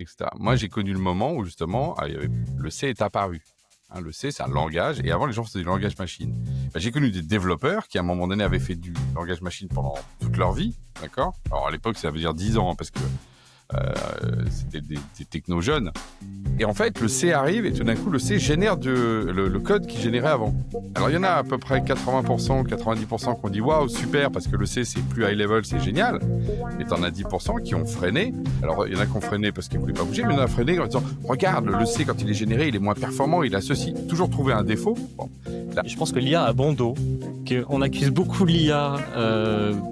etc. Moi, j'ai connu le moment où justement, le C est apparu. Hein, le C, c'est un langage, et avant, les gens faisaient du langage machine. J'ai connu des développeurs qui, à un moment donné, avaient fait du langage machine pendant toute leur vie, d'accord. Alors, à l'époque, ça veut dire 10 ans, parce que c'était des technos jeunes. Et en fait, le C arrive, et tout d'un coup, le C génère le code qu'il générait avant. Alors, il y en a à peu près 80%, 90% qui ont dit « Waouh, super, parce que le C, c'est plus high level, c'est génial ». Mais t'en as 10% qui ont freiné. Alors, il y en a qui ont freiné parce qu'ils ne voulaient pas bouger, mais il y en a freiné en disant « Regarde, le C, quand il est généré, il est moins performant, il a ceci ». Toujours trouver un défaut. Bon. Là. Je pense que l'IA a bon dos, qu'on accuse beaucoup l'IA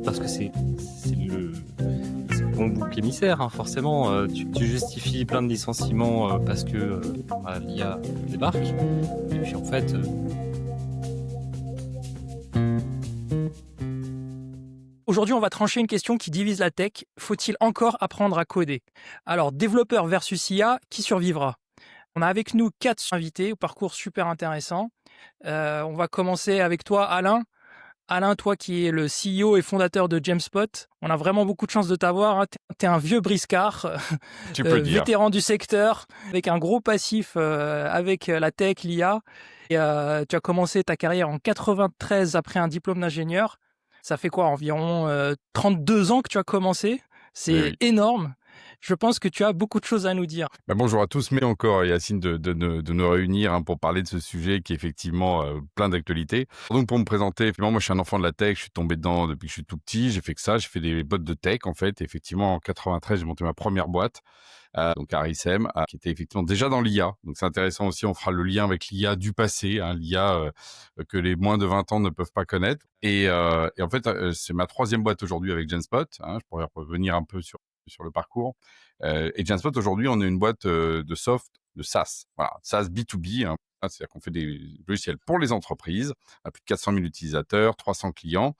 parce que c'est le bon bouc émissaire, hein, forcément. Tu justifies plein de licenciements parce que l'IA débarque. Et puis en fait... Aujourd'hui, on va trancher une question qui divise la tech. Faut-il encore apprendre à coder? Alors, développeur versus IA, qui survivra? On a avec nous 4 invités au parcours super intéressant. On va commencer avec toi, Alain. Alain, toi qui es le CEO et fondateur de Jamespot, on a vraiment beaucoup de chance de t'avoir. Hein. Tu es un vieux briscard, vétéran du secteur, avec un gros passif avec la tech, l'IA. Et, tu as commencé ta carrière en 93 après un diplôme d'ingénieur. Ça fait quoi, environ 32 ans que tu as commencé? C'est énorme. Je pense que tu as beaucoup de choses à nous dire. Bonjour à tous, mais encore Yacine de nous réunir pour parler de ce sujet qui est effectivement plein d'actualité. Donc pour me présenter, effectivement, moi je suis un enfant de la tech, je suis tombé dedans depuis que je suis tout petit, j'ai fait que ça, j'ai fait des boîtes de tech en fait. Et effectivement en 93 j'ai monté ma première boîte, donc Arisem, qui était effectivement déjà dans l'IA. Donc c'est intéressant aussi, on fera le lien avec l'IA du passé, hein, l'IA que les moins de 20 ans ne peuvent pas connaître. Et en fait c'est ma troisième boîte aujourd'hui avec Jamespot, hein, je pourrais revenir un peu sur le parcours. Et Jamespot, aujourd'hui, on est une boîte de SaaS. Voilà, SaaS B2B. Hein. C'est-à-dire qu'on fait des logiciels pour les entreprises, à plus de 400 000 utilisateurs, 300 clients.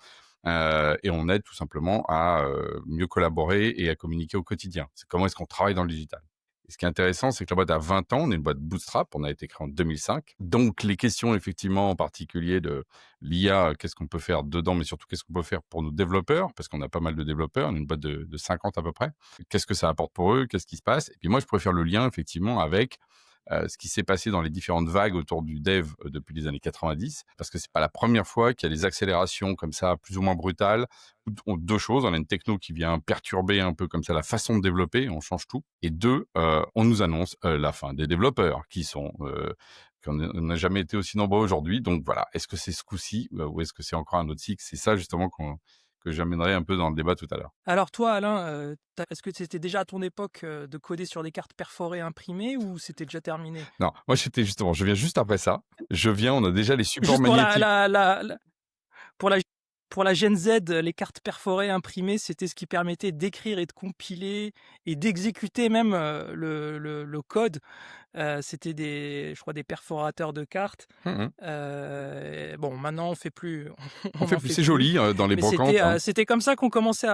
Et on aide tout simplement à mieux collaborer et à communiquer au quotidien. C'est comment est-ce qu'on travaille dans le digital. Et ce qui est intéressant, c'est que la boîte a 20 ans, on est une boîte bootstrap, on a été créé en 2005. Donc, les questions, effectivement, en particulier de l'IA, qu'est-ce qu'on peut faire dedans, mais surtout, qu'est-ce qu'on peut faire pour nos développeurs, parce qu'on a pas mal de développeurs, on est une boîte de 50 à peu près. Qu'est-ce que ça apporte pour eux, qu'est-ce qui se passe? Et puis moi, je pourrais faire le lien, effectivement, avec ce qui s'est passé dans les différentes vagues autour du dev depuis les années 90, parce que c'est pas la première fois qu'il y a des accélérations comme ça, plus ou moins brutales. Deux choses, on a une techno qui vient perturber un peu comme ça la façon de développer, on change tout. Et deux, on nous annonce la fin des développeurs, qu'on n'a jamais été aussi nombreux aujourd'hui. Donc voilà, est-ce que c'est ce coup-ci ou est-ce que c'est encore un autre cycle? C'est ça justement que j'amènerai un peu dans le débat tout à l'heure. Alors toi, Alain, est-ce que c'était déjà à ton époque de coder sur des cartes perforées imprimées ou c'était déjà terminé? Non, moi je viens juste après ça. On a déjà les supports magnétiques. Pour la Gen Z, les cartes perforées imprimées, c'était ce qui permettait d'écrire et de compiler et d'exécuter même le code. C'était je crois des perforateurs de cartes. Bon, maintenant on fait plus. C'est joli dans les brocantes. C'était comme ça qu'on commençait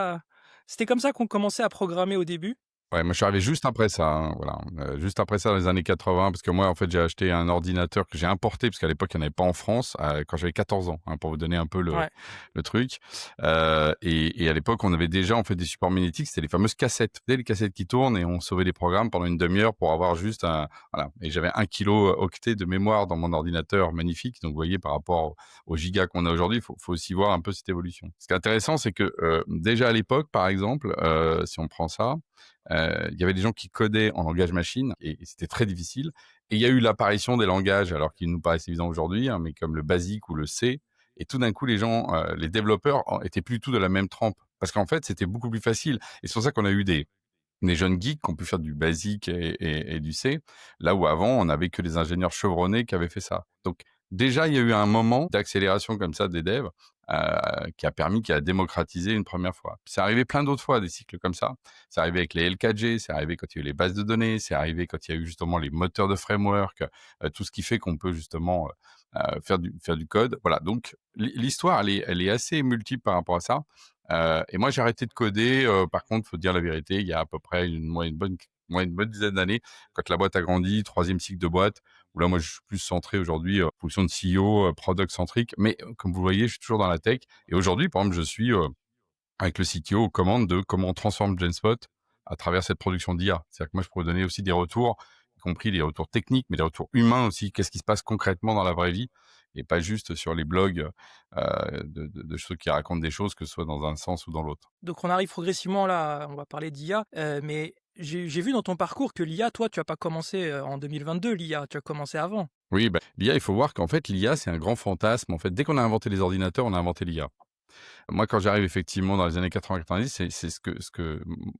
à programmer au début. Ouais, moi je suis arrivé juste après ça, hein, voilà. Juste après ça dans les années 80, parce que moi en fait j'ai acheté un ordinateur que j'ai importé, parce qu'à l'époque il n'y en avait pas en France, quand j'avais 14 ans, hein, pour vous donner un peu le truc. Et à l'époque on avait déjà en fait des supports magnétiques, c'était les fameuses cassettes. Vous savez, les cassettes qui tournent et on sauvait des programmes pendant une demi-heure pour avoir juste voilà. Et j'avais 1 kilo-octet de mémoire dans mon ordinateur magnifique, donc vous voyez par rapport aux gigas qu'on a aujourd'hui, faut aussi voir un peu cette évolution. Ce qui est intéressant, c'est que déjà à l'époque par exemple, si on prend ça, il y avait des gens qui codaient en langage machine et c'était très difficile. Et il y a eu l'apparition des langages, alors qu'ils nous paraissent évidents aujourd'hui, hein, mais comme le BASIC ou le C. Et tout d'un coup, les gens, les développeurs étaient plus du tout de la même trempe. Parce qu'en fait, c'était beaucoup plus facile. Et c'est pour ça qu'on a eu des jeunes geeks qui ont pu faire du BASIC et du C, là où avant, on n'avait que des ingénieurs chevronnés qui avaient fait ça. Donc, déjà, il y a eu un moment d'accélération comme ça des devs qui a démocratisé une première fois. C'est arrivé plein d'autres fois, des cycles comme ça. C'est arrivé avec les LKG, c'est arrivé quand il y a eu les bases de données, c'est arrivé quand il y a eu justement les moteurs de framework, tout ce qui fait qu'on peut justement faire du code. Voilà, donc l'histoire, elle est assez multiple par rapport à ça. Et moi, j'ai arrêté de coder. Par contre, faut dire la vérité, il y a à peu près une bonne dizaine d'années, quand la boîte a grandi, 3e cycle de boîte, où là, moi, je suis plus centré aujourd'hui en fonction de CEO, product centrique. Mais comme vous le voyez, je suis toujours dans la tech. Et aujourd'hui, par exemple, je suis avec le CTO aux commandes de comment on transforme Jamespot à travers cette production d'IA. C'est-à-dire que moi, je pourrais donner aussi des retours, y compris des retours techniques, mais des retours humains aussi. Qu'est-ce qui se passe concrètement dans la vraie vie et pas juste sur les blogs de ceux qui racontent des choses, que ce soit dans un sens ou dans l'autre. Donc on arrive progressivement là, on va parler d'IA, mais j'ai vu dans ton parcours que l'IA, toi, tu as pas commencé en 2022, l'IA, tu as commencé avant. Oui, bah, l'IA, il faut voir qu'en fait, l'IA, c'est un grand fantasme. En fait, dès qu'on a inventé les ordinateurs, on a inventé l'IA. Moi, quand j'arrive effectivement dans les années 80-90, c'est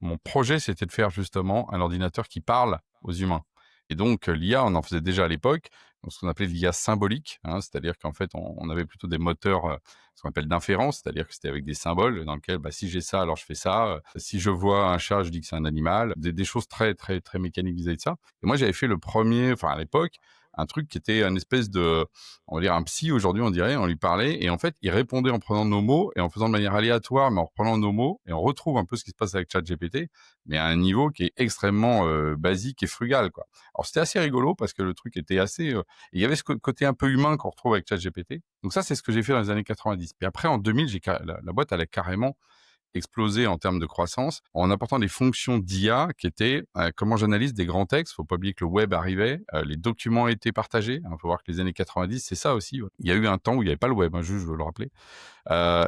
mon projet, c'était de faire justement un ordinateur qui parle aux humains. Et donc, l'IA, on en faisait déjà à l'époque, donc ce qu'on appelait l'IA symbolique, hein, c'est-à-dire qu'en fait, on avait plutôt des moteurs, ce qu'on appelle d'inférence, c'est-à-dire que c'était avec des symboles dans lesquels, bah, si j'ai ça, alors je fais ça. Si je vois un chat, je dis que c'est un animal. Des choses très, très, très mécaniques vis-à-vis de ça. Et moi, j'avais fait le premier, enfin à l'époque, un truc qui était une espèce de, on va dire un psy aujourd'hui, on dirait, on lui parlait, et en fait, il répondait en prenant nos mots et en faisant de manière aléatoire, mais en reprenant nos mots, et on retrouve un peu ce qui se passe avec ChatGPT, mais à un niveau qui est extrêmement basique et frugal, quoi. Alors c'était assez rigolo parce que le truc était assez, il y avait ce côté un peu humain qu'on retrouve avec ChatGPT. Donc ça, c'est ce que j'ai fait dans les années 90. Puis après, en 2000, la boîte, elle a carrément explosé en termes de croissance en apportant des fonctions d'IA qui étaient comment j'analyse des grands textes. Faut pas oublier que le web arrivait, les documents étaient partagés. Il faut voir que les années 90, c'est ça aussi. Ouais. Il y a eu un temps où il n'y avait pas le web, hein, je veux le rappeler.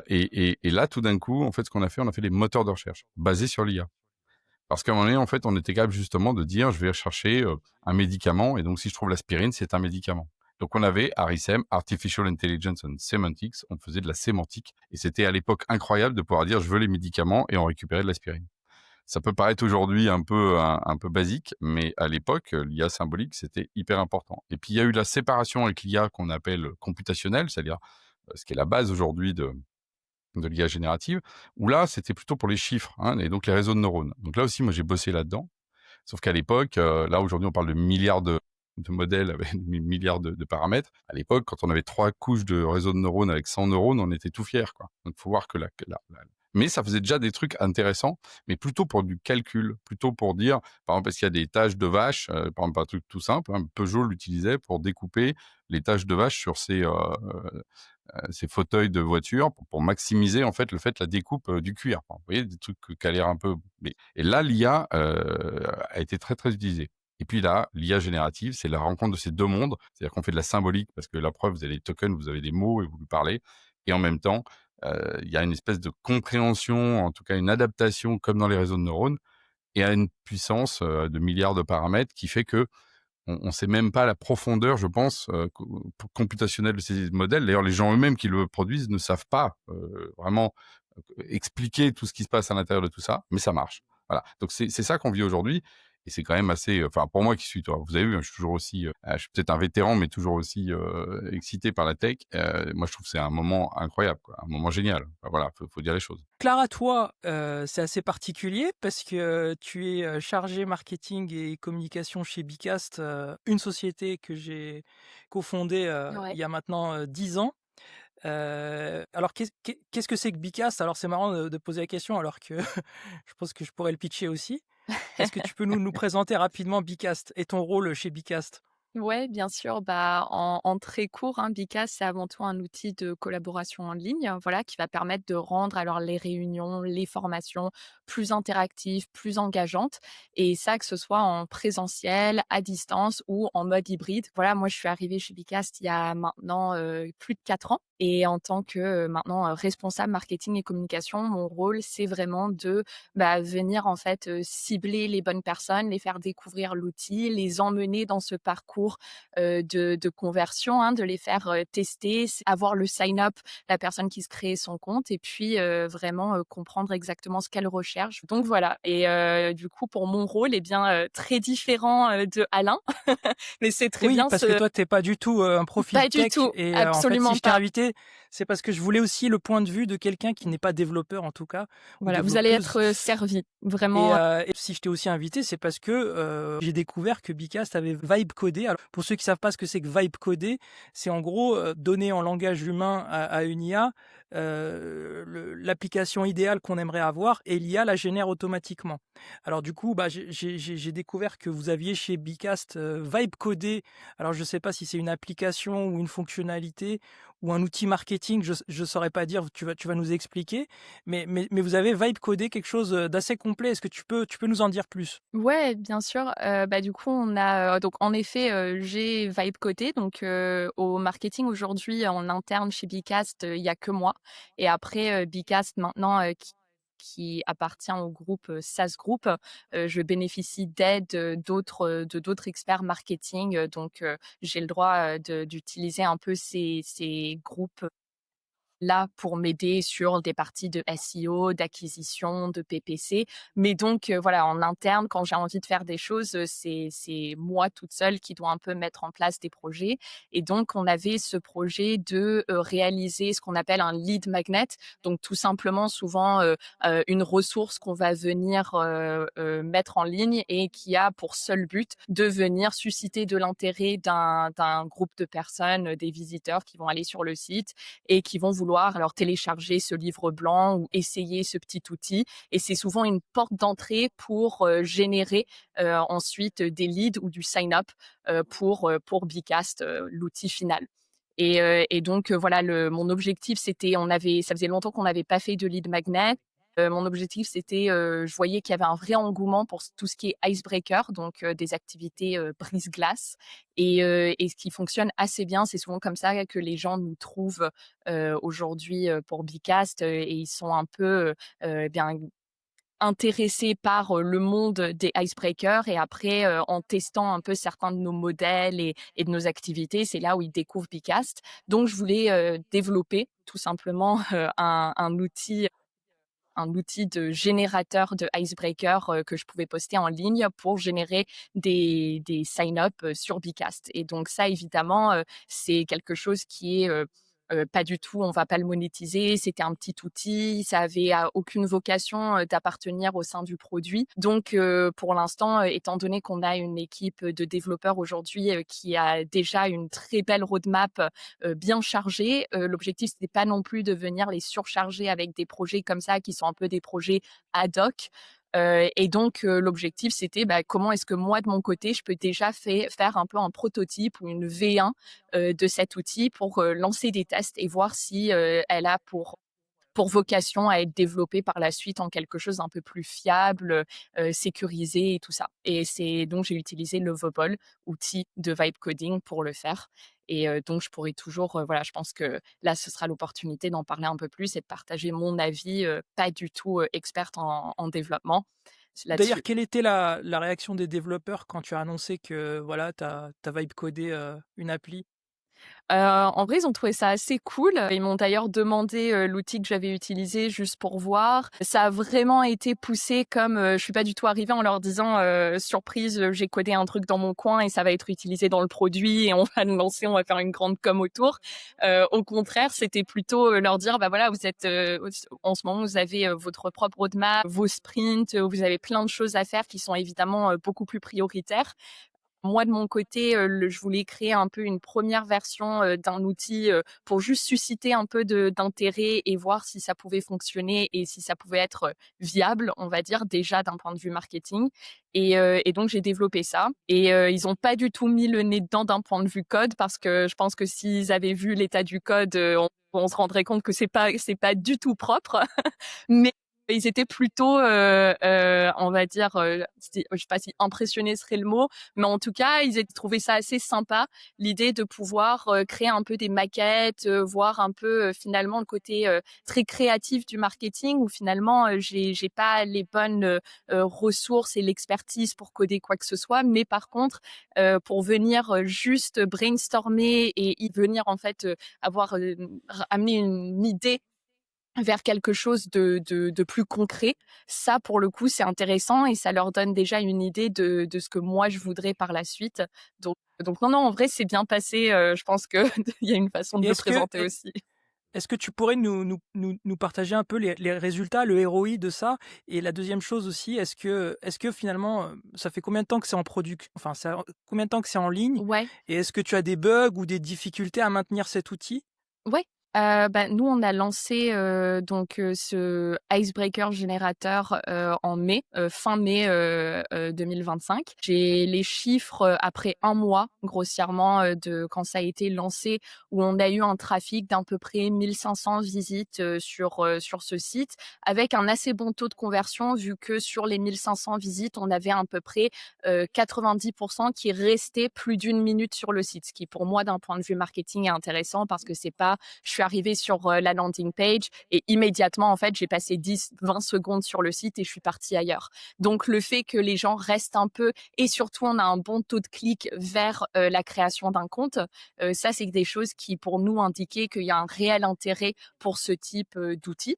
Et là, tout d'un coup, en fait, ce qu'on a fait, on a fait des moteurs de recherche basés sur l'IA. Parce qu'à un moment donné, en fait, on était capable justement de dire, je vais rechercher un médicament, et donc si je trouve l'aspirine, c'est un médicament. Donc on avait ARISEM, Artificial Intelligence and Semantics, on faisait de la sémantique, et c'était à l'époque incroyable de pouvoir dire, je veux les médicaments, et on récupérait de l'aspirine. Ça peut paraître aujourd'hui un peu basique, mais à l'époque, l'IA symbolique, c'était hyper important. Et puis il y a eu la séparation avec l'IA qu'on appelle computationnelle, c'est-à-dire ce qui est la base aujourd'hui de l'IA générative, où là, c'était plutôt pour les chiffres, hein, et donc les réseaux de neurones. Donc là aussi, moi, j'ai bossé là-dedans. Sauf qu'à l'époque, là, aujourd'hui, on parle de milliards de modèles avec des milliards de paramètres. À l'époque, quand on avait 3 couches de réseaux de neurones avec 100 neurones, on était tout fiers, quoi. Donc, il faut voir que mais ça faisait déjà des trucs intéressants, mais plutôt pour du calcul, plutôt pour dire, par exemple, est-ce qu'il y a des tâches de vache, par exemple, un truc tout simple, hein, Peugeot l'utilisait pour découper les tâches de vache sur ces fauteuils de voiture pour maximiser en fait la découpe du cuir. Vous voyez, des trucs qui a l'air un peu. Et là, l'IA a été très très utilisée. Et puis là, l'IA générative, c'est la rencontre de ces deux mondes. C'est-à-dire qu'on fait de la symbolique parce que la preuve, vous avez des tokens, vous avez des mots et vous lui parlez. Et en même temps, il y a une espèce de compréhension, en tout cas une adaptation comme dans les réseaux de neurones, et à une puissance de milliards de paramètres qui fait que on sait même pas la profondeur, je pense, computationnelle de ces modèles. D'ailleurs, les gens eux-mêmes qui le produisent ne savent pas vraiment expliquer tout ce qui se passe à l'intérieur de tout ça, mais ça marche. Voilà. Donc c'est ça qu'on vit aujourd'hui, et c'est quand même assez. Enfin, pour moi qui suis, toi, vous avez vu, hein, je suis toujours aussi, je suis peut-être un vétéran, mais toujours aussi excité par la tech. Moi, je trouve que c'est un moment incroyable, quoi, un moment génial. Enfin, voilà, faut dire les choses. Clara, toi, c'est assez particulier parce que tu es chargée marketing et communication chez Bicast, une société que j'ai cofondée il Ouais. y a maintenant 10 ans. Alors qu'est-ce que c'est que Bicast? Alors c'est marrant de poser la question alors que je pense que je pourrais le pitcher aussi. Est-ce que tu peux nous présenter rapidement Bicast et ton rôle chez Bicast? Ouais, bien sûr. Bah, en très court, hein, Bicast, c'est avant tout un outil de collaboration en ligne, voilà, qui va permettre de rendre alors les réunions, les formations plus interactives, plus engageantes. Et ça, que ce soit en présentiel, à distance ou en mode hybride. Voilà, moi, je suis arrivée chez Bicast il y a maintenant plus de 4 ans. Et en tant que maintenant responsable marketing et communication, mon rôle, c'est vraiment de venir en fait cibler les bonnes personnes, les faire découvrir l'outil, les emmener dans ce parcours de conversion, hein, de les faire tester, avoir le sign-up, la personne qui se crée son compte, et puis vraiment comprendre exactement ce qu'elle recherche. Donc voilà. Et du coup, pour mon rôle, eh bien très différent de Alain, mais c'est très Oui, bien parce que toi, t'es pas du tout un profil Pas du tech, tout, et en fait, absolument si je t'ai pas. invité, c'est parce que je voulais aussi le point de vue de quelqu'un qui n'est pas développeur en tout cas, ou Voilà, vous allez développeuse. être servi, Et, vraiment. et si je t'ai aussi invité, c'est parce que j'ai découvert que Bicast avait vibe codé. Alors, pour ceux qui savent pas ce que c'est que vibe codé, c'est en gros donner en langage humain à une IA l'application idéale qu'on aimerait avoir, et l'IA la génère automatiquement. Alors du coup, j'ai découvert que vous aviez chez Bicast vibe codé. Alors je sais pas si c'est une application ou une fonctionnalité ou un outil marketing marketing, je saurais pas dire, tu vas nous expliquer, mais vous avez vibe codé quelque chose d'assez complet. Est-ce que tu peux nous en dire plus? Ouais, bien sûr. Du coup, on a, donc en effet, j'ai vibe codé donc au marketing aujourd'hui en interne chez Bicast, il y a que moi et après, Bicast maintenant, qui appartient au groupe, SAS Group, je bénéficie d'aide, d'autres experts marketing, donc j'ai le droit, d'utiliser un peu ces groupes là pour m'aider sur des parties de SEO, d'acquisition, de PPC. Mais donc, voilà, en interne, quand j'ai envie de faire des choses, c'est moi toute seule qui dois un peu mettre en place des projets. Et donc, on avait ce projet de réaliser ce qu'on appelle un lead magnet. Donc, tout simplement, souvent, une ressource qu'on va venir mettre en ligne et qui a pour seul but de venir susciter de l'intérêt d'un groupe de personnes, des visiteurs qui vont aller sur le site et qui vont vouloir alors télécharger ce livre blanc ou essayer ce petit outil. Et c'est souvent une porte d'entrée pour générer ensuite des leads ou du sign-up pour Bicast, l'outil final. Et donc voilà, mon objectif, c'était, ça faisait longtemps qu'on n'avait pas fait de lead magnet. Mon objectif, c'était, je voyais qu'il y avait un vrai engouement pour tout ce qui est icebreaker, donc des activités brise-glace. Et ce qui fonctionne assez bien, c'est souvent comme ça que les gens nous trouvent aujourd'hui pour Bicast, et ils sont un peu bien intéressés par le monde des icebreakers. Et après, en testant un peu certains de nos modèles et de nos activités, c'est là où ils découvrent Bicast. Donc, je voulais développer tout simplement un outil de générateur de icebreaker que je pouvais poster en ligne pour générer des sign-up sur Bicast. Et donc ça, évidemment, c'est quelque chose qui est pas du tout, on va pas le monétiser. C'était un petit outil, ça avait aucune vocation d'appartenir au sein du produit. Donc, pour l'instant, étant donné qu'on a une équipe de développeurs aujourd'hui qui a déjà une très belle roadmap bien chargée, l'objectif c'était pas non plus de venir les surcharger avec des projets comme ça qui sont un peu des projets ad hoc. Et donc, l'objectif, c'était comment est-ce que moi, de mon côté, je peux déjà faire un peu un prototype ou une V1 de cet outil pour lancer des tests et voir si elle a pour vocation à être développée par la suite en quelque chose d'un peu plus fiable, sécurisé et tout ça. Et c'est donc j'ai utilisé Lovable, outil de vibe coding pour le faire. Et donc je pourrais toujours, voilà, je pense que là, ce sera l'opportunité d'en parler un peu plus et de partager mon avis, pas du tout experte en développement D'ailleurs, là-dessus. quelle était la réaction des développeurs quand tu as annoncé que voilà, tu as vibe codé une appli? En vrai, ils ont trouvé ça assez cool. Ils m'ont d'ailleurs demandé, l'outil que j'avais utilisé juste pour voir. Ça a vraiment été poussé comme, je suis pas du tout arrivée en leur disant, «Surprise, j'ai codé un truc dans mon coin et ça va être utilisé dans le produit et on va le lancer, on va faire une grande com autour». Au contraire, c'était plutôt, leur dire: «Bah, voilà, vous êtes, en ce moment, vous avez, votre propre roadmap, vos sprints, vous avez plein de choses à faire qui sont évidemment, beaucoup plus prioritaires. Moi, de mon côté, je voulais créer un peu une première version, d'un outil, pour juste susciter un peu d'intérêt et voir si ça pouvait fonctionner et si ça pouvait être, viable, on va dire, déjà d'un point de vue marketing. Et donc j'ai développé ça et ils ont pas du tout mis le nez dedans d'un point de vue code parce que je pense que s'ils avaient vu l'état du code, on se rendrait compte que c'est pas du tout propre. Mais ils étaient plutôt, on va dire, je sais pas si impressionnés serait le mot, mais en tout cas, ils avaient trouvé ça assez sympa, l'idée de pouvoir, créer un peu des maquettes, voir un peu, finalement le côté, très créatif du marketing où finalement, j'ai pas les bonnes, ressources et l'expertise pour coder quoi que ce soit. Mais par contre, pour venir, juste brainstormer et y venir en fait, avoir, amener une idée vers quelque chose de plus concret. Ça, pour le coup, c'est intéressant et ça leur donne déjà une idée de ce que moi je voudrais par la suite. Donc non, en vrai, c'est bien passé, je pense que il y a une façon de Et le présenter aussi. est-ce que tu pourrais nous partager un peu les résultats, le ROI de ça? Et la deuxième chose aussi, est-ce que finalement, ça fait combien de temps que c'est en enfin, ça combien de temps que c'est en ligne? Ouais. Et est-ce que tu as des bugs ou des difficultés à maintenir cet outil? Ouais. Nous, on a lancé, ce icebreaker générateur, en mai, fin mai, 2025. J'ai les chiffres, après 1 mois grossièrement, de quand ça a été lancé, où on a eu un trafic d'à peu près 1 500 visites, sur ce site, avec un assez bon taux de conversion vu que sur les 1 500 visites, on avait à peu près, 90 qui restaient plus d'1 minute sur le site. Ce qui pour moi, d'un point de vue marketing, est intéressant parce que c'est pas je suis arrivée sur la landing page et immédiatement, en fait, j'ai passé 10-20 secondes sur le site et je suis partie ailleurs. Donc, le fait que les gens restent un peu et surtout, on a un bon taux de clic vers la création d'un compte, ça, c'est des choses qui, pour nous, indiquaient qu'il y a un réel intérêt pour ce type d'outils.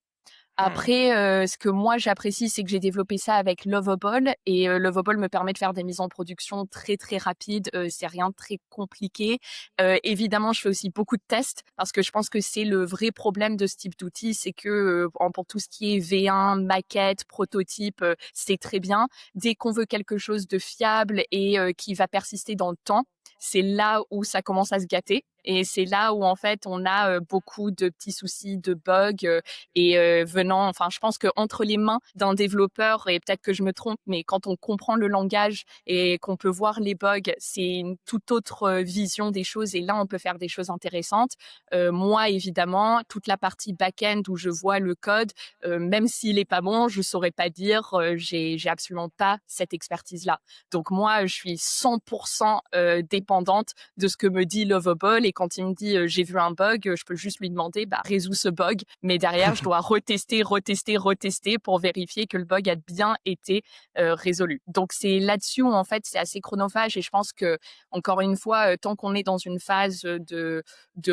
Mmh. Après, ce que moi j'apprécie, c'est que j'ai développé ça avec Lovable et Lovable me permet de faire des mises en production très, très rapides, c'est rien de très compliqué. Évidemment, je fais aussi beaucoup de tests parce que je pense que c'est le vrai problème de ce type d'outil, c'est que, pour tout ce qui est V1, maquette, prototype, c'est très bien. Dès qu'on veut quelque chose de fiable et qui va persister dans le temps, c'est là où ça commence à se gâter et c'est là où en fait on a, beaucoup de petits soucis, de bugs, je pense qu'entre les mains d'un développeur, et peut-être que je me trompe, mais quand on comprend le langage et qu'on peut voir les bugs, c'est une toute autre vision des choses et là, on peut faire des choses intéressantes. Moi, évidemment, toute la partie back-end où je vois le code, même s'il est pas bon, je saurais pas dire, j'ai absolument pas cette expertise-là. Donc moi, je suis 100% dépendante de ce que me dit Lovable et quand il me dit j'ai vu un bug, je peux juste lui demander résous ce bug. Mais derrière, je dois retester, retester, retester pour vérifier que le bug a bien été résolu. Donc c'est là-dessus où en fait c'est assez chronophage et je pense que encore une fois, tant qu'on est dans une phase de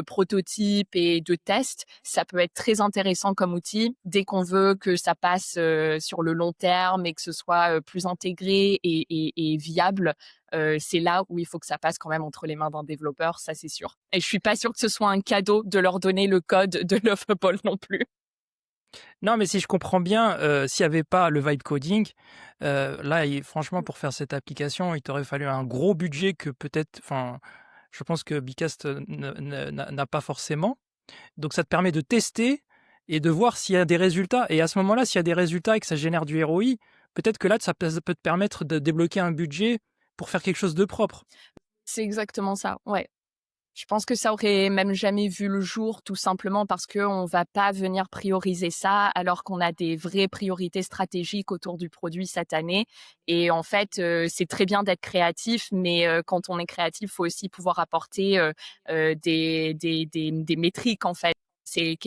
prototype et de test, ça peut être très intéressant comme outil. Dès qu'on veut que ça passe sur le long terme et que ce soit plus intégré et viable, c'est là où il faut que ça passe quand même entre les mains d'un développeur, ça c'est sûr. Et je suis pas sûre que ce soit un cadeau de leur donner le code de Lovable non plus. Non, mais si je comprends bien, s'il y avait pas le vibe coding, là, franchement, pour faire cette application, il t'aurait fallu un gros budget que peut-être, enfin, je pense que Bicast n'a pas forcément. Donc, ça te permet de tester et de voir s'il y a des résultats. Et à ce moment-là, s'il y a des résultats et que ça génère du ROI, peut-être que là, ça peut te permettre de débloquer un budget pour faire quelque chose de propre. C'est exactement ça, ouais. Je pense que ça aurait même jamais vu le jour, tout simplement parce qu'on va pas venir prioriser ça alors qu'on a des vraies priorités stratégiques autour du produit cette année. Et en fait, c'est très bien d'être créatif, mais quand on est créatif, faut aussi pouvoir apporter des métriques en fait. C'est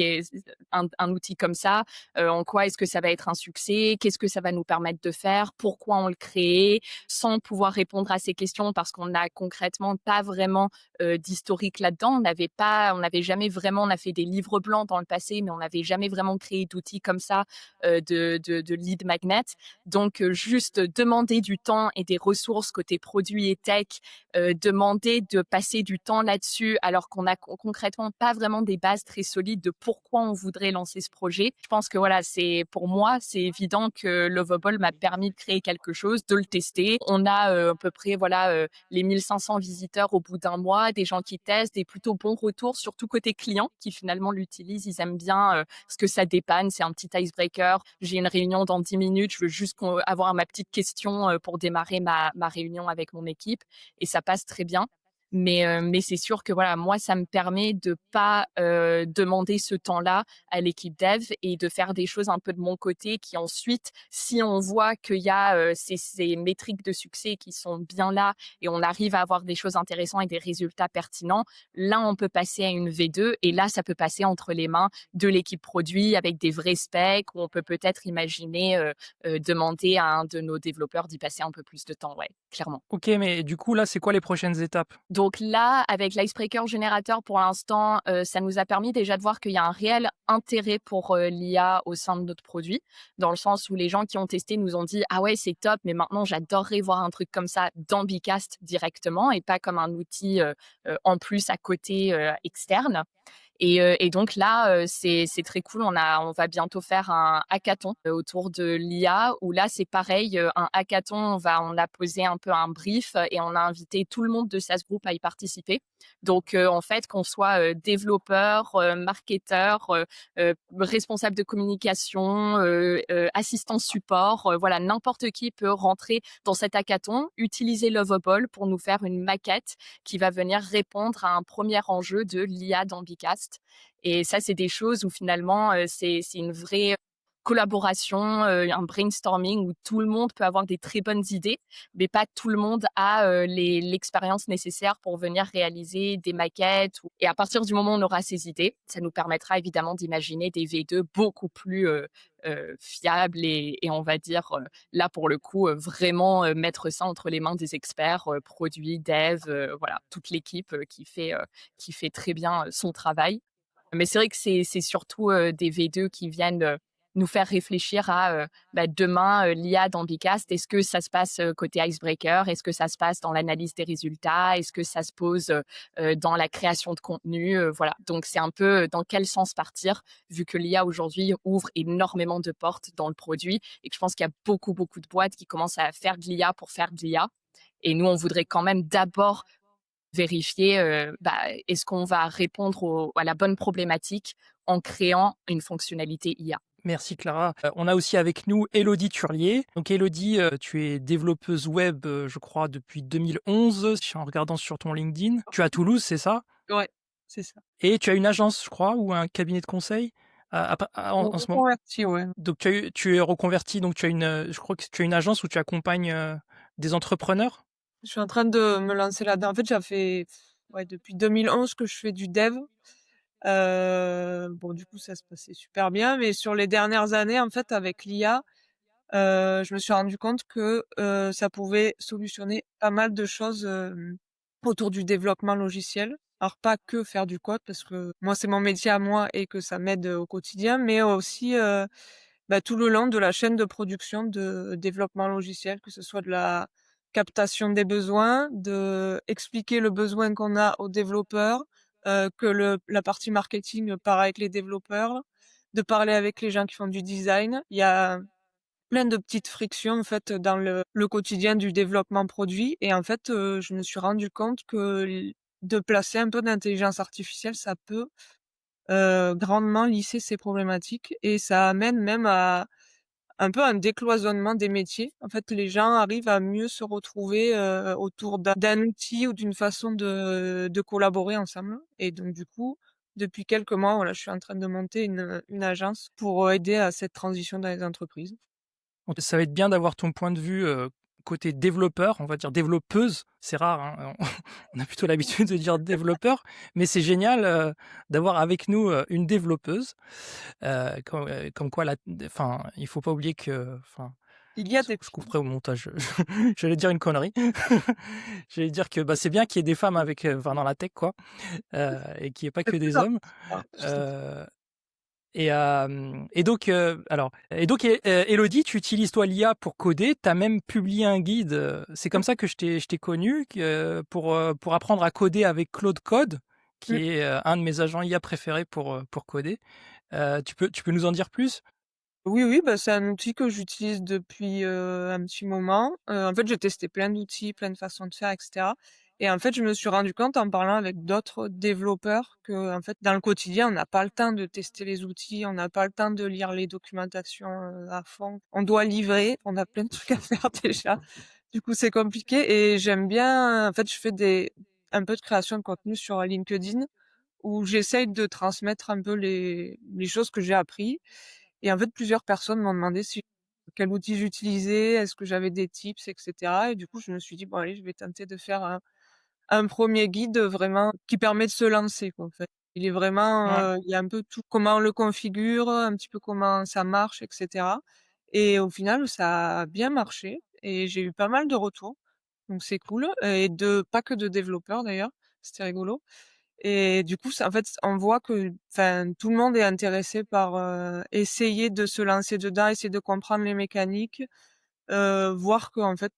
un outil comme ça. En quoi est-ce que ça va être un succès? Qu'est-ce que ça va nous permettre de faire? Pourquoi on le crée? Sans pouvoir répondre à ces questions parce qu'on n'a concrètement pas vraiment d'historique là-dedans. On a fait des livres blancs dans le passé, mais on n'avait jamais vraiment créé d'outils comme ça de lead magnet. Donc, juste demander du temps et des ressources côté produit et tech, demander de passer du temps là-dessus alors qu'on a concrètement pas vraiment des bases très solides de pourquoi on voudrait lancer ce projet. Je pense que voilà, pour moi, c'est évident que Lovable m'a permis de créer quelque chose, de le tester. On a à peu près les 1500 visiteurs au bout d'un mois, des gens qui testent, des plutôt bons retours, surtout côté client qui finalement l'utilisent. Ils aiment bien ce que ça dépanne. C'est un petit icebreaker. J'ai une réunion dans 10 minutes. Je veux juste avoir ma petite question pour démarrer ma réunion avec mon équipe et ça passe très bien. Mais c'est sûr que voilà, moi, ça me permet de pas demander ce temps-là à l'équipe dev et de faire des choses un peu de mon côté qui ensuite, si on voit qu'il y a ces métriques de succès qui sont bien là et on arrive à avoir des choses intéressantes et des résultats pertinents, là, on peut passer à une V2 et là, ça peut passer entre les mains de l'équipe produit avec des vrais specs où on peut peut-être imaginer demander à un de nos développeurs d'y passer un peu plus de temps, ouais, clairement. Ok, mais du coup, là, c'est quoi les prochaines étapes? Donc là, avec l'icebreaker générateur, pour l'instant, ça nous a permis déjà de voir qu'il y a un réel intérêt pour l'IA au sein de notre produit, dans le sens où les gens qui ont testé nous ont dit ah ouais c'est top, mais maintenant j'adorerais voir un truc comme ça dans Bicast directement et pas comme un outil en plus à côté externe. Et donc là, c'est très cool. On va bientôt faire un hackathon autour de l'IA où là, c'est pareil, un hackathon, on a posé un peu un brief et on a invité tout le monde de SAS Group à y participer. Donc, en fait, qu'on soit développeur, marketeur, responsable de communication, assistant support, voilà, n'importe qui peut rentrer dans cet hackathon, utiliser Lovable pour nous faire une maquette qui va venir répondre à un premier enjeu de l'IA dans Bicast. Et ça, c'est des choses où finalement, c'est une vraie collaboration, un brainstorming où tout le monde peut avoir des très bonnes idées, mais pas tout le monde a l'expérience nécessaire pour venir réaliser des maquettes. Et à partir du moment où on aura ces idées, ça nous permettra évidemment d'imaginer des V2 beaucoup plus fiables et on va dire, là pour le coup, vraiment mettre ça entre les mains des experts, produits, dev, voilà, toute l'équipe qui fait très bien son travail. Mais c'est vrai que c'est surtout, des V2 qui viennent, nous faire réfléchir à, demain, l'IA dans Bicast, est-ce que ça se passe, côté icebreaker? Est-ce que ça se passe dans l'analyse des résultats? Est-ce que ça se pose, dans la création de contenu? Voilà, donc c'est un peu, dans quel sens partir, vu que l'IA aujourd'hui ouvre énormément de portes dans le produit et que je pense qu'il y a beaucoup, beaucoup de boîtes qui commencent à faire de l'IA pour faire de l'IA et nous, on voudrait quand même d'abord vérifier, est-ce qu'on va répondre à la bonne problématique en créant une fonctionnalité IA. Merci Clara. On a aussi avec nous Élodie Turlier. Donc Élodie, tu es développeuse web, je crois, depuis 2011, en regardant sur ton LinkedIn. Tu es à Toulouse, c'est ça? Ouais, c'est ça. Et tu as une agence, je crois, ou un cabinet de conseil en ce moment. Reconverti, ouais. Donc tu es reconverti, donc tu as je crois que tu as une agence où tu accompagnes des entrepreneurs. Je suis en train de me lancer là-dedans. En fait, ça fait depuis 2011 que je fais du dev. Bon, du coup, ça se passait super bien, mais sur les dernières années, en fait, avec l'IA, je me suis rendu compte que ça pouvait solutionner pas mal de choses autour du développement logiciel. Alors pas que faire du code, parce que moi c'est mon métier à moi et que ça m'aide au quotidien, mais aussi tout le long de la chaîne de production de développement logiciel, que ce soit de la captation des besoins, de expliquer le besoin qu'on a aux développeurs, que la partie marketing part avec les développeurs, de parler avec les gens qui font du design. Il y a plein de petites frictions en fait dans le quotidien du développement produit et en fait, je me suis rendu compte que de placer un peu d'intelligence artificielle, ça peut, grandement lisser ces problématiques et ça amène même à un peu un décloisonnement des métiers. En fait, les gens arrivent à mieux se retrouver, autour d'un outil ou d'une façon de collaborer ensemble et donc du coup, depuis quelques mois, voilà, je suis en train de monter une agence pour, aider à cette transition dans les entreprises. Donc, ça va être bien d'avoir ton point de vue côté développeur, on va dire développeuse. C'est rare, hein, on a plutôt l'habitude de dire développeur, mais c'est génial d'avoir avec nous une développeuse. Comme quoi, enfin, il faut pas oublier que, enfin, Il y a des je couperai au montage. J'allais dire une connerie. J'allais dire que c'est bien qu'il y ait des femmes avec, enfin, dans la tech, quoi, et qu'il n'y ait pas que des hommes. Et donc, Élodie, tu utilises toi l'IA pour coder. Tu as même publié un guide. C'est comme ça que je t'ai connu pour apprendre à coder avec Claude Code, qui est un de mes agents IA préférés pour coder. Tu peux nous en dire plus? Oui, oui, c'est un outil que j'utilise depuis, un petit moment. En fait, j'ai testé plein d'outils, plein de façons de faire et cetera et en fait, je me suis rendu compte en parlant avec d'autres développeurs que en fait, dans le quotidien, on n'a pas le temps de tester les outils, on n'a pas le temps de lire les documentations, à fond. On doit livrer, on a plein de trucs à faire déjà. Du coup, c'est compliqué et j'aime bien en fait, je fais un peu de création de contenu sur LinkedIn où j'essaye de transmettre un peu les choses que j'ai appris et en fait, plusieurs personnes m'ont demandé quel outil j'utilisais, est-ce que j'avais des tips et cetera et du coup, je me suis dit: «Bon allez, je vais tenter de faire un 1er guide, vraiment qui permet de se lancer, quoi, en fait». Il est vraiment, Ouais. il y a un peu tout, comment on le configure, un petit peu comment ça marche et cetera et au final, ça a bien marché et j'ai eu pas mal de retours, donc c'est cool et pas que de développeurs d'ailleurs, c'était rigolo. Et du coup, ça en fait, on voit que enfin, tout le monde est intéressé par, essayer de se lancer dedans, essayer de comprendre les mécaniques, voir qu'en fait,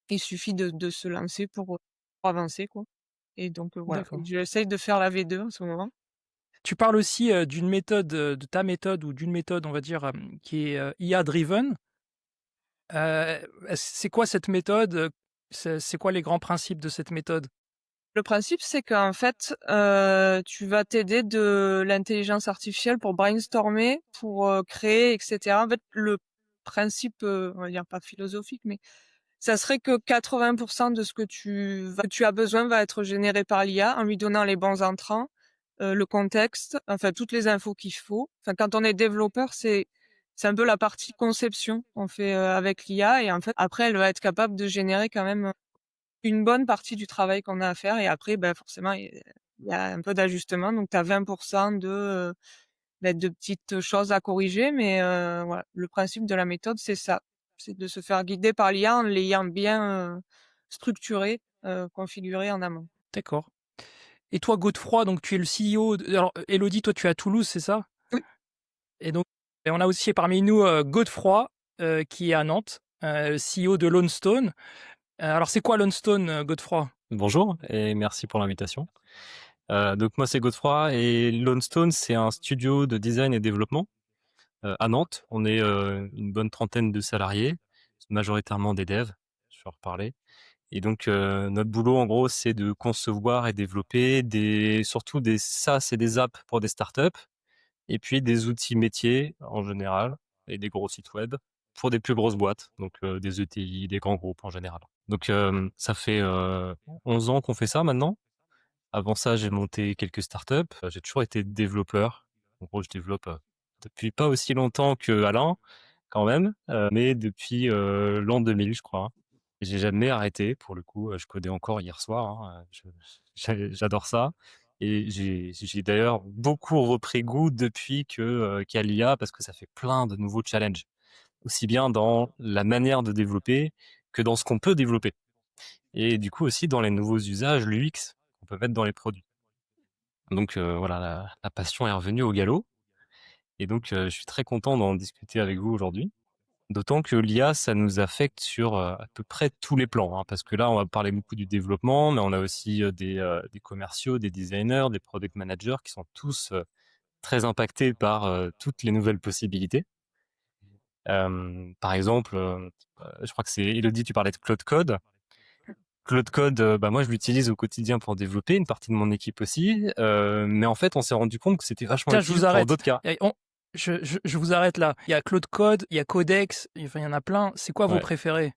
il suffit de se lancer pour avancer, quoi et donc voilà, D'accord. j'essaye de faire la V2 en ce moment. Tu parles aussi, d'une méthode, de ta méthode ou d'une méthode, on va dire, qui est, IA driven. C'est quoi cette méthode? C'est quoi les grands principes de cette méthode? Le principe, c'est qu'en fait, tu vas t'aider de l'intelligence artificielle pour brainstormer, pour, créer et cetera. En fait, le principe, on va dire pas philosophique, mais ça serait que 80 de ce que tu as besoin va être généré par l'IA en lui donnant les bons entrants, le contexte, enfin toutes les infos qu'il faut. Enfin, quand on est développeur, c'est un peu la partie conception qu'on fait, avec l'IA et en fait, après, elle va être capable de générer quand même une bonne partie du travail qu'on a à faire et après, bah, forcément, il y a un peu d'ajustement donc tu as 20 de petites choses à corriger mais voilà, le principe de la méthode, c'est ça. C'est de se faire guider par l'IA en l'ayant bien, structuré, configuré en amont. D'accord. Et toi, Godefroy, donc tu es le CEO de alors, Élodie, toi, tu es à Toulouse, c'est ça? Oui. Et donc on a aussi parmi nous, Godefroy, qui est à Nantes, CEO de Lonestone. Alors c'est quoi Lonestone, Godefroy? Bonjour et merci pour l'invitation. Donc moi c'est Godefroy et Lonestone c'est un studio de design et développement à Nantes. On est une bonne trentaine de salariés, majoritairement des devs, je vais en reparler. Et donc notre boulot en gros c'est de concevoir et développer surtout des SaaS et des apps pour des startups et puis des outils métiers en général et des gros sites web pour des plus grosses boîtes, donc des ETI, des grands groupes en général. Donc ça fait 11 ans qu'on fait ça maintenant. Avant ça, j'ai monté quelques startups. J'ai toujours été développeur. En gros, je développe depuis pas aussi longtemps que Alain, quand même, mais depuis l'an 2000, je crois. Et j'ai jamais arrêté. Pour le coup, je codais encore hier soir. Hein. J'adore ça. Et j'ai d'ailleurs beaucoup repris goût depuis qu'il y a l'IA parce que ça fait plein de nouveaux challenges, aussi bien dans la manière de développer que dans ce qu'on peut développer. Et du coup aussi dans les nouveaux usages, l'UX qu'on peut mettre dans les produits. Donc voilà, la passion est revenue au galop. Et donc je suis très content d'en discuter avec vous aujourd'hui. D'autant que l'IA, ça nous affecte sur à peu près tous les plans, hein, parce que là, on va parler beaucoup du développement, mais on a aussi des commerciaux, des designers, des product managers qui sont tous très impactés par toutes les nouvelles possibilités. Par exemple, je crois que c'est Elodie, tu parlais de Claude Code. Claude Code, bah moi je l'utilise au quotidien pour développer, une partie de mon équipe aussi, mais en fait on s'est rendu compte que c'était vachement Tiens, je utile vous pour arrête. d'autres cas. Je vous arrête là. Il y a Claude Code, il y a Codex, enfin, il y en a plein. C'est quoi vos Ouais. préférés?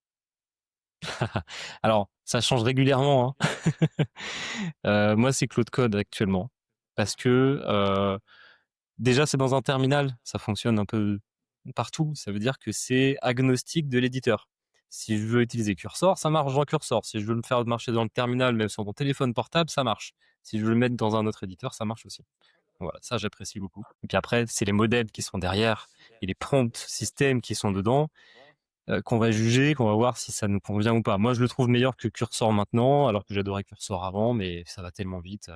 Alors ça change régulièrement, hein. Moi c'est Claude Code actuellement, parce que déjà c'est dans un terminal, ça fonctionne un peu partout, ça veut dire que c'est agnostique de l'éditeur. Si je veux utiliser Cursor, ça marche dans Cursor. Si je veux le faire marcher dans le terminal, même sur mon téléphone portable, ça marche. Si je veux le mettre dans un autre éditeur, ça marche aussi. Voilà, ça j'apprécie beaucoup. Et puis après, c'est les modèles qui sont derrière et les prompts systèmes qui sont dedans qu'on va juger, qu'on va voir si ça nous convient ou pas. Moi, je le trouve meilleur que Cursor maintenant, alors que j'adorais Cursor avant, mais ça va tellement vite.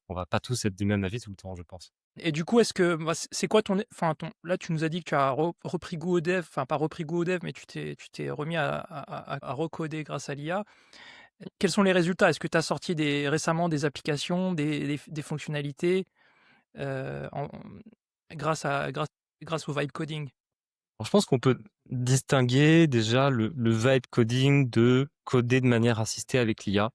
On va pas tous être du même avis tout le temps, je pense. Et du coup, est-ce que bah, c'est quoi là, tu nous as dit que tu as repris goût au dev, enfin pas repris goût au dev, mais tu t'es remis à recoder grâce à l'IA. Quels sont les résultats? Est-ce que tu as sorti récemment des applications, des fonctionnalités euh, en- grâce au vibe coding? Alors, je pense qu'on peut distinguer déjà le vibe coding de coder de manière assistée avec l'IA.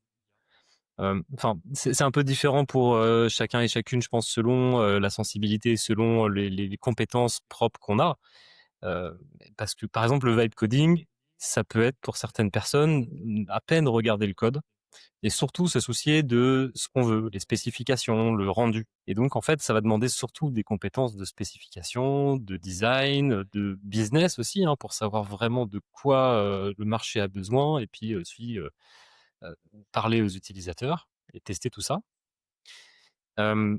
Enfin, c'est un peu différent pour chacun et chacune, je pense, selon la sensibilité, selon les compétences propres qu'on a. Euh, Parce que, par exemple, le vibe coding, ça peut être pour certaines personnes à peine regarder le code et surtout se soucier de ce qu'on veut, les spécifications, le rendu. Et donc, en fait, ça va demander surtout des compétences de spécification, de design, de business aussi, hein, pour savoir vraiment de quoi le marché a besoin et puis aussi euh, parler aux utilisateurs et tester tout ça. Euh,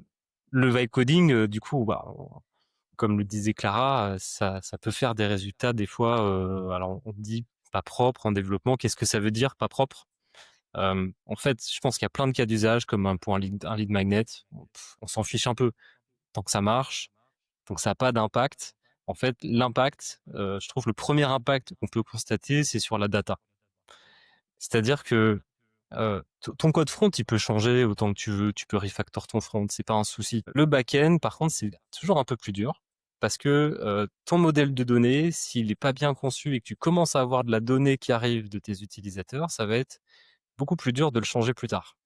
le vibe coding, du coup, bah, comme le disait Clara, ça peut faire des résultats des fois. Alors, on dit pas propre en développement. Qu'est-ce que ça veut dire, pas propre? En fait, je pense qu'il y a plein de cas d'usage, comme un lead magnet. On s'en fiche un peu. Tant que ça marche, tant que ça n'a pas d'impact. En fait, l'impact, je trouve le premier impact qu'on peut constater, c'est sur la data. C'est-à-dire que Ton code front, il peut changer autant que tu veux. Tu peux refactor ton front, c'est pas un souci. Le back-end, par contre, c'est toujours un peu plus dur parce que ton modèle de données, s'il est pas bien conçu et que tu commences à avoir de la donnée qui arrive de tes utilisateurs, ça va être beaucoup plus dur de le changer plus tard.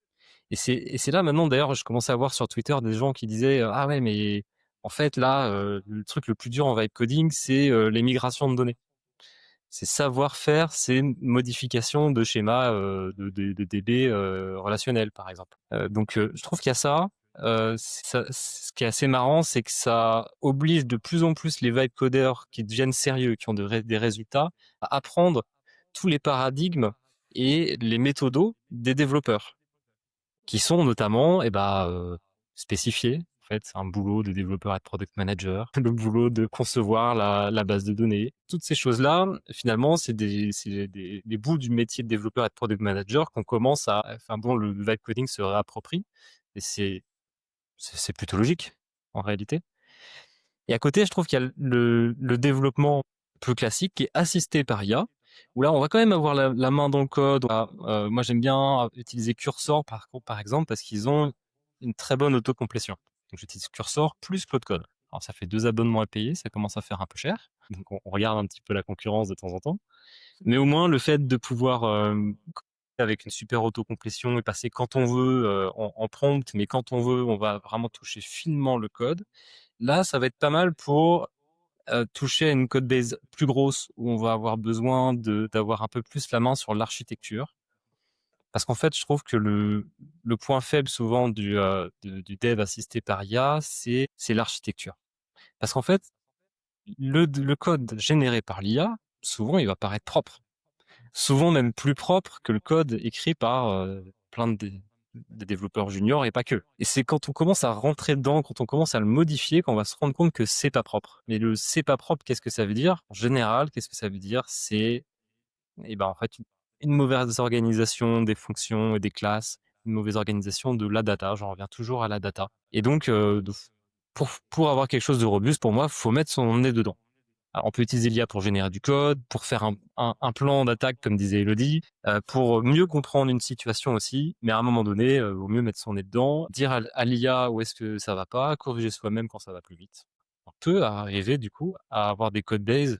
Et c'est là maintenant, d'ailleurs, je commençais à voir sur Twitter des gens qui disaient ah ouais, mais en fait là, le truc le plus dur en vibe coding, c'est les migrations de données. C'est savoir faire ces modifications de schémas de DB relationnels, par exemple. Donc, je trouve qu'il y a ça. Ce qui est assez marrant, c'est que ça oblige de plus en plus les vibe codeurs qui deviennent sérieux, qui ont des résultats, à apprendre tous les paradigmes et les méthodos des développeurs qui sont notamment spécifiés. En fait, c'est un boulot de développeur et de product manager, le boulot de concevoir la base de données. Toutes ces choses-là, finalement, c'est des bouts du métier de développeur et de product manager qu'on commence à... Enfin bon, le vibe coding se réapproprie, et c'est plutôt logique, en réalité. Et à côté, je trouve qu'il y a le développement plus classique qui est assisté par IA, où là, on va quand même avoir la main dans le code. Moi, j'aime bien utiliser Cursor, par exemple, parce qu'ils ont une très bonne autocomplétion. Donc, j'utilise Cursor plus Claude Code. Alors, ça fait 2 abonnements à payer, ça commence à faire un peu cher. Donc, on regarde un petit peu la concurrence de temps en temps. Mais au moins, le fait de pouvoir avec une super autocomplétion et passer quand on veut en prompt, mais quand on veut, on va vraiment toucher finement le code. Là, ça va être pas mal pour toucher à une code base plus grosse où on va avoir besoin d'avoir un peu plus la main sur l'architecture. Parce qu'en fait, je trouve que le point faible souvent du dev assisté par IA, c'est l'architecture. Parce qu'en fait, le code généré par l'IA, souvent, il va paraître propre. Souvent même plus propre que le code écrit par plein de développeurs juniors et pas que. Et c'est quand on commence à rentrer dedans, quand on commence à le modifier, qu'on va se rendre compte que c'est pas propre. Mais le c'est pas propre, qu'est-ce que ça veut dire? En général, qu'est-ce que ça veut dire? C'est, en fait, une mauvaise organisation des fonctions et des classes, une mauvaise organisation de la data. J'en reviens toujours à la data. Et donc, pour avoir quelque chose de robuste, pour moi, faut mettre son nez dedans. Alors, on peut utiliser l'IA pour générer du code, pour faire un plan d'attaque, comme disait Elodie, pour mieux comprendre une situation aussi. Mais à un moment donné, vaut mieux mettre son nez dedans, dire à l'IA où est-ce que ça va pas, corriger soi-même quand ça va plus vite. On peut arriver du coup à avoir des code bases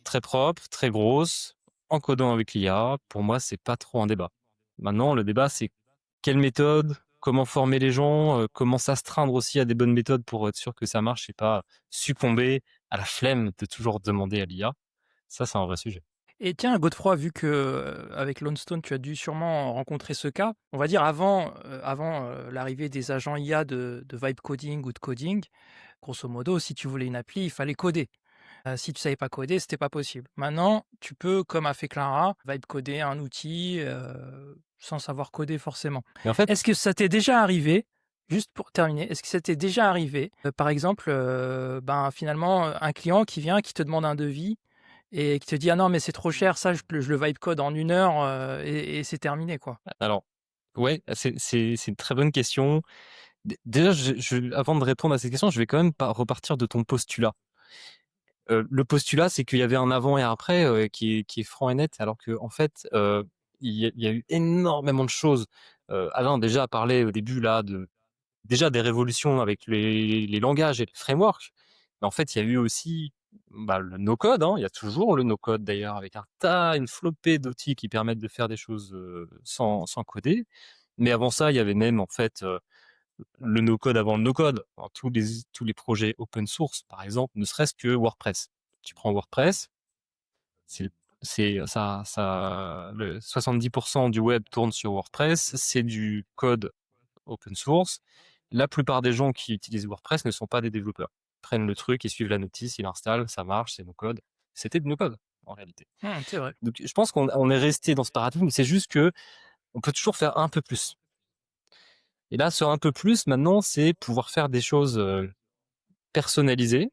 très propres, très grosses, en codant avec l'IA. Pour moi, c'est pas trop un débat. Maintenant, le débat, c'est quelle méthode, comment former les gens, comment s'astreindre aussi à des bonnes méthodes pour être sûr que ça marche et pas succomber à la flemme de toujours demander à l'IA. Ça, c'est un vrai sujet. Et tiens, Godefroy, vu que avec Lone Stone, tu as dû sûrement rencontrer ce cas, on va dire avant l'arrivée des agents IA de vibe coding ou de coding, grosso modo, si tu voulais une appli, il fallait coder. Si tu savais pas coder, c'était pas possible. Maintenant, tu peux, comme a fait Clara, vibe coder un outil sans savoir coder forcément. Mais en fait, Est-ce que ça t'est déjà arrivé, juste pour terminer, est-ce que ça t'est déjà arrivé, par exemple, finalement, un client qui vient, qui te demande un devis et qui te dit: «Ah non, mais c'est trop cher, ça, je le vibe code en 1 heure, et c'est terminé, quoi». alors, ouais, c'est une très bonne question. Déjà, avant de répondre à cette question, je vais quand même pas repartir de ton postulat. Le postulat, c'est qu'il y avait un avant et un après qui est franc et net, alors que en fait, il y a eu énormément de choses. Alain déjà a parlé au début là déjà des révolutions avec les langages et les frameworks. Mais en fait, il y a eu aussi le no-code. Il y a toujours le no-code d'ailleurs, avec une flopée d'outils qui permettent de faire des choses sans coder. Mais avant ça, il y avait même en fait le no-code avant le no-code. Alors, tous les projets open source, par exemple, ne serait-ce que WordPress. Tu prends WordPress, c'est le 70% du web tourne sur WordPress, c'est du code open source. La plupart des gens qui utilisent WordPress ne sont pas des développeurs. Ils prennent le truc, ils suivent la notice, ils l'installent, ça marche, c'est no code. C'était du no code en réalité. C'est vrai. Donc je pense qu'on est resté dans ce paradigme. C'est juste que on peut toujours faire un peu plus. Et là, ce un peu plus, maintenant, c'est pouvoir faire des choses personnalisées,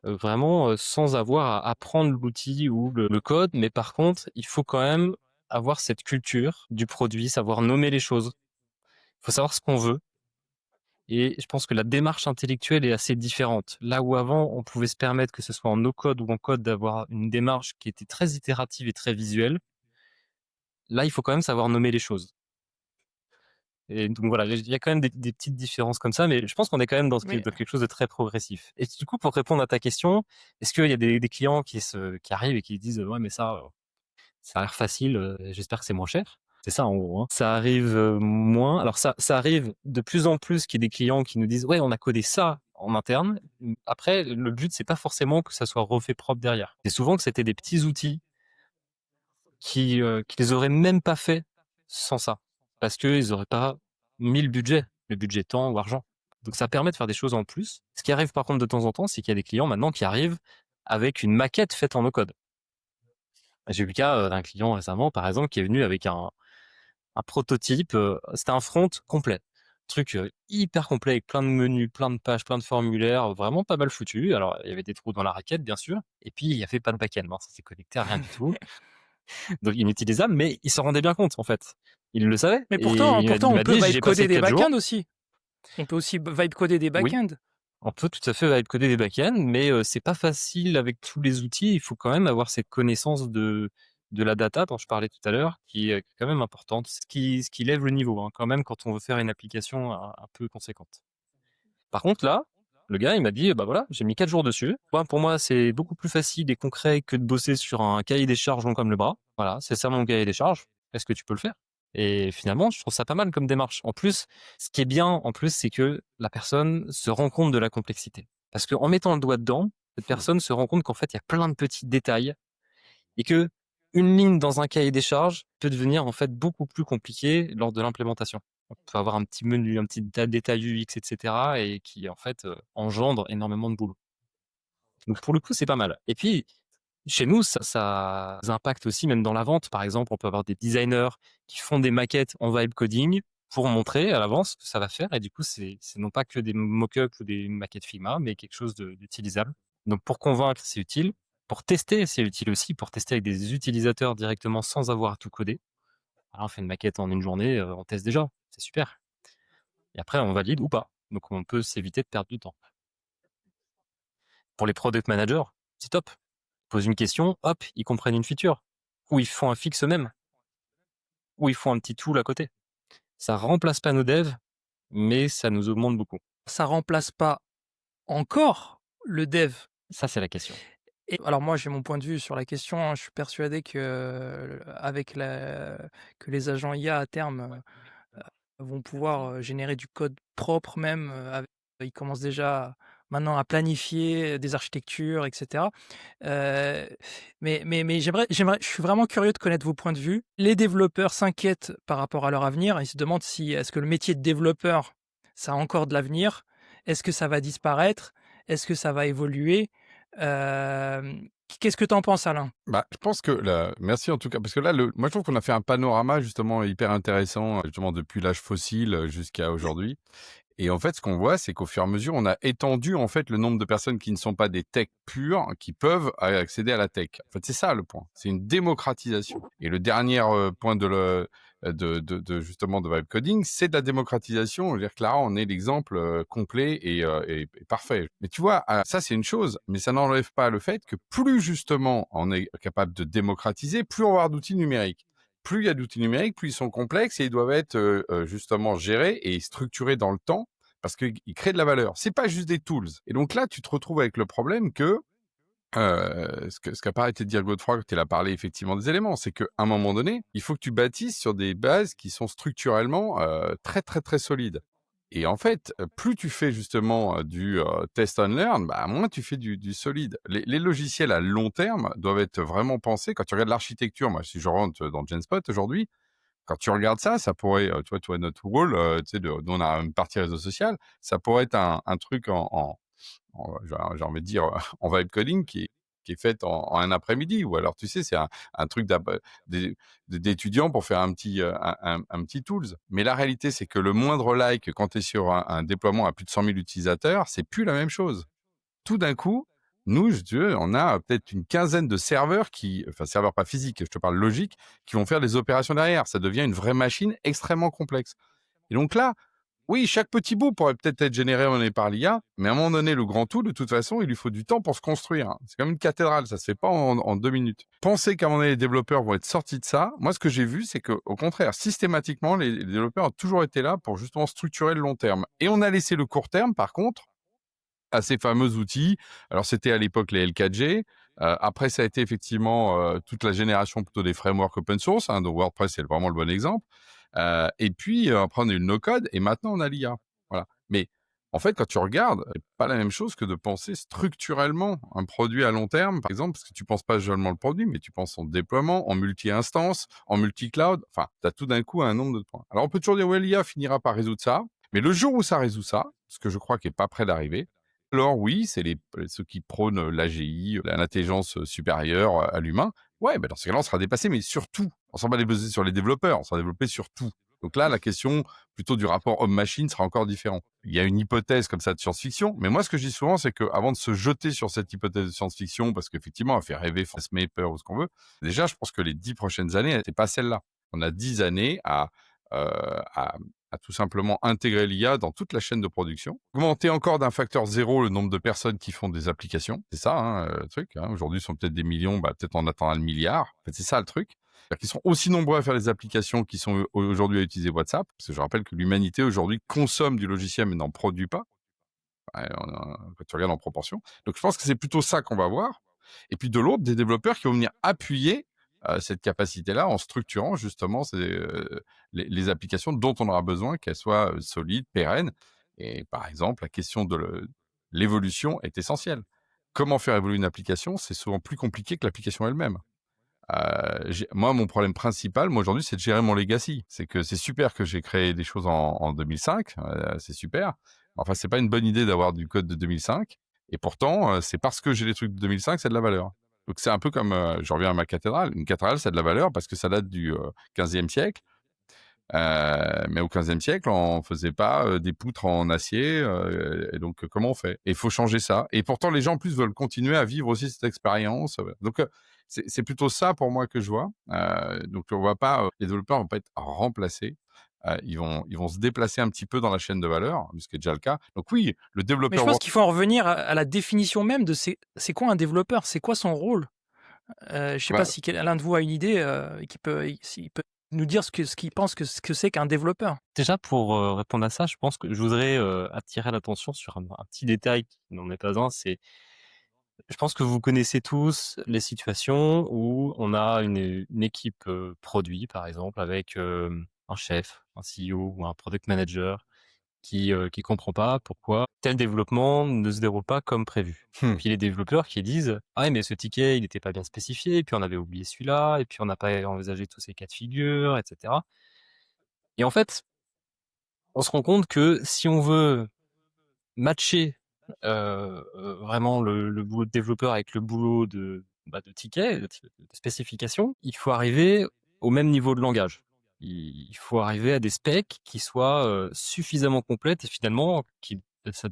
vraiment sans avoir à apprendre l'outil ou le code. Mais par contre, il faut quand même avoir cette culture du produit, savoir nommer les choses. Il faut savoir ce qu'on veut. Et je pense que la démarche intellectuelle est assez différente. Là où avant, on pouvait se permettre, que ce soit en no-code ou en code, d'avoir une démarche qui était très itérative et très visuelle, là, il faut quand même savoir nommer les choses. Et donc voilà, il y a quand même des petites différences comme ça, mais je pense qu'on est quand même dans Oui. quelque chose de très progressif. Et du coup, pour répondre à ta question, est-ce qu'il y a des clients qui arrivent et qui disent ouais mais ça a l'air facile, j'espère que c'est moins cher. C'est ça en gros. Hein. Ça arrive moins. Alors ça arrive de plus en plus qu'il y ait des clients qui nous disent ouais on a codé ça en interne. Après le but c'est pas forcément que ça soit refait propre derrière. C'est souvent que c'était des petits outils qui les auraient même pas fait sans ça, parce qu'ils auraient pas mis le budget temps ou argent. Donc ça permet de faire des choses en plus. Ce qui arrive par contre de temps en temps, c'est qu'il y a des clients maintenant qui arrivent avec une maquette faite en no-code. J'ai eu le cas d'un client récemment, par exemple, qui est venu avec un prototype. C'était un front complet. Truc hyper complet avec plein de menus, plein de pages, plein de formulaires, vraiment pas mal foutu. Alors, il y avait des trous dans la raquette, bien sûr. Et puis, il y avait pas de back-end. Ça s'est connecté à rien du tout. Donc, inutilisable, mais il s'en rendait bien compte, en fait. Il le savait. Mais Et pourtant, il on m'a peut dit, vibe j'ai coder passé des 4 jours. back-ends aussi. On peut aussi vibe coder des Oui. back-ends. On peut tout à fait vibe coder des back-ends, mais c'est pas facile avec tous les outils. Il faut quand même avoir cette connaissance de la data dont je parlais tout à l'heure, qui est quand même importante. Ce qui lève le niveau, hein, quand même, quand on veut faire une application un peu conséquente. Par contre, là, le gars, il m'a dit, bah voilà, j'ai mis 4 jours dessus. Pour moi, c'est beaucoup plus facile et concret que de bosser sur un cahier des charges long comme le bras. Voilà, c'est ça mon cahier des charges. Est-ce que tu peux le faire? Et finalement, je trouve ça pas mal comme démarche. En plus, ce qui est bien, en plus, c'est que la personne se rend compte de la complexité. Parce qu'en mettant le doigt dedans, cette personne se rend compte qu'en fait, il y a plein de petits détails et que une ligne dans un cahier des charges peut devenir en fait beaucoup plus compliqué lors de l'implémentation. On peut avoir un petit menu, un petit détail UX, etc. et qui en fait engendre énormément de boulot. Donc pour le coup, c'est pas mal. Et puis chez nous, ça impacte aussi même dans la vente. Par exemple, on peut avoir des designers qui font des maquettes en vibe coding pour montrer à l'avance ce que ça va faire. Et du coup, c'est non pas que des mock-ups ou des maquettes Figma, mais quelque chose d'utilisable. Donc pour convaincre, c'est utile. Pour tester, c'est utile aussi. Pour tester avec des utilisateurs directement sans avoir à tout coder. Alors, on fait une maquette en une journée, on teste déjà. C'est super. Et après, on valide ou pas. Donc on peut s'éviter de perdre du temps. Pour les product managers, c'est top. Pose une question, hop, ils comprennent une feature. Ou ils font un fixe eux-mêmes. Ou ils font un petit tool à côté. Ça remplace pas nos devs, mais ça nous augmente beaucoup. Ça remplace pas encore le dev. Ça, c'est la question. Et alors moi, j'ai mon point de vue sur la question. Hein. Je suis persuadé que que les agents IA à terme vont pouvoir générer du code propre même. Ils commencent déjà maintenant à planifier des architectures, etc. Mais je suis vraiment curieux de connaître vos points de vue. Les développeurs s'inquiètent par rapport à leur avenir. Ils se demandent si est-ce que le métier de développeur, ça a encore de l'avenir? Est-ce que ça va disparaître? Est-ce que ça va évoluer? Qu'est-ce que tu en penses, Alain? Bah, je pense que là, merci en tout cas, parce que là, moi je trouve qu'on a fait un panorama justement hyper intéressant, justement depuis l'âge fossile jusqu'à aujourd'hui. Et en fait, ce qu'on voit, c'est qu'au fur et à mesure, on a étendu en fait le nombre de personnes qui ne sont pas des techs purs, qui peuvent accéder à la tech. En fait, c'est ça le point. C'est une démocratisation. Et le dernier point justement de vibe coding, c'est de la démocratisation. Je veux dire que là, on est l'exemple complet et parfait. Mais tu vois, ça c'est une chose, mais ça n'enlève pas le fait que plus justement on est capable de démocratiser, plus on va avoir d'outils numériques. Plus il y a d'outils numériques, plus ils sont complexes et ils doivent être justement gérés et structurés dans le temps parce qu'ils créent de la valeur. C'est pas juste des tools. Et donc là, tu te retrouves avec le problème que ce qu'a pas été de dire Godefroy quand il a parlé effectivement des éléments, c'est qu'à un moment donné, il faut que tu bâtisses sur des bases qui sont structurellement très très très solides. Et en fait, plus tu fais justement du test and learn, bah, moins tu fais du solide. Les logiciels à long terme doivent être vraiment pensés. Quand tu regardes l'architecture, moi, si je rentre dans Genspot aujourd'hui, quand tu regardes ça, ça pourrait, tu vois notre wall, tu sais, dont on a une partie réseau social, ça pourrait être un truc j'ai envie de dire, en vibe coding qui est faite en un après-midi. Ou alors, tu sais, c'est un truc d'étudiants pour faire un petit tools. Mais la réalité, c'est que le moindre like, quand tu es sur un déploiement à plus de 100 000 utilisateurs, c'est plus la même chose. Tout d'un coup, nous, on a peut-être une quinzaine de serveurs enfin serveurs pas physiques, je te parle logique, qui vont faire des opérations derrière. Ça devient une vraie machine extrêmement complexe. Et donc là, Oui, chaque petit bout pourrait peut-être être généré par l'IA, mais à un moment donné, le grand tout, de toute façon, il lui faut du temps pour se construire. C'est comme une cathédrale, ça se fait pas en 2 minutes. Penser qu'à un moment donné, les développeurs vont être sortis de ça, moi, ce que j'ai vu, c'est qu'au contraire, systématiquement, les développeurs ont toujours été là pour justement structurer le long terme. Et on a laissé le court terme, par contre, à ces fameux outils. Alors, c'était à l'époque les L4G. Après, ça a été effectivement toute la génération plutôt des frameworks open source. Donc, WordPress, c'est vraiment le bon exemple. Et puis, après, on a eu le no-code et maintenant, on a l'IA. Voilà. Mais en fait, quand tu regardes, c'est pas la même chose que de penser structurellement un produit à long terme, par exemple, parce que tu penses pas seulement le produit, mais tu penses son déploiement en multi-instance, en multi-cloud. Enfin, tu as tout d'un coup un nombre de points. Alors, on peut toujours dire, ouais, l'IA finira par résoudre ça. Mais le jour où ça résout ça, ce que je crois qui est pas près d'arriver, alors oui, c'est ceux qui prônent l'AGI, l'intelligence supérieure à l'humain. Ouais, dans ce cas-là, on sera dépassé, mais surtout, on s'en va déposer sur les développeurs, on sera développé sur tout. Donc là, la question plutôt du rapport homme-machine sera encore différent. Il y a une hypothèse comme ça de science-fiction, mais moi, ce que je dis souvent, c'est qu'avant de se jeter sur cette hypothèse de science-fiction, parce qu'effectivement, elle fait rêver, fantasmer, peur ou ce qu'on veut, déjà, je pense que les 10 prochaines années, c'est pas celle-là. On a 10 années euh, à, à tout simplement intégrer l'IA dans toute la chaîne de production, augmenter encore d'un facteur 0 le nombre de personnes qui font des applications. C'est ça, le truc. Aujourd'hui, ils sont peut-être des millions, peut-être on attend un milliard. En fait, c'est ça le truc. C'est-à-dire qu'ils sont aussi nombreux à faire des applications qui sont aujourd'hui à utiliser WhatsApp. Parce que je rappelle que l'humanité aujourd'hui consomme du logiciel mais n'en produit pas. Quand tu regardes en proportion. Donc, je pense que c'est plutôt ça qu'on va voir. Et puis, de l'autre, des développeurs qui vont venir appuyer cette capacité-là en structurant justement les applications dont on aura besoin, qu'elles soient solides, pérennes. Et par exemple, la question de l'évolution est essentielle. Comment faire évoluer une application, c'est souvent plus compliqué que l'application elle-même. Moi, mon problème principal, aujourd'hui, c'est de gérer mon legacy. C'est que c'est super que j'ai créé des choses en 2005, c'est super. Enfin, c'est pas une bonne idée d'avoir du code de 2005. Et pourtant, c'est parce que j'ai des trucs de 2005, c'est de la valeur. Donc, c'est un peu comme, je reviens à ma cathédrale. Une cathédrale, c'est de la valeur parce que ça date du 15e siècle. Mais au 15e siècle, on faisait pas des poutres en acier. Et donc, comment on fait? Et il faut changer ça. Et pourtant, les gens, en plus, veulent continuer à vivre aussi cette expérience. Donc, c'est plutôt ça pour moi que je vois. Donc, on va pas, les développeurs vont pas être remplacés. Ils vont se déplacer un petit peu dans la chaîne de valeur, ce qui est déjà le cas. Donc oui, le Mais développeur. je pense qu'il faut en revenir à la définition même de c'est quoi un développeur, c'est quoi son rôle. Je sais Bah, pas si l'un de vous a une idée s'il peut nous dire ce qu'il pense que c'est qu'un développeur. Déjà, pour répondre à ça, je pense que je voudrais attirer l'attention sur un petit détail qui n'en est pas un. Je pense que vous connaissez tous les situations où on a une équipe produit, par exemple, avec un chef, un CEO ou un product manager qui comprend pas pourquoi tel développement ne se déroule pas comme prévu. Puis les développeurs qui disent ah ouais, mais ce ticket il n'était pas bien spécifié, et puis on avait oublié celui-là, et puis on n'a pas envisagé tous ces cas de figure, etc. Et en fait, on se rend compte que si on veut matcher vraiment le boulot de développeur avec le boulot de ticket, de spécification, il faut arriver au même niveau de langage. Il faut arriver à des specs qui soient suffisamment complètes et finalement,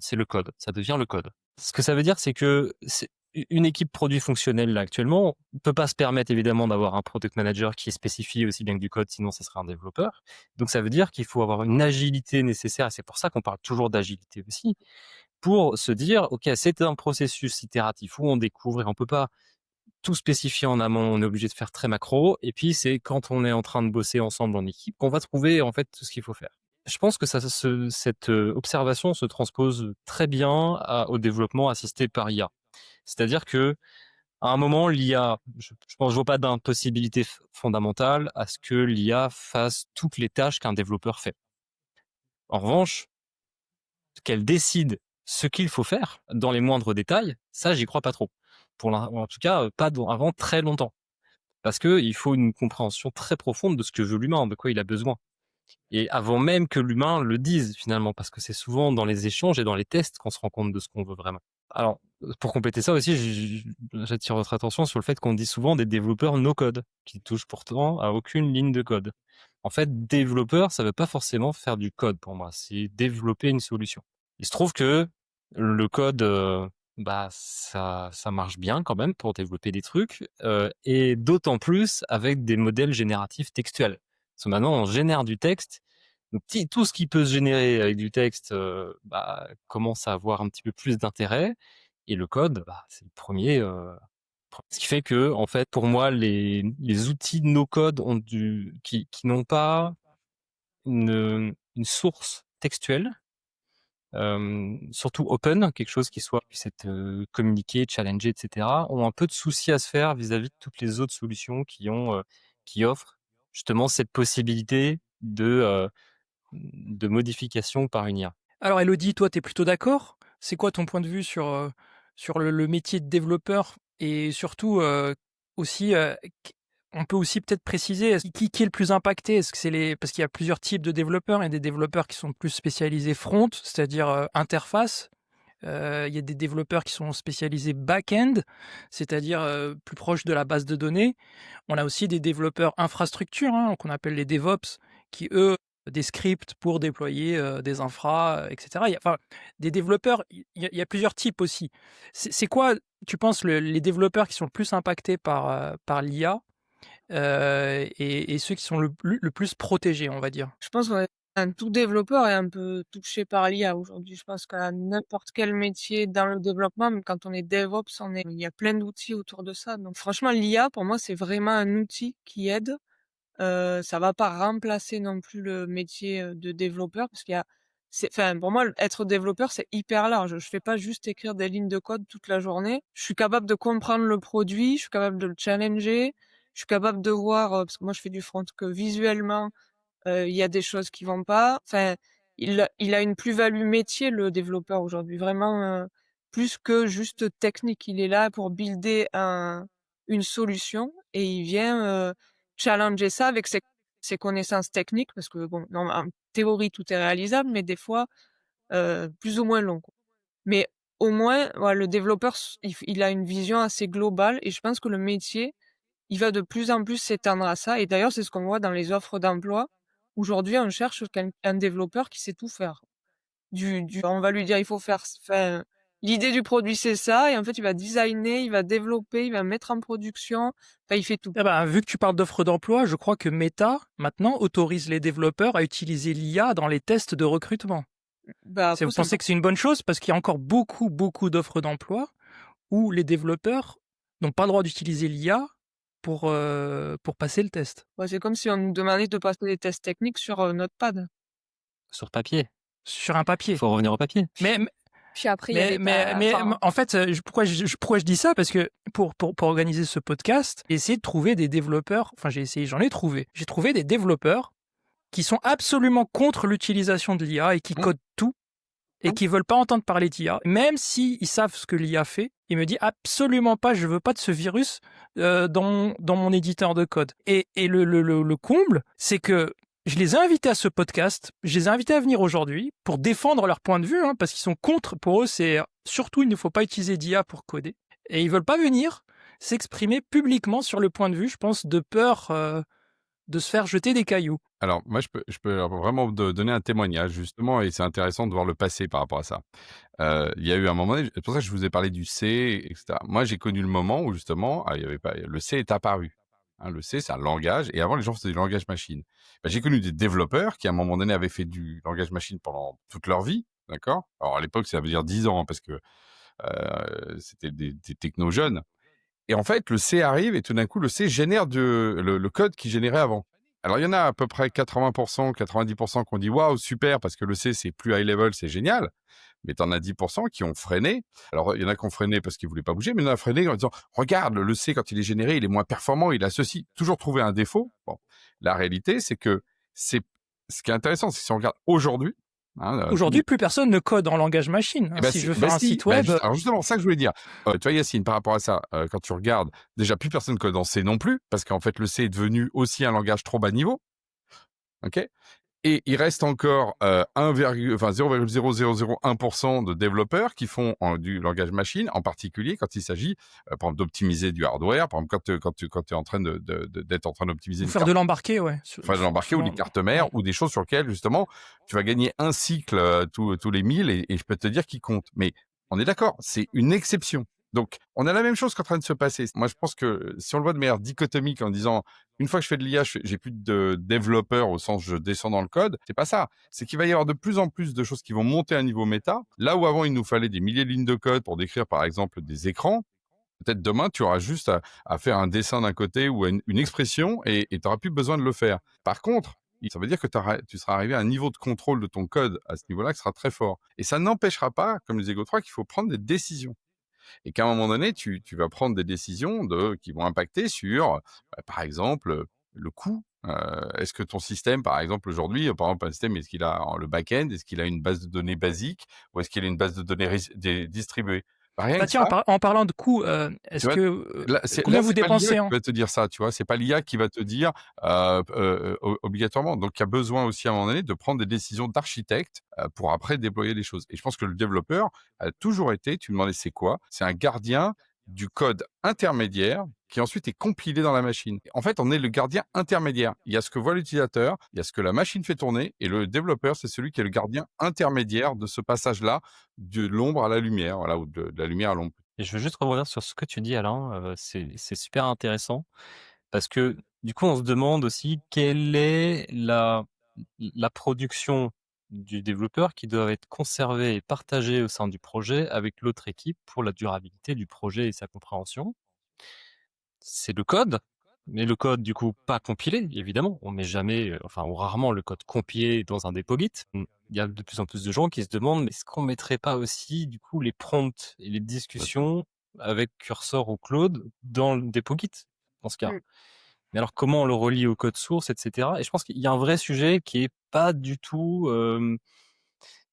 c'est le code, ça devient le code. Ce que ça veut dire, c'est que une équipe produit fonctionnelle là actuellement ne peut pas se permettre évidemment d'avoir un product manager qui est spécifié aussi bien que du code, sinon ça serait un développeur. Donc ça veut dire qu'il faut avoir une agilité nécessaire, et c'est pour ça qu'on parle toujours d'agilité aussi, pour se dire, ok, c'est un processus itératif où on découvre et on peut pas tout spécifier en amont, on est obligé de faire très macro, et puis c'est quand on est en train de bosser ensemble en équipe qu'on va trouver en fait tout ce qu'il faut faire. Je pense que cette observation se transpose très bien au développement assisté par IA. C'est-à-dire que à un moment, l'IA, je pense, je vois pas d'impossibilité fondamentale à ce que l'IA fasse toutes les tâches qu'un développeur fait. En revanche, qu'elle décide ce qu'il faut faire dans les moindres détails, ça, j'y crois pas trop. En tout cas, pas avant très longtemps. Parce que il faut une compréhension très profonde de ce que veut l'humain, de quoi il a besoin. Et avant même que l'humain le dise, finalement, parce que c'est souvent dans les échanges et dans les tests qu'on se rend compte de ce qu'on veut vraiment. Alors, pour compléter ça aussi, j'attire votre attention sur le fait qu'on dit souvent des développeurs no-code, qui touchent pourtant à aucune ligne de code. En fait, développeur, ça veut pas forcément faire du code pour moi, c'est développer une solution. Il se trouve que le code, ça marche bien quand même pour développer des trucs, et d'autant plus avec des modèles génératifs textuels. Parce que maintenant, on génère du texte, Donc tout ce qui peut se générer avec du texte, commence à avoir un petit peu plus d'intérêt et le code, c'est le premier. Ce qui fait que, en fait, pour moi, les outils no code qui n'ont pas une source textuelle, surtout open, quelque chose qui puisse être communiqué, challengé, etc., ont un peu de souci à se faire vis-à-vis de toutes les autres solutions qui offrent justement cette possibilité de modification par une IA. Alors Elodie, toi, tu es plutôt d'accord? C'est quoi ton point de vue sur le métier de développeur et surtout aussi, on peut aussi peut-être préciser qui est le plus impacté? Est-ce que c'est parce qu'il y a plusieurs types de développeurs. Il y a des développeurs qui sont plus spécialisés front, c'est-à-dire interface. Il y a des développeurs qui sont spécialisés back-end, c'est-à-dire plus proche de la base de données. On a aussi des développeurs infrastructure, qu'on appelle les DevOps, qui eux des scripts pour déployer des infras, etc. Enfin, des développeurs, il y a plusieurs types aussi. C'est quoi, tu penses, les développeurs qui sont le plus impactés par l'IA et ceux qui sont le plus protégés, on va dire? Je pense que tout développeur est un peu touché par l'IA aujourd'hui. Je pense qu'à n'importe quel métier dans le développement, même quand on est DevOps, il y a plein d'outils autour de ça. Donc franchement, l'IA, pour moi, c'est vraiment un outil qui aide. Ça va pas remplacer non plus le métier de développeur parce enfin, pour moi, être développeur, c'est hyper large. Je fais pas juste écrire des lignes de code toute la journée. Je suis capable de comprendre le produit, je suis capable de le challenger, je suis capable de voir, parce que moi, je fais du front, que visuellement, il y a des choses qui vont pas. Enfin, il a une plus-value métier, le développeur aujourd'hui, vraiment, plus que juste technique. Il est là pour builder une solution et il vient challenger ça avec ses connaissances techniques parce que bon, en théorie, tout est réalisable, mais des fois, plus ou moins long, quoi. Mais au moins, voilà, le développeur, il a une vision assez globale et je pense que le métier, il va de plus en plus s'étendre à ça et d'ailleurs, c'est ce qu'on voit dans les offres d'emploi. Aujourd'hui, on cherche un développeur qui sait tout faire. On va lui dire: «Il faut faire enfin, l'idée du produit, c'est ça» et en fait, il va designer, il va développer, il va mettre en production, enfin, il fait tout. Ah bah, vu que tu parles d'offres d'emploi, je crois que Meta, maintenant, autorise les développeurs à utiliser l'IA dans les tests de recrutement. Bah, Vous après, pensez que c'est une bonne chose? Parce qu'il y a encore beaucoup, beaucoup d'offres d'emploi où les développeurs n'ont pas le droit d'utiliser l'IA pour passer le test. ouais, c'est comme si on nous demandait de passer des tests techniques sur, Notepad. Sur papier. Sur un papier. Il faut revenir au papier. Mais, Puis après, il y avait pas... en fait, pourquoi je dis ça? Parce que pour organiser ce podcast, j'ai essayé de trouver des développeurs, enfin j'en ai trouvé. J'ai trouvé des développeurs qui sont absolument contre l'utilisation de l'IA et qui codent tout et qui veulent pas entendre parler d'IA, même si ils savent ce que l'IA fait. Il me dit absolument pas, je veux pas de ce virus dans mon éditeur de code. Et le comble, c'est que je les ai invités à ce podcast, je les ai invités à venir aujourd'hui pour défendre leur point de vue, parce qu'ils sont contre. Pour eux, c'est surtout il ne faut pas utiliser d'IA pour coder. Et ils veulent pas venir s'exprimer publiquement sur le point de vue, je pense, de peur de se faire jeter des cailloux. Alors, moi, je peux vraiment donner un témoignage, justement, et c'est intéressant de voir le passé par rapport à ça. Il y a eu un moment donné, c'est pour ça que je vous ai parlé du C, etc. Moi, j'ai connu le moment où, justement, il y avait pas, le C est apparu. Le C, c'est un langage, et avant, les gens faisaient du langage machine. J'ai connu des développeurs qui, à un moment donné, avaient fait du langage machine pendant toute leur vie, d'accord? Alors, à l'époque, ça veut dire 10 ans, parce que c'était des technos jeunes. Et en fait, le C arrive et tout d'un coup, le C génère le code qu'il générait avant. Alors, il y en a à peu près 80%, 90% qui ont dit waouh, super, parce que le C, c'est plus high level, c'est génial. Mais tu en as 10% qui ont freiné. Alors, il y en a qui ont freiné parce qu'ils voulaient pas bouger, mais il y en a freiné en disant regarde, le C, quand il est généré, il est moins performant, il a ceci. Toujours trouver un défaut. Bon, la réalité, c'est que ce qui est intéressant, c'est que si on regarde aujourd'hui, Aujourd'hui, plus personne ne code en langage machine. Si je veux faire un site web. Alors justement, ça que je voulais dire. Tu vois, Yacine, par rapport à ça, quand tu regardes, déjà plus personne code en C non plus, parce qu'en fait, le C est devenu aussi un langage trop bas niveau. Ok. Et il reste encore 0,0001% de développeurs qui font du langage machine, en particulier quand il s'agit, par exemple, d'optimiser du hardware. Par exemple, quand tu es en train d'être en train d'optimiser faire de l'embarqué, ouais. Faire de l'embarqué ou des cartes mères ou des choses sur lesquelles, justement, tu vas gagner un cycle tous les 1000 et je peux te dire qu'il compte. Mais on est d'accord, c'est une exception. Donc, on a la même chose qui est en train de se passer. Moi, je pense que si on le voit de manière dichotomique en disant Une fois que je fais de l'IA, j'ai plus de développeurs au sens je descends dans le code. C'est pas ça. C'est qu'il va y avoir de plus en plus de choses qui vont monter à un niveau méta. Là où avant, il nous fallait des milliers de lignes de code pour décrire, par exemple, des écrans, peut-être demain, tu auras juste à faire un dessin d'un côté ou une expression et tu n'auras plus besoin de le faire. Par contre, ça veut dire que tu seras arrivé à un niveau de contrôle de ton code à ce niveau-là qui sera très fort. Et ça n'empêchera pas, comme disait Godefroy, qu'il faut prendre des décisions. Et qu'à un moment donné, tu vas prendre des décisions qui vont impacter sur, par exemple, le coût. Est-ce que ton système, par exemple, aujourd'hui, par exemple, un système, est-ce qu'il a le back-end, est-ce qu'il a une base de données basique ou est-ce qu'il a une base de données distribuée? Rien Bah que tiens, ça, en parlant de coûts, tu est-ce vois, que combien vous c'est pas l'IA dépensez qui va te dire ça, tu vois? C'est pas l'IA qui va te dire, obligatoirement. Donc il y a besoin aussi à un moment donné de prendre des décisions d'architecte, pour après déployer les choses. Et je pense que le développeur a toujours été, tu me demandais c'est quoi? C'est un gardien du code intermédiaire qui ensuite est compilé dans la machine. En fait, on est le gardien intermédiaire. Il y a ce que voit l'utilisateur, il y a ce que la machine fait tourner et le développeur, c'est celui qui est le gardien intermédiaire de ce passage-là, de l'ombre à la lumière, voilà, ou de la lumière à l'ombre. Et je veux juste rebondir sur ce que tu dis, Alain, c'est super intéressant parce que, du coup, on se demande aussi quelle est la production du développeur qui doit être conservée et partagée au sein du projet avec l'autre équipe pour la durabilité du projet et sa compréhension. C'est le code, mais le code, du coup, pas compilé, évidemment. On met jamais, enfin, ou rarement le code compilé dans un dépôt Git. Il y a de plus en plus de gens qui se demandent, mais est-ce qu'on mettrait pas aussi, du coup, les prompts et les discussions avec Cursor ou Claude dans le dépôt Git, dans ce cas? Mmh. Mais alors, comment on le relie au code source, etc. Et je pense qu'il y a un vrai sujet qui est pas du tout,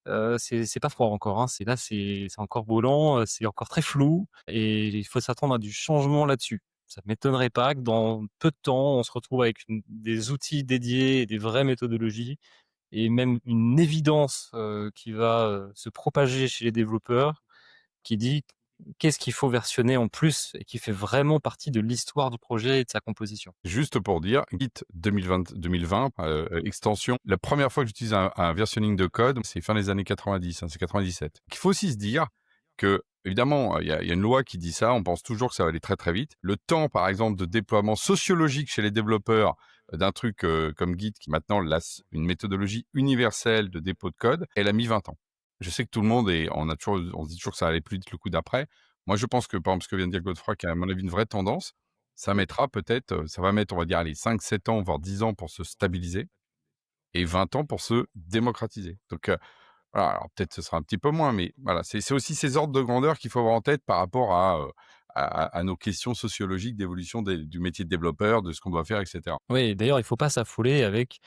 c'est pas froid encore, hein. C'est encore brûlant, c'est encore très flou et il faut s'attendre à du changement là-dessus. Ça m'étonnerait pas que dans peu de temps, on se retrouve avec des outils dédiés et des vraies méthodologies et même une évidence, qui va, se propager chez les développeurs, qui dit qu'est-ce qu'il faut versionner en plus et qui fait vraiment partie de l'histoire du projet et de sa composition. Juste pour dire, Git 2020, extension, la première fois que j'utilise un versionning de code, c'est fin des années 90, hein, c'est 97. Il faut aussi se dire que, évidemment, il y a une loi qui dit ça, on pense toujours que ça va aller très très vite. Le temps, par exemple, de déploiement sociologique chez les développeurs d'un truc comme Git, qui maintenant laisse une méthodologie universelle de dépôt de code, elle a mis 20 ans. Je sais que tout le monde on se dit toujours que ça allait plus vite le coup d'après. Moi, je pense que, par exemple, ce que vient de dire Godefroy, qui est à mon avis une vraie tendance, ça mettra peut-être, ça va mettre, on va dire, allez, 5-7 ans, voire 10 ans pour se stabiliser et 20 ans pour se démocratiser. Donc, voilà, alors peut-être ce sera un petit peu moins, mais voilà, c'est aussi ces ordres de grandeur qu'il faut avoir en tête par rapport à nos questions sociologiques d'évolution du métier de développeur, de ce qu'on doit faire, etc. Oui, et d'ailleurs, il faut pas s'affoler avec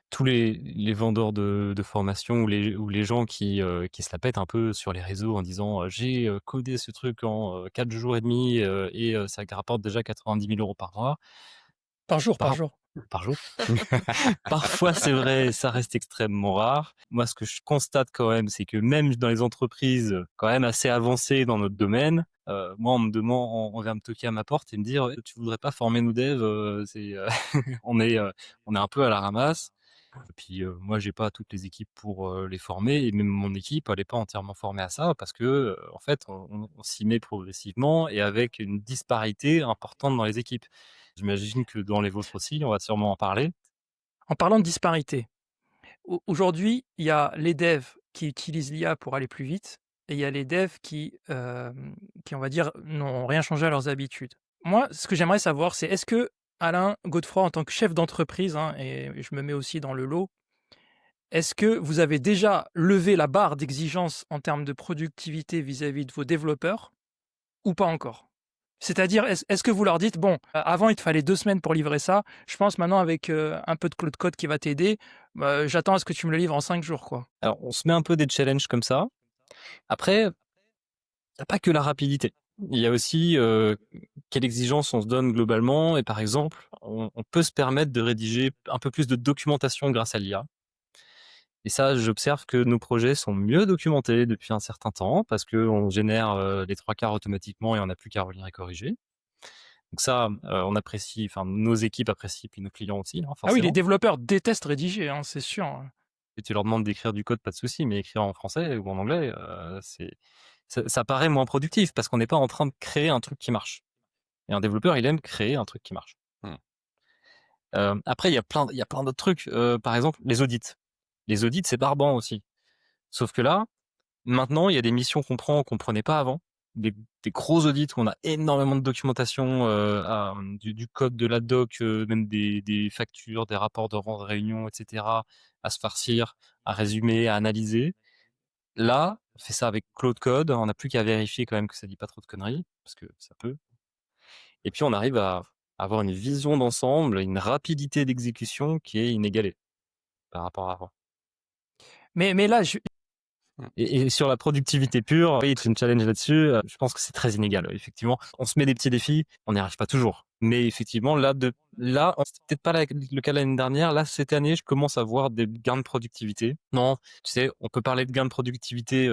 tous les vendeurs de formation ou les gens qui se la pètent un peu sur les réseaux en disant, «J'ai, codé ce truc en, 4 jours et demi, et ça rapporte déjà 90 000 € par mois». par Par jour? par jour. Parfois, c'est vrai, ça reste extrêmement rare. Moi, ce que je constate quand même, c'est que même dans les entreprises, quand même assez avancées dans notre domaine, moi, on vient me toquer à ma porte et me dire: «Tu voudrais pas former nos devs?» on est, heu, on est un peu à la ramasse. Et puis, moi, j'ai pas toutes les équipes pour, les former et même mon équipe, elle est pas entièrement formée à ça parce que, en fait, on s'y met progressivement et avec une disparité importante dans les équipes. J'imagine que dans les vôtres aussi, on va sûrement en parler. En parlant de disparité, aujourd'hui, il y a les devs qui utilisent l'IA pour aller plus vite et il y a les devs qui, on va dire, n'ont rien changé à leurs habitudes. Moi, ce que j'aimerais savoir, c'est est-ce que Alain Godefroy, en tant que chef d'entreprise, hein, et je me mets aussi dans le lot, est-ce que vous avez déjà levé la barre d'exigence en termes de productivité vis-à-vis de vos développeurs ou pas encore? C'est-à-dire, est-ce que vous leur dites: «Bon, avant il te fallait 2 semaines pour livrer ça, je pense maintenant avec, un peu de Claude Code qui va t'aider, bah, j'attends à ce que tu me le livres en 5 jours, quoi». Alors, on se met un peu des challenges comme ça. Après, il y a pas que la rapidité. Il y a aussi, quelle exigence on se donne globalement et par exemple, on peut se permettre de rédiger un peu plus de documentation grâce à l'IA. Et ça, j'observe que nos projets sont mieux documentés depuis un certain temps parce qu'on génère, les 3 quarts automatiquement et on n'a plus qu'à relire et corriger. Donc ça, on apprécie, enfin nos équipes apprécient, puis nos clients aussi, hein, Ah oui, les forcément. développeurs détestent rédiger, hein, c'est sûr, hein. Et tu leur demandes d'écrire du code, pas de souci, mais écrire en français ou en anglais, ça paraît moins productif parce qu'on n'est pas en train de créer un truc qui marche. Et un développeur, il aime créer un truc qui marche. Mmh. Après, il y a plein d'autres trucs. Par exemple, les audits. Les audits, c'est barbant aussi. Sauf que là, maintenant, il y a des missions qu'on prenait pas avant. Des gros audits où on a énormément de documentation, du code de la doc, même des factures, des rapports de réunion, etc., à se farcir, à résumer, à analyser. Là, on fait ça avec Claude Code. On n'a plus qu'à vérifier quand même que ça dit pas trop de conneries, parce que ça peut. Et puis, on arrive à avoir une vision d'ensemble, une rapidité d'exécution qui est inégalée par rapport à avant. Mais là, je, Et sur la productivité pure, oui, c'est une challenge là-dessus. Je pense que c'est très inégal. Effectivement, on se met des petits défis, on n'y arrive pas toujours. Mais effectivement, là, c'était peut-être pas le cas l'année dernière. Là, cette année, je commence à voir des gains de productivité. Non, tu sais, on peut parler de gains de productivité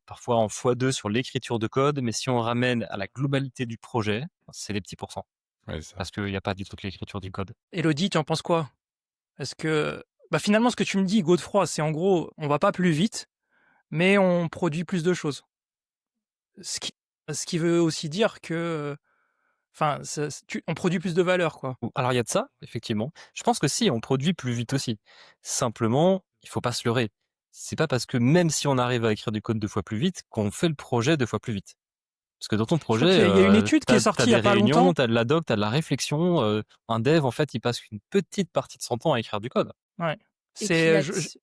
parfois en x2 sur l'écriture de code, mais si on ramène à la globalité du projet, c'est des petits pourcents. Ouais, ça. Parce qu'il n'y a pas du tout que l'écriture du code. Elodie, tu en penses quoi? Est-ce que, bah finalement, ce que tu me dis, Godefroy, c'est en gros, on va pas plus vite, mais on produit plus de choses. Ce qui, ce qui veut aussi dire que, enfin, on produit plus de valeur, quoi. Alors il y a de ça, effectivement. Je pense que si, on produit plus vite aussi. Simplement, il faut pas se leurrer. C'est pas parce que même si on arrive à écrire du code 2 fois plus vite qu'on fait le projet 2 fois plus vite. Parce que dans ton Je crois projet, qu'il y a une étude qui est t'as sortie il y des a pas réunions, longtemps. t'as de la doc, t'as de la réflexion. Un dev, en fait, il passe une petite partie de son temps à écrire du code. Ouais. Et puis C'est, là-dessus,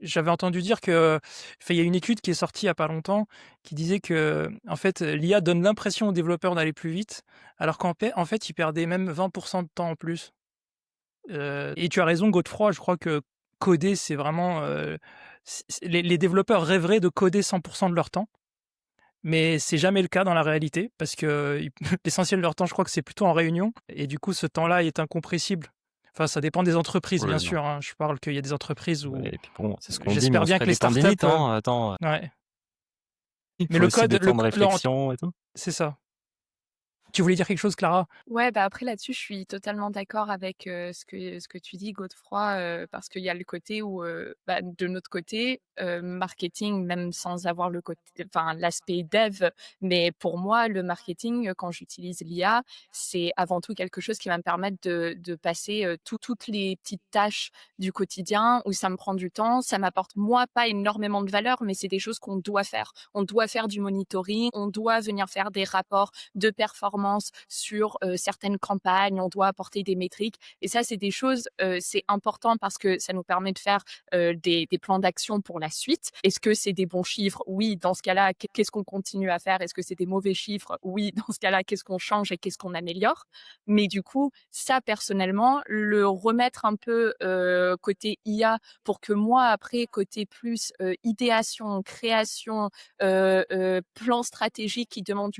j'avais entendu dire que, enfin, il y a une étude qui est sortie il y a pas longtemps qui disait que, en fait, l'IA donne l'impression aux développeurs d'aller plus vite, alors en fait, ils perdaient même 20% de temps en plus. Et tu as raison, Godefroy, je crois que coder, c'est vraiment, les développeurs rêveraient de coder 100% de leur temps, mais c'est jamais le cas dans la réalité parce que l'essentiel de leur temps, je crois que c'est plutôt en réunion, et du coup, ce temps-là est incompressible. Enfin, ça dépend des entreprises, Oui, bien non. sûr. Hein. Je parle qu'il y a des entreprises où Ouais, et puis bon, c'est ce qu'on dit, mais j'espère on se bien crée que les des startups, tendinites, hein. Attends, ouais. il Mais faut le aussi code, des temps de Laurent, réflexion et tout. c'est ça. Tu voulais dire quelque chose, Clara? ouais, bah, après là-dessus, je suis totalement d'accord avec, ce que tu dis Godefroy, parce qu'il y a le côté où, bah, de notre côté, marketing, même sans avoir le côté enfin l'aspect dev, mais pour moi, le marketing, quand j'utilise l'IA, c'est avant tout quelque chose qui va me permettre de passer, toutes les petites tâches du quotidien où ça me prend du temps. Ça m'apporte, moi, pas énormément de valeur, mais c'est des choses qu'on doit faire. On doit faire du monitoring, on doit venir faire des rapports de performance sur certaines campagnes, on doit apporter des métriques. Et ça, c'est des choses, c'est important parce que ça nous permet de faire des plans d'action pour la suite. Est-ce que c'est des bons chiffres? Oui, dans ce cas-là, qu'est-ce qu'on continue à faire? Est-ce que c'est des mauvais chiffres? Oui, dans ce cas-là, qu'est-ce qu'on change et qu'est-ce qu'on améliore? Mais du coup, ça, personnellement, le remettre un peu côté IA pour que moi, après, côté plus idéation, création, plan stratégique qui demande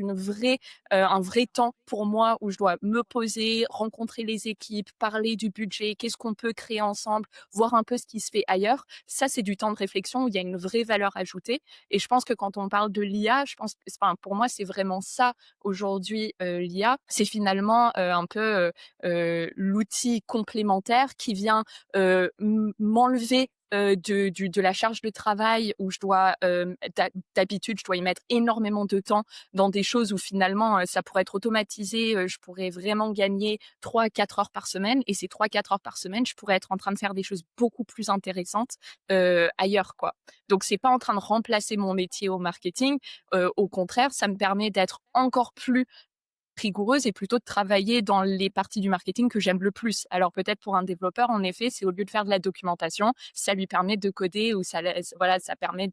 un vrai temps pour moi où je dois me poser, rencontrer les équipes, parler du budget, qu'est-ce qu'on peut créer ensemble, voir un peu ce qui se fait ailleurs. Ça, c'est du temps de réflexion où il y a une vraie valeur ajoutée. Et je pense que quand on parle de l'IA, enfin, pour moi, c'est vraiment ça aujourd'hui, l'IA. C'est finalement un peu l'outil complémentaire qui vient m'enlever de la charge de travail où je dois d'habitude je dois y mettre énormément de temps dans des choses où finalement ça pourrait être automatisé, je pourrais vraiment gagner 3 à 4 heures par semaine, et ces 3 à 4 heures par semaine, je pourrais être en train de faire des choses beaucoup plus intéressantes ailleurs, quoi. Donc c'est pas en train de remplacer mon métier au marketing, au contraire, ça me permet d'être encore plus rigoureuse et plutôt de travailler dans les parties du marketing que j'aime le plus. Alors peut-être pour un développeur, en effet, c'est au lieu de faire de la documentation, ça lui permet de coder, ou voilà, ça permet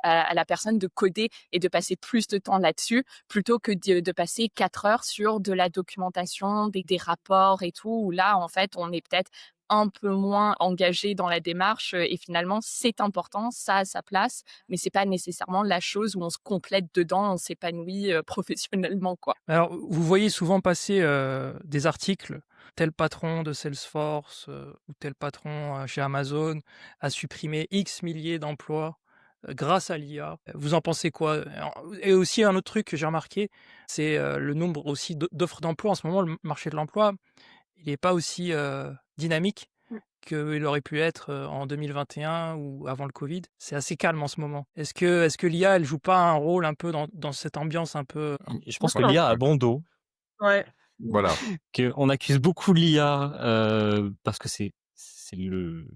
à la personne de coder et de passer plus de temps là-dessus plutôt que de passer 4 heures sur de la documentation, des rapports et tout, où là, en fait, on est peut-être un peu moins engagé dans la démarche, et finalement, c'est important, ça a sa place, mais c'est pas nécessairement la chose où on se complète dedans, on s'épanouit professionnellement, quoi. Alors, vous voyez souvent passer des articles, tel patron de Salesforce ou tel patron chez Amazon a supprimé X milliers d'emplois grâce à l'IA. Vous en pensez quoi? Et aussi un autre truc que j'ai remarqué, c'est le nombre aussi d'offres d'emploi. En ce moment, le marché de l'emploi, il n'est pas aussi dynamique Mmh. qu'il aurait pu être en 2021 ou avant le Covid. C'est assez calme en ce moment. Est-ce que l'IA, elle joue pas un rôle un peu dans cette ambiance un peu... Je pense que Non. l'IA a bon dos. Ouais. Voilà. qu'on accuse beaucoup l'IA parce que c'est le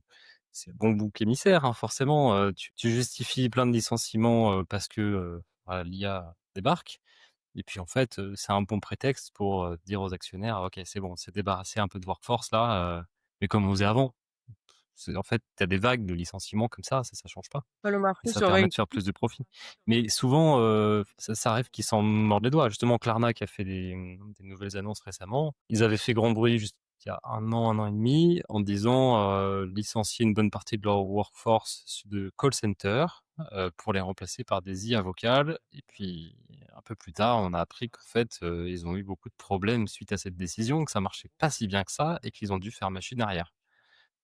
bon bouc émissaire, hein, forcément. Tu justifies plein de licenciements parce que voilà, l'IA débarque. Et puis en fait, c'est un bon prétexte pour dire aux actionnaires, ok, c'est bon, on s'est débarrassé un peu de workforce là, mais comme on faisait avant. En fait, tu as des vagues de licenciements comme ça change pas. Bah, le Et marché ça serait permet de faire plus de profit. Mais souvent, ça arrive qu'ils s'en mordent les doigts. Justement, Klarna qui a fait des nouvelles annonces récemment, ils avaient fait grand bruit juste il y a 1 an et demi, en disant licencier une bonne partie de leur workforce de call center pour les remplacer par des IA vocales. Et puis, un peu plus tard, on a appris qu'en fait, ils ont eu beaucoup de problèmes suite à cette décision, que ça marchait pas si bien que ça et qu'ils ont dû faire machine arrière.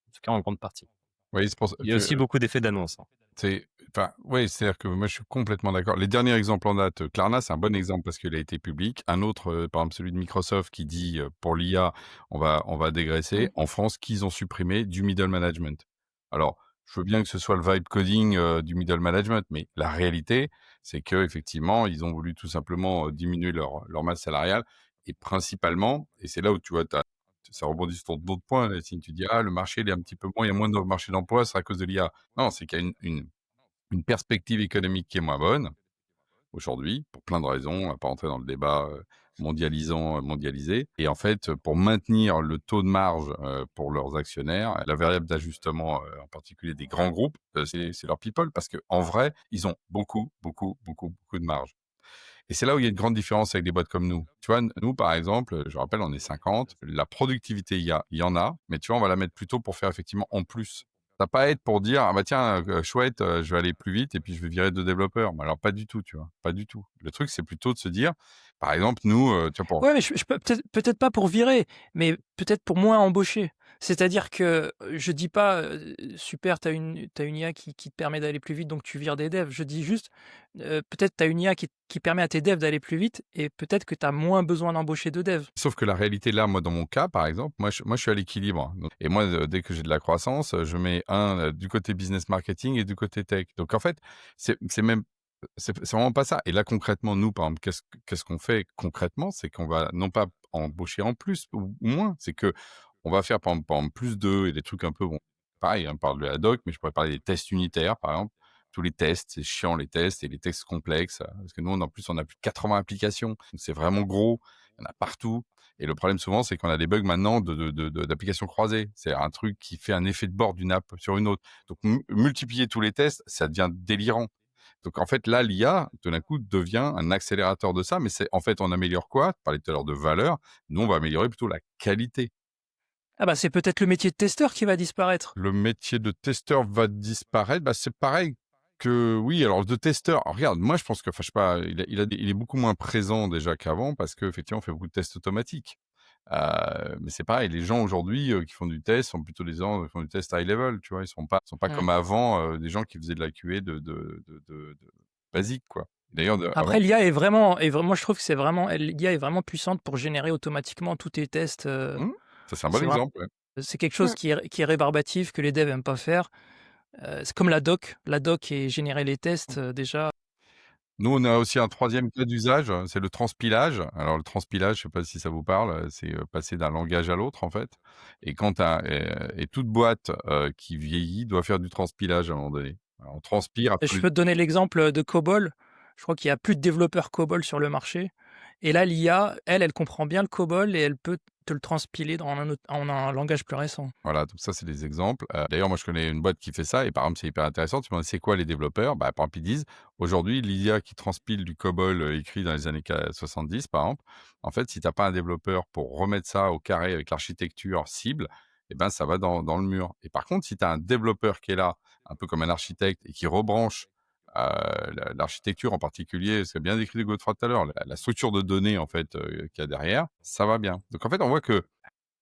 En tout cas, en grande partie. Oui, c'est pour ça Il y a aussi beaucoup d'effets d'annonce, hein. c'est-à-dire que moi, je suis complètement d'accord. Les derniers exemples en date, Klarna, c'est un bon exemple parce qu'il a été public. Un autre, par exemple, celui de Microsoft qui dit, pour l'IA, on va dégraisser. Mmh. En France, qu'ils ont supprimé du middle management. Alors, je veux bien que ce soit le vibe coding, du middle management, mais la réalité, c'est qu'effectivement, ils ont voulu tout simplement, diminuer leur masse salariale et principalement et c'est là où tu vois, ça rebondit sur d'autres points, là, si tu dis: «Ah, le marché, il est un petit peu moins il y a moins de marché d'emploi, c'est à cause de l'IA». Non, c'est qu'il y a une perspective économique qui est moins bonne aujourd'hui, pour plein de raisons, on va pas rentrer dans le débat mondialisé. Et en fait, pour maintenir le taux de marge pour leurs actionnaires, la variable d'ajustement, en particulier des grands groupes, c'est leurs people, parce qu'en vrai, ils ont beaucoup, beaucoup, beaucoup, beaucoup de marge. Et c'est là où il y a une grande différence avec des boîtes comme nous. Tu vois, nous, par exemple, je rappelle, on est 50. La productivité, il y en a, mais tu vois, on va la mettre plutôt pour faire effectivement en plus. Ça va pas être pour dire, ah bah tiens, chouette, je vais aller plus vite et puis je vais virer 2 développeurs. Mais alors pas du tout, tu vois, pas du tout. Le truc, c'est plutôt de se dire, par exemple, nous, tu vois, pour Ouais, mais je peux peut-être pas pour virer, mais peut-être pour moins embaucher. C'est-à-dire que je dis pas super, t'as une IA qui te permet d'aller plus vite, donc tu vires des devs. Je dis juste peut-être t'as une IA qui permet à tes devs d'aller plus vite et peut-être que tu as moins besoin d'embaucher de devs. sauf que la réalité là, moi dans mon cas par exemple, moi je suis à l'équilibre. Et moi dès que j'ai de la croissance, je mets du côté business marketing et du côté tech. Donc en fait, c'est même c'est vraiment pas ça. Et là concrètement, nous par exemple, qu'est-ce qu'on fait concrètement? C'est qu'on va non pas embaucher en plus ou moins, c'est que on va faire par exemple plus d'eux et des trucs un peu bon, pareil, on parle de la doc, mais je pourrais parler des tests unitaires par exemple. Tous les tests, c'est chiant les tests et les tests complexes, parce que nous en plus on a plus de 80 applications, donc c'est vraiment gros. Il y en a partout. Et le problème souvent, c'est qu'on a des bugs maintenant d'applications croisées. C'est un truc qui fait un effet de bord d'une app sur une autre. Donc multiplier tous les tests, ça devient délirant. Donc en fait, là, l'IA, tout d'un coup, devient un accélérateur de ça. Mais c'est en fait, on améliore quoi? Tu parlais tout à l'heure de valeur. Nous, on va améliorer plutôt la qualité. Ah bah c'est peut-être le métier de testeur qui va disparaître. Le métier de testeur va disparaître. Bah, c'est pareil que oui. Alors de testeur, alors, regarde, moi je pense que, enfin, je sais pas, il est beaucoup moins présent déjà qu'avant parce qu'effectivement, on fait beaucoup de tests automatiques. Mais c'est pareil, les gens aujourd'hui qui font du test sont plutôt des gens qui font du test high level, tu vois. Ils sont pas Mm. comme avant, des gens qui faisaient de la QA de basique, quoi. D'ailleurs, avant, Après, moi je trouve que l'IA est vraiment puissante pour générer automatiquement tous tes tests. mmh, ça c'est un bon C'est vrai, exemple. Ouais. c'est quelque chose Mmh. qui est rébarbatif, que les devs aiment pas faire. C'est comme la doc. La doc et générer les tests, déjà. Nous, on a aussi un troisième cas d'usage, c'est le transpilage. Alors le transpilage, je sais pas si ça vous parle, c'est, passer d'un langage à l'autre, en fait. Et toute boîte, qui vieillit doit faire du transpilage à un moment donné. Alors on transpire Je peux te donner l'exemple de COBOL. Je crois qu'il y a plus de développeurs COBOL sur le marché. Et là, l'IA, elle comprend bien le COBOL et elle peut te le transpiler en un langage plus récent. Voilà, donc ça, c'est des exemples. D'ailleurs, moi, je connais une boîte qui fait ça et par exemple, c'est hyper intéressant. Tu me demandes: «C'est quoi les développeurs?» Bah, par exemple, ils disent: «Aujourd'hui, l'IA qui transpile du COBOL, écrit dans les années 70, par exemple, en fait, si tu as pas un développeur pour remettre ça au carré avec l'architecture cible, et ben, ça va dans le mur. Et par contre, si tu as un développeur qui est là, un peu comme un architecte et qui rebranche, l'architecture en particulier, c'est bien décrit de Godefroy tout à l'heure, la structure de données, en fait, qu'il y a derrière, ça va bien». Donc en fait, on voit que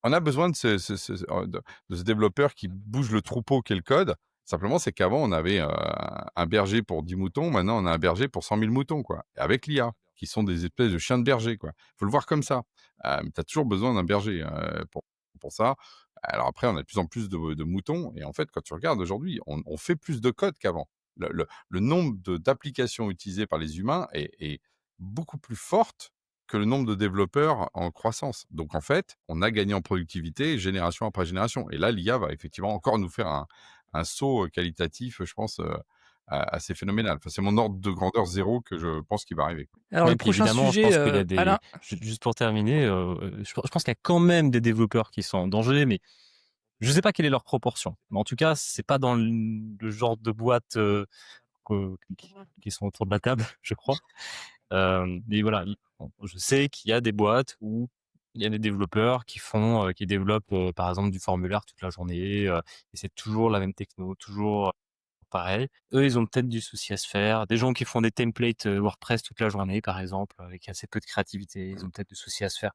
on a besoin de ce développeur qui bouge le troupeau qu'est le code. Simplement, c'est qu'avant, on avait un berger pour 10 moutons. Maintenant, on a un berger pour 100 000 moutons, quoi. Et avec l'IA, qui sont des espèces de chiens de berger, quoi. Faut le voir comme ça. Mais tu as toujours besoin d'un berger pour ça. Alors après, on a de plus en plus de moutons. Et en fait, quand tu regardes aujourd'hui, on fait plus de code qu'avant. Le nombre d'applications utilisées par les humains est beaucoup plus forte que le nombre de développeurs en croissance. Donc en fait, on a gagné en productivité génération après génération. Et là, l'IA va effectivement encore nous faire un saut qualitatif, je pense, assez phénoménal. Enfin, c'est mon ordre de grandeur zéro que je pense qu'il va arriver. Alors Et le puis prochain évidemment, je sujet, pense qu'il y a Alain, juste pour terminer, je pense qu'il y a quand même des développeurs qui sont en danger, mais je sais pas quelle est leur proportion. Mais en tout cas, c'est pas dans le genre de boîte qui sont autour de la table, je crois. Mais voilà, je sais qu'il y a des boîtes où il y a des développeurs qui développent par exemple du formulaire toute la journée, et c'est toujours la même techno, toujours pareil. Eux, ils ont peut-être du souci à se faire. Des gens qui font des templates WordPress toute la journée, par exemple, avec assez peu de créativité, ils ont peut-être du souci à se faire.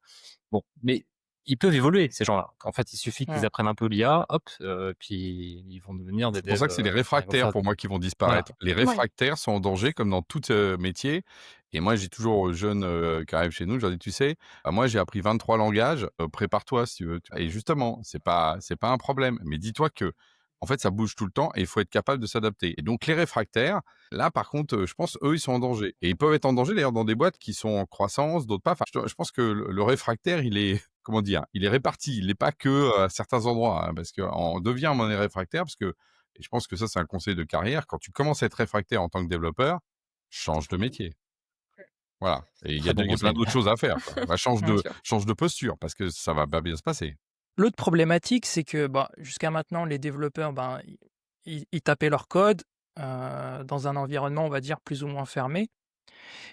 Bon, mais ils peuvent évoluer, ces gens-là. En fait, il suffit qu'ils ouais. apprennent un peu l'IA, hop, puis ils vont devenir des C'est pour ça devs. que c'est les Enfin, ils vont réfractaires faire. pour moi qui vont Voilà. disparaître. Les Ouais. réfractaires sont en danger comme dans tout métier. Et moi, j'ai toujours aux jeunes qui arrivent chez nous, je leur dis, tu sais, moi j'ai appris 23 langages, prépare-toi si tu veux. Et justement, c'est pas un problème. Mais dis-toi que en fait, ça bouge tout le temps et il faut être capable de s'adapter. Et donc les réfractaires, là par contre, je pense eux ils sont en danger. Et ils peuvent être en danger d'ailleurs dans des boîtes qui sont en croissance, d'autres pas. Enfin, je pense que le réfractaire, il est comment dire, il est réparti. Il n'est pas que à certains endroits, hein, parce qu'on devient monnaie réfractaire, parce que, et je pense que ça, c'est un conseil de carrière, quand tu commences à être réfractaire en tant que développeur, change de métier. Voilà. Et Très bon il y a plein conseil. d'autres choses à faire, quoi. Bah, Bien sûr. change de posture, parce que ça va pas bien se passer. L'autre problématique, c'est que bah, jusqu'à maintenant, les développeurs, ben, ils tapaient leur code dans un environnement, on va dire, plus ou moins fermé.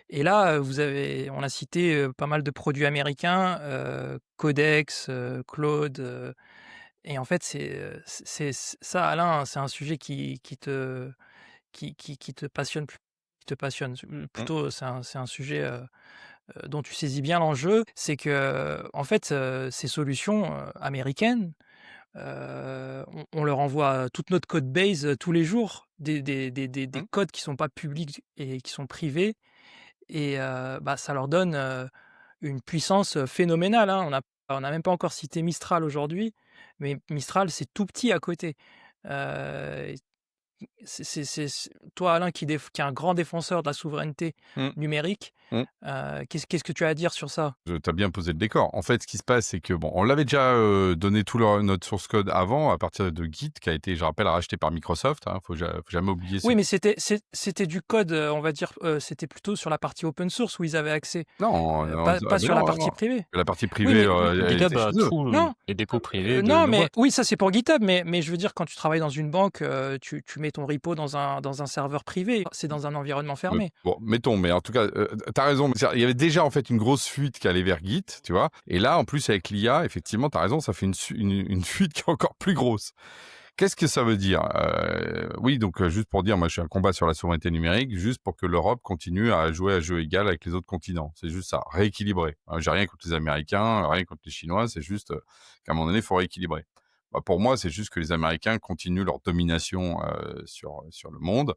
Et là, on a cité pas mal de produits américains, Codex, Claude. Et en fait, ça, Alain, c'est un sujet qui te passionne, qui te passionne. Mmh. Plutôt, c'est un sujet dont tu saisis bien l'enjeu. C'est que, en fait, ces solutions américaines, on leur envoie toute notre code base tous les jours, des Mmh. codes qui sont pas publics et qui sont privés. Et bah, ça leur donne une puissance phénoménale, hein. On n'a même pas encore cité Mistral aujourd'hui, mais Mistral, c'est tout petit à côté. Et toi, Alain, qui est un grand défenseur de la souveraineté Mmh. numérique, Mmh. qu'est-ce que tu as à dire sur ça? Tu as bien posé le décor. En fait, ce qui se passe, c'est que bon, on l'avait déjà donné tout notre source code avant, à partir de Git, qui a été, je rappelle, racheté par Microsoft. Hein, faut jamais oublier Oui, mais c'était du code, on va dire, c'était plutôt sur la partie open source où ils avaient accès, Non, non, pas mais sur la non, partie non. privée. La partie Oui, privée, mais elle GitHub était a chez eux. tous non, les dépôts privés de non, nos mais boîtes. oui, ça c'est pour GitHub, mais je veux dire, quand tu travailles dans une banque, tu mets ton repo dans un serveur privé, c'est dans un environnement fermé. Bon, mettons, mais en tout cas, tu as raison. Il y avait déjà en fait une grosse fuite qui allait vers Git, tu vois. Et là, en plus, avec l'IA, effectivement, tu as raison, ça fait une fuite qui est encore plus grosse. Qu'est-ce que ça veut dire? Oui, donc juste pour dire, moi, je suis un combat sur la souveraineté numérique, juste pour que l'Europe continue à jouer à jeu égal avec les autres continents. C'est juste ça, rééquilibrer. J'ai rien contre les Américains, rien contre les Chinois, c'est juste qu'à un moment donné, il faut rééquilibrer. Bah, pour moi, c'est juste que les Américains continuent leur domination sur le monde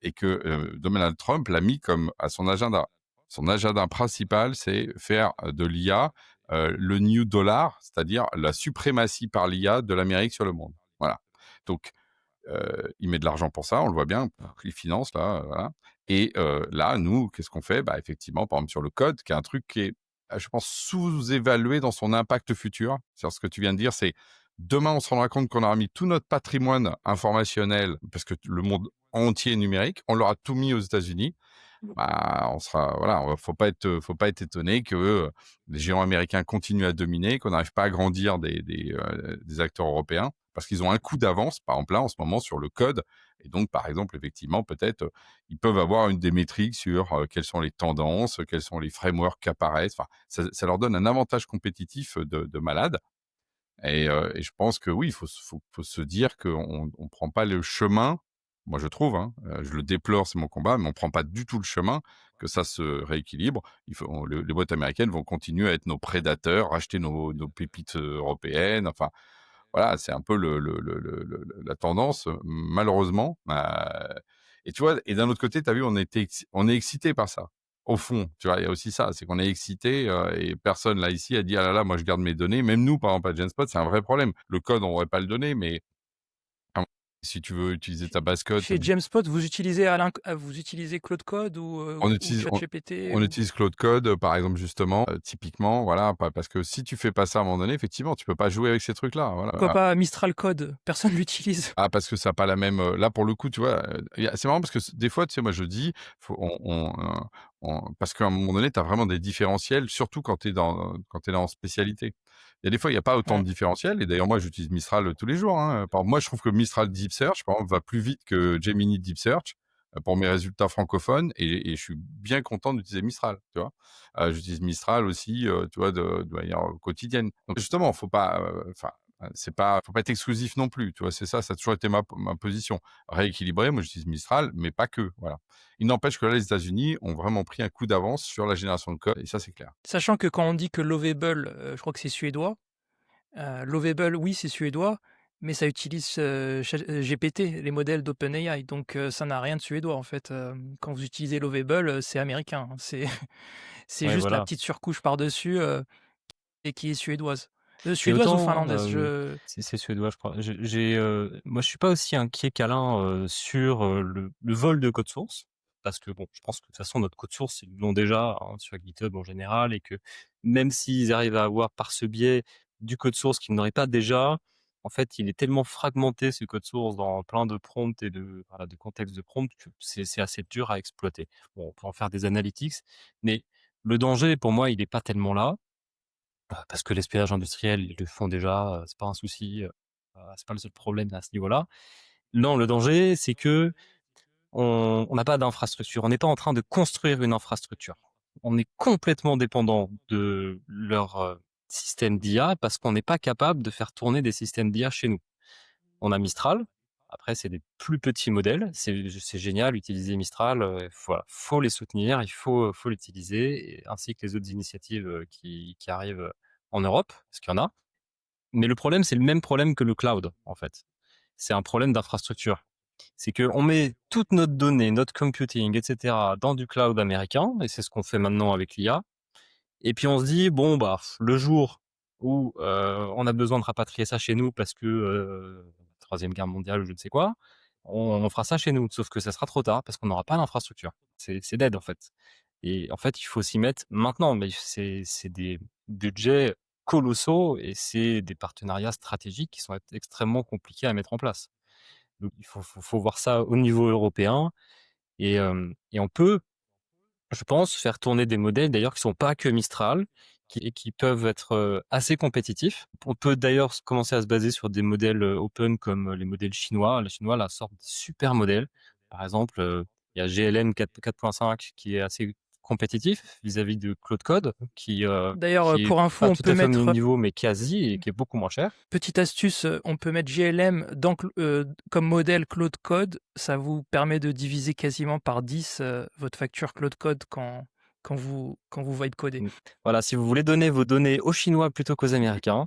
et que Donald Trump l'a mis comme à son agenda. Son agenda principal, c'est faire de l'IA le new dollar, c'est-à-dire la suprématie par l'IA de l'Amérique sur le monde. Voilà. Donc, il met de l'argent pour ça, on le voit bien, il finance là, voilà. Et là, nous, qu'est-ce qu'on fait? Bah, effectivement, par exemple sur le code, qui est un truc qui est, je pense, sous-évalué dans son impact futur. C'est ce que tu viens de dire, c'est demain, on se rendra compte qu'on aura mis tout notre patrimoine informationnel, parce que le monde entier est numérique, on l'aura tout mis aux États-Unis. Bah, on sera, voilà, faut pas être étonné que les géants américains continuent à dominer, qu'on n'arrive pas à grandir des acteurs européens, parce qu'ils ont un coup d'avance, par exemple là, en ce moment, sur le code. Et donc, par exemple, effectivement, peut-être, ils peuvent avoir une des métriques sur quelles sont les tendances, quels sont les frameworks qui apparaissent. Enfin, ça leur donne un avantage compétitif de malade. Et je pense que oui, faut se dire qu'on on prend pas le chemin, moi je trouve, hein, je le déplore, c'est mon combat, mais on prend pas du tout le chemin, que ça se rééquilibre. Les boîtes américaines vont continuer à être nos prédateurs, racheter nos pépites européennes. Enfin, voilà, c'est un peu la tendance, malheureusement. Et tu vois, et d'un autre côté, tu as vu, on est excité par ça. Au fond, tu vois, il y a aussi ça, c'est qu'on est excité et personne là ici a dit ah là là, moi je garde mes données. Même nous, par exemple à Genspot, c'est un vrai problème. Le code, on ne va pas le donner, mais Si tu veux utiliser ta base code, Chez Jamespot, vous utilisez Claude Code on ou utilise ChatGPT on ou utilise Claude Code, par exemple, justement, typiquement, voilà, parce que si tu fais pas ça à un moment donné, effectivement, tu peux pas jouer avec ces trucs-là, voilà. pourquoi pas Mistral Code? Personne l'utilise. Ah, parce que ça a pas la même, là, pour le coup, tu vois, c'est marrant parce que des fois, tu sais, moi, je dis, faut parce qu'à un moment donné, tu as vraiment des différentiels, surtout quand tu es en spécialité. Il y a des fois, il y a pas autant Ouais. de différentiels et d'ailleurs, moi, j'utilise Mistral, tous les jours, hein. Par exemple, moi, je trouve que Mistral Deep Search, par exemple, va plus vite que Gemini Deep Search, pour mes résultats francophones et je suis bien content d'utiliser Mistral, tu vois? J'utilise Mistral aussi, tu vois, de manière, quotidienne. Donc justement, faut pas, enfin, c'est pas faut pas être exclusif non plus, tu vois? C'est ça, ça a toujours été ma position. Rééquilibré, moi j'utilise Mistral, mais pas que, voilà. Il n'empêche que là, les États-Unis ont vraiment pris un coup d'avance sur la génération de code et ça, c'est clair. Sachant que quand on dit que Lovable, je crois que c'est suédois, Lovable, oui, c'est suédois, mais ça utilise, GPT, les modèles d'OpenAI, donc ça n'a rien de suédois, en fait, quand vous utilisez Lovable, c'est américain, hein. C'est Ouais, juste la voilà. petite surcouche par-dessus, et qui est suédoise. Et Suédoise ou autant, finlandaise? Je c'est suédois, je crois. Moi, je suis pas aussi inquiet qu'Alain, sur, le vol de code source, parce que bon, je pense que de toute façon notre code source, ils l'ont déjà, hein, sur GitHub en général et que même s'ils arrivent à avoir par ce biais du code source qu'ils n'auraient pas déjà, en fait, il est tellement fragmenté ce code source dans plein de prompts et voilà, de contextes de prompts que c'est assez dur à exploiter. Bon, on peut en faire des analytics, mais le danger pour moi, il est pas tellement là. Parce que l'espionnage industriel, ils le font déjà, c'est pas un souci, c'est pas le seul problème à ce niveau-là. Non, le danger, c'est que on n'a pas d'infrastructure. On n'est pas en train de construire une infrastructure. On est complètement dépendant de leur, système d'IA parce qu'on n'est pas capable de faire tourner des systèmes d'IA chez nous. On a Mistral. Après, c'est des plus petits modèles. C'est génial, utiliser Mistral, voilà, faut les soutenir, faut l'utiliser et ainsi que les autres initiatives, qui arrivent, en Europe, parce qu'il y en a. Mais le problème, c'est le même problème que le cloud, en fait. C'est un problème d'infrastructure. C'est qu'on met toute notre donnée, notre computing, etc., dans du cloud américain, et c'est ce qu'on fait maintenant avec l'IA. Et puis on se dit, bon, bah, le jour où on a besoin de rapatrier ça chez nous parce que Troisième Guerre mondiale ou je ne sais quoi, on fera ça chez nous. Sauf que ça sera trop tard parce qu'on n'aura pas l'infrastructure. C'est dead, en fait. Et en fait, il faut s'y mettre maintenant. Mais c'est des budgets colossaux et c'est des partenariats stratégiques qui sont extrêmement compliqués à mettre en place. Donc il faut voir ça au niveau européen et on peut, je pense, faire tourner des modèles d'ailleurs qui sont pas que Mistral et qui peuvent être assez compétitifs. On peut d'ailleurs commencer à se baser sur des modèles open comme les modèles chinois. Les Chinois là sortent des super modèles. Par exemple, il y a GLM 4.5 qui est assez compétitif vis-à-vis de Claude Code D'ailleurs, qui est pour info, pas on tout peut à fait au même mettre, niveau mais quasi et qui est beaucoup moins cher. petite astuce, on peut mettre GLM comme modèle Claude Code. Ça vous permet de diviser quasiment par 10 votre facture Claude Code quand vous voyez coder. Voilà, si vous voulez donner vos données aux Chinois plutôt qu'aux Américains,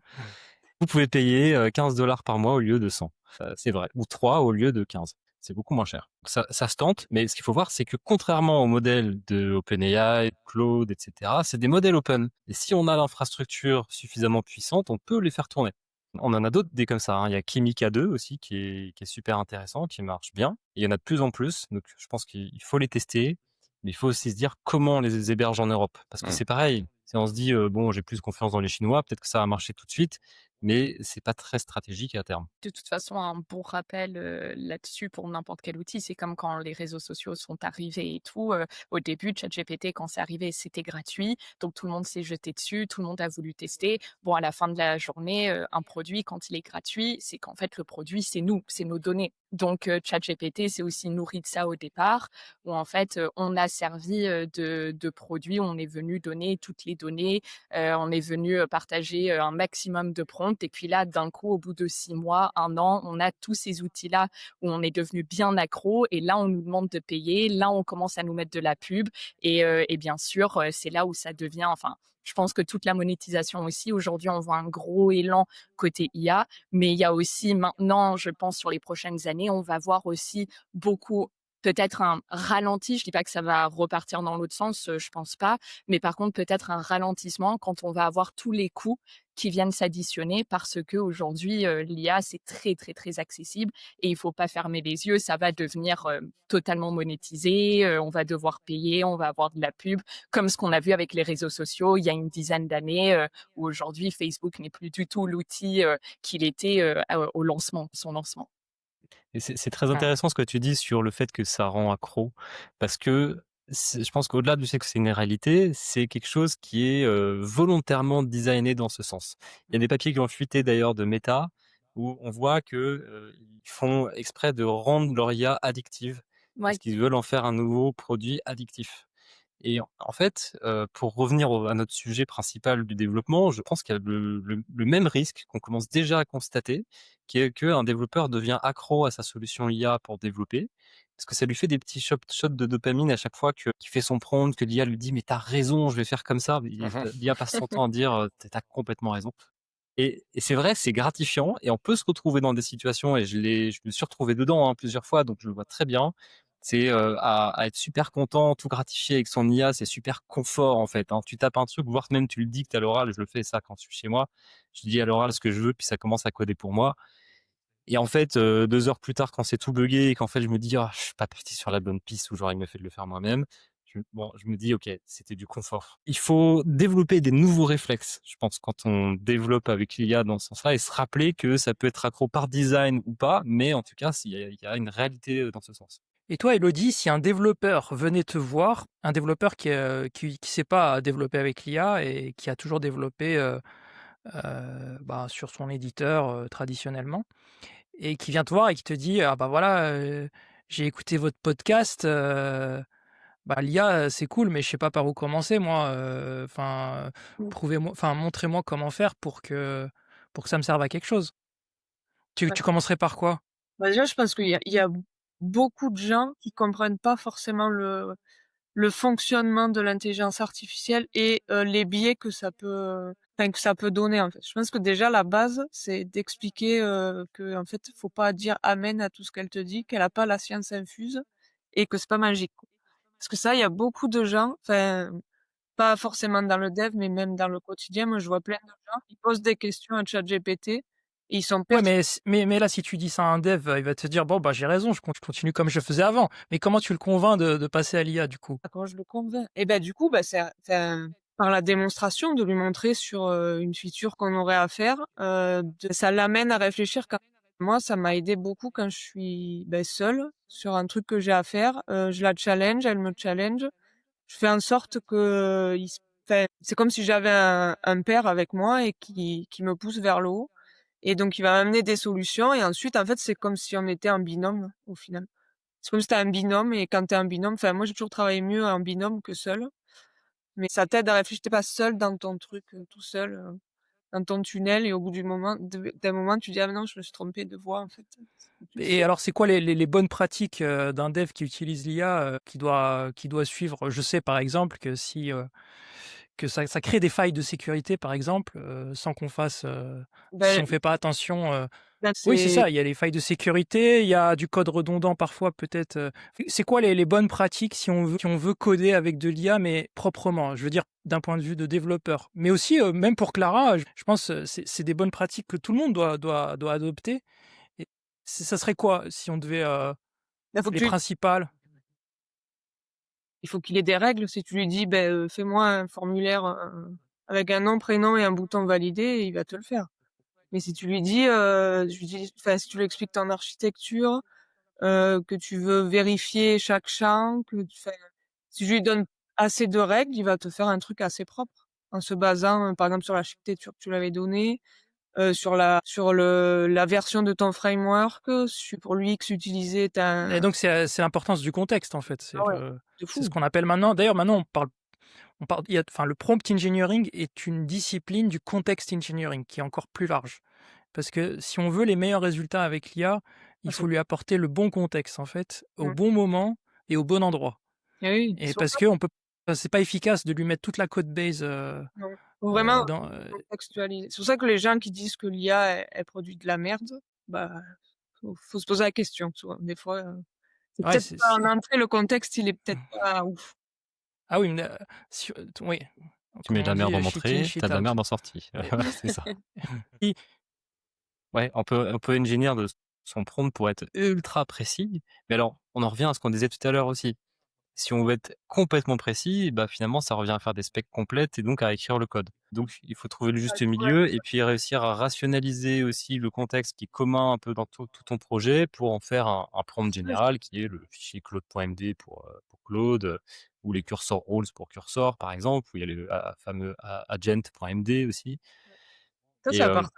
vous pouvez payer 15 $ par mois au lieu de 100. C'est vrai. Ou 3 au lieu de 15. C'est beaucoup moins cher. Ça se tente, mais ce qu'il faut voir, c'est que contrairement aux modèles de OpenAI, Claude, etc., c'est des modèles open. Et si on a l'infrastructure suffisamment puissante, on peut les faire tourner. On en a d'autres des comme ça, hein. Il y a Kimi K2 aussi qui est super intéressant, qui marche bien. Et il y en a de plus en plus. Donc je pense qu'il faut les tester. Mais il faut aussi se dire comment on les héberge en Europe. Parce que Mmh. c'est pareil. Si on se dit, bon, j'ai plus confiance dans les Chinois, peut-être que ça va marcher tout de suite, mais c'est pas très stratégique à terme. De toute façon, un bon rappel, là-dessus pour n'importe quel outil, c'est comme quand les réseaux sociaux sont arrivés et tout, au début, ChatGPT, quand c'est arrivé, c'était gratuit, donc tout le monde s'est jeté dessus, tout le monde a voulu tester. Bon, à la fin de la journée, un produit, quand il est gratuit, c'est qu'en fait, le produit, c'est nous, c'est nos données. Donc, ChatGPT, c'est aussi nourri de ça au départ, où en fait, on a servi, de produit, on est venu donner toutes les données, on est venu, partager, un maximum de prompts et puis là, d'un coup, au bout de 6 mois, 1 an, on a tous ces outils-là où on est devenu bien accro et là, on nous demande de payer. Là, on commence à nous mettre de la pub et bien sûr, c'est là où ça devient enfin, je pense que toute la monétisation aussi, aujourd'hui, on voit un gros élan côté IA, mais il y a aussi maintenant, je pense sur les prochaines années, on va voir aussi beaucoup peut-être un ralenti, je dis pas que ça va repartir dans l'autre sens, je pense pas, mais par contre peut-être un ralentissement quand on va avoir tous les coûts qui viennent s'additionner parce qu'aujourd'hui, l'IA c'est très, très, très accessible et il faut pas fermer les yeux, ça va devenir, totalement monétisé, on va devoir payer, on va avoir de la pub, comme ce qu'on a vu avec les réseaux sociaux il y a une dizaine d'années, où aujourd'hui Facebook n'est plus du tout l'outil, qu'il était, au lancement, son lancement. Et c'est très Mmh. intéressant ce que tu dis sur le fait que ça rend accro, parce que je pense qu'au-delà du fait que c'est une réalité, c'est quelque chose qui est volontairement designé dans ce sens. Il y a des papiers qui ont fuité d'ailleurs de Meta, où on voit que ils font exprès de rendre leur IA addictive, parce Ouais. qu'ils veulent en faire un nouveau produit addictif. Et en fait, pour revenir à notre sujet principal du développement, je pense qu'il y a le même risque qu'on commence déjà à constater, qui est qu'un développeur devient accro à sa solution IA pour développer, parce que ça lui fait des petits shots de dopamine à chaque fois qu'il fait son prompt, que l'IA lui dit: «Mais tu as raison, je vais faire comme ça». Mmh. L'IA passe son temps à dire: «Tu as complètement raison». Et c'est vrai, c'est gratifiant et on peut se retrouver dans des situations et je me suis retrouvé dedans, hein, plusieurs fois, donc je le vois très bien. C'est, à être super content, tout gratifié avec son IA, c'est super confort, en fait, hein. Tu tapes un truc, voire même tu le dictes à l'oral, je le fais ça quand je suis chez moi. Je dis à l'oral ce que je veux, puis ça commence à coder pour moi. Et en fait, 2 heures plus tard, quand c'est tout buggé et qu'en fait je me dis: «Ah, je suis pas parti sur la bonne piste» ou j'aurais mieux fait de le faire moi-même, je me dis: «OK, c'était du confort». Il faut développer des nouveaux réflexes, je pense, quand on développe avec l'IA dans ce sens-là et se rappeler que ça peut être accro par design ou pas, mais en tout cas, il y a une réalité, dans ce sens. Et toi, Elodie, si un développeur venait te voir, un développeur qui sait pas développer avec l'IA et qui a toujours développé bah, sur son éditeur traditionnellement, et qui vient te voir et qui te dit ah bah voilà, j'ai écouté votre podcast, bah l'IA c'est cool, mais je sais pas par où commencer moi. Enfin, Mmh. prouvez-moi, enfin montrez-moi comment faire pour que ça me serve à quelque chose. Tu commencerais par quoi? Bah, déjà, je pense qu'il y a beaucoup de gens qui comprennent pas forcément le fonctionnement de l'intelligence artificielle et les biais que ça peut, enfin, que ça peut donner, en fait. Je pense que déjà la base, c'est d'expliquer, qu'en fait, faut pas dire amen à tout ce qu'elle te dit, qu'elle a pas la science infuse et que c'est pas magique, quoi. Parce que ça, il y a beaucoup de gens, enfin, pas forcément dans le dev, mais même dans le quotidien, moi, je vois plein de gens qui posent des questions à ChatGPT et ils sont Ouais, persuadés. mais là, si tu dis ça à un dev, il va te dire: «Bon, bah, j'ai raison, je continue comme je faisais avant». Mais comment tu le convaincs de passer à l'IA, du coup? Comment je le convainc? Et ben du coup, bah, c'est enfin, par la démonstration, de lui montrer sur, une feature qu'on aurait à faire, de ça l'amène à réfléchir quand moi, ça m'a aidé beaucoup quand je suis, beh, seule sur un truc que j'ai à faire, je la challenge, elle me challenge. Je fais en sorte que, il s enfin, c'est comme si j'avais un père avec moi et qui me pousse vers le haut et donc il va m'amener des solutions et ensuite, en fait, c'est comme si on était un binôme, au final. C'est comme si tu un binôme et quand tu un binôme, enfin moi j'ai toujours travaillé mieux en binôme que seul, mais ça t'aide à réfléchir. Tu pas seul dans ton truc, tout seul, dans ton tunnel et au bout d'un moment tu dis: «Ah mais non, je me suis trompé de voie en fait». Et alors, c'est quoi les bonnes pratiques, d'un dev qui utilise l'IA, qui doit suivre? Je sais, par exemple, que si, que ça crée des failles de sécurité, par exemple, sans qu'on fasse, si Ben on fait pas attention, oui, c'est c'est ça, il y a les failles de sécurité, il y a du code redondant parfois peut-être, c'est quoi les bonnes pratiques si on veut coder avec de l'IA, mais proprement? Je veux dire d'un point de vue de développeur. Mais aussi, même pour Clara, je pense, c'est des bonnes pratiques que tout le monde doit adopter, et ça serait quoi si on devait, il faut que les tu principales? il faut qu'il ait des règles. Si tu lui dis: «Beh, fais-moi un formulaire, avec un nom, prénom et un bouton valider», il va te le faire. Mais si tu lui dis, enfin si tu lui expliques ton architecture, que tu veux vérifier chaque champ, enfin, si je lui donne assez de règles, il va te faire un truc assez propre. En se basant, par exemple sur l'architecture que tu lui avais donnée, sur la version de ton framework, pour l'UX utilisé, tu Et as donc c'est l'importance du contexte, en fait, ah ouais, de c'est ce fou. qu'on appelle maintenant, d'ailleurs maintenant on parle, enfin, le prompt engineering est une discipline du context engineering qui est encore plus large. Parce que si on veut les meilleurs résultats avec l'IA, Ah il c'est faut lui apporter le bon contexte, en fait, au mmh. bon moment et au bon endroit. Et oui, Et c'est pour parce ça que on peut, enfin, c'est pas efficace de lui mettre toute la code base, non, faut vraiment dans, contextualiser. C'est pour ça que les gens qui disent que l'IA elle produit de la merde, bah, faut se poser la question, tu vois? Des fois, C'est Ouais, peut-être pas en entrée, le contexte, il est peut-être pas ouf. ah oui, oui, Tu comme mets de on la dit, merde en shit in, entrée, tu shit as de la out. merde en sortie. Ouais. Voilà, c'est ça. Ouais, on peut engineer de son prompt pour être ultra précis, mais alors, on en revient à ce qu'on disait tout à l'heure aussi. Si on veut être complètement précis, bah, finalement, ça revient à faire des specs complètes et donc à écrire le code. Donc il faut trouver le Ça, juste le problème. milieu et puis réussir à rationaliser aussi le contexte qui est commun un peu dans tout ton projet pour en faire un prompt général qui est le fichier claude.md pour Claude, ou les cursor roles pour cursor, par exemple, où il y a le fameux agent.md aussi. Ça Et, à euh, part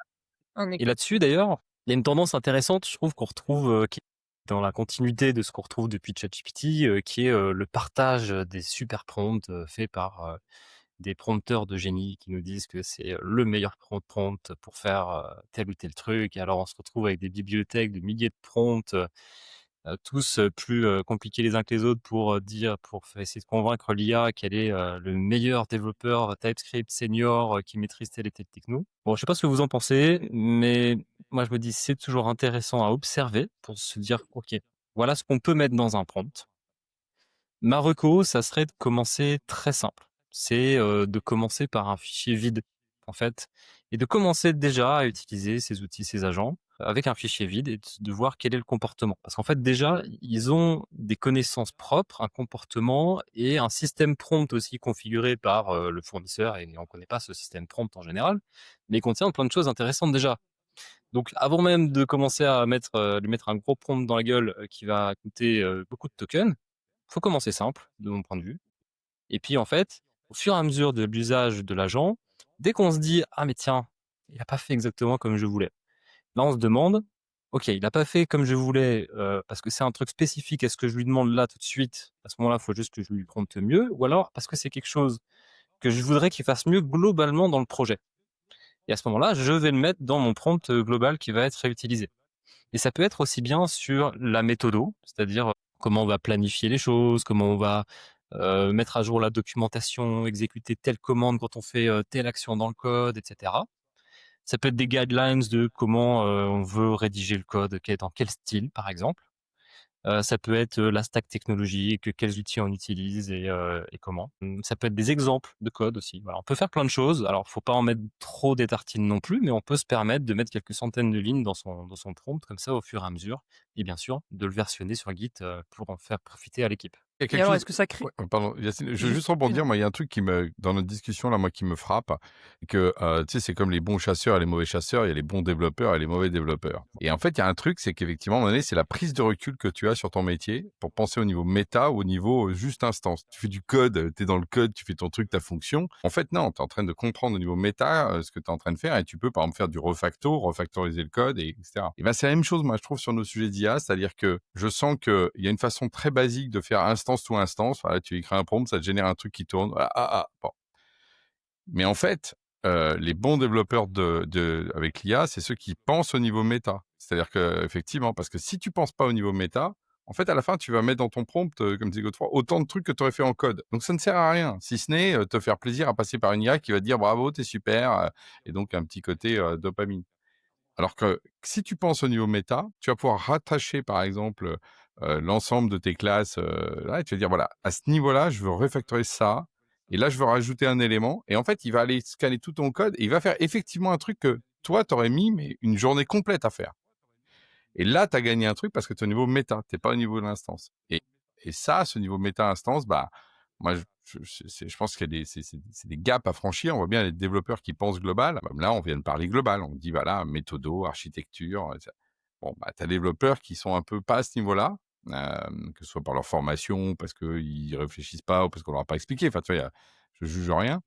en et écoute. là-dessus, d'ailleurs, il y a une tendance intéressante, je trouve, qu'on retrouve, qui est dans la continuité de ce qu'on retrouve depuis ChatGPT, qui est le partage des super prompts faits par des prompteurs de génie qui nous disent que c'est le meilleur prompt pour faire tel ou tel truc. Et alors, on se retrouve avec des bibliothèques de milliers de prompts, tous plus compliqués les uns que les autres pour essayer de convaincre l'IA qu'elle est le meilleur développeur TypeScript senior qui maîtrise telle et telle techno. Bon, je sais pas ce que vous en pensez, mais moi je me dis c'est toujours intéressant à observer pour se dire ok, voilà ce qu'on peut mettre dans un prompt. Ma reco, ça serait de commencer très simple. C'est de commencer par un fichier vide, en fait, et de commencer déjà à utiliser ces outils, ces agents, avec un fichier vide et de voir quel est le comportement. Parce qu'en fait, déjà, ils ont des connaissances propres, un comportement et un système prompt aussi configuré par le fournisseur, et on connaît pas ce système prompt en général, mais il contient plein de choses intéressantes déjà. Donc avant même de commencer à lui mettre un gros prompt dans la gueule qui va coûter beaucoup de tokens, faut commencer simple, de mon point de vue. Et puis, en fait, au fur et à mesure de l'usage de l'agent, dès qu'on se dit: «Ah mais tiens, il a pas fait exactement comme je voulais». Là, on se demande: «OK, il a pas fait comme je voulais, parce que c'est un truc spécifique. Est-ce que je lui demande là tout de suite?» À ce moment-là, il faut juste que je lui prompte mieux, ou alors parce que c'est quelque chose que je voudrais qu'il fasse mieux globalement dans le projet. Et à ce moment-là, je vais le mettre dans mon prompt, global qui va être réutilisé. Et ça peut être aussi bien sur la méthodo, c'est-à-dire comment on va planifier les choses, comment on va mettre à jour la documentation, exécuter telle commande quand on fait telle action dans le code, etc. Ça peut être des guidelines de comment on veut rédiger le code, dans quel style, par exemple. Ça peut être la stack technologique, quels outils on utilise et comment. Ça peut être des exemples de code aussi. Voilà, on peut faire plein de choses. Alors, faut pas en mettre trop des tartines non plus, mais on peut se permettre de mettre quelques centaines de lignes dans son prompt comme ça au fur et à mesure. Et bien sûr, de le versionner sur Git pour en faire profiter à l'équipe. Il y a Et quelque alors, chose. est-ce que ça crée Ouais, pardon, Yacine, je veux juste juste une... rebondir. Moi, il y a un truc dans notre discussion là, moi, qui me frappe, que tu sais, c'est comme les bons chasseurs et les mauvais chasseurs. Il y a les bons développeurs et les mauvais développeurs. Et en fait, il y a un truc, c'est qu'effectivement, à un moment donné, c'est la prise de recul que tu as sur ton métier pour penser au niveau méta ou au niveau juste instance. Tu fais du code, tu es dans le code, tu fais ton truc, ta fonction. En fait, non, tu es en train de comprendre au niveau méta ce que tu es en train de faire, et tu peux, par exemple, faire du refactoriser le code, etc. Et ben, c'est la même chose, moi, je trouve, sur nos sujets d'IA, c'est-à-dire que je sens qu'il y a une façon très basique de faire instance to instance. Voilà, tu écris un prompt, ça te génère un truc qui tourne. Bon. Mais en fait, les bons développeurs avec l'IA, c'est ceux qui pensent au niveau méta. C'est-à-dire que, effectivement, parce que si tu penses pas au niveau méta, en fait, à la fin, tu vas mettre dans ton prompt, comme disait Godefroy, autant de trucs que tu aurais fait en code. Donc, ça ne sert à rien, si ce n'est te faire plaisir à passer par une IA qui va te dire bravo, t'es super, et donc un petit côté dopamine. Alors que si tu penses au niveau méta, tu vas pouvoir rattacher, par exemple, l'ensemble de tes classes, là, et tu vas dire: «Voilà, à ce niveau-là, je veux refactorer ça, et là, je veux rajouter un élément», et en fait, il va aller scanner tout ton code et il va faire effectivement un truc que toi, tu aurais mis, mais une journée complète à faire. Et là, tu as gagné un truc parce que tu es au niveau méta, tu es pas au niveau de l'instance. Et ça, ce niveau méta-instance, bah, moi, je pense qu'il y a c'est des gaps à franchir. On voit bien les développeurs qui pensent global. Bah, là, on vient de parler global. On dit, voilà, méthodo, architecture. Bon, bah, tu as des développeurs qui sont un peu pas à ce niveau-là, que ce soit par leur formation, parce qu'ils réfléchissent pas ou parce qu'on leur a pas expliqué. Enfin, tu vois, je juge rien.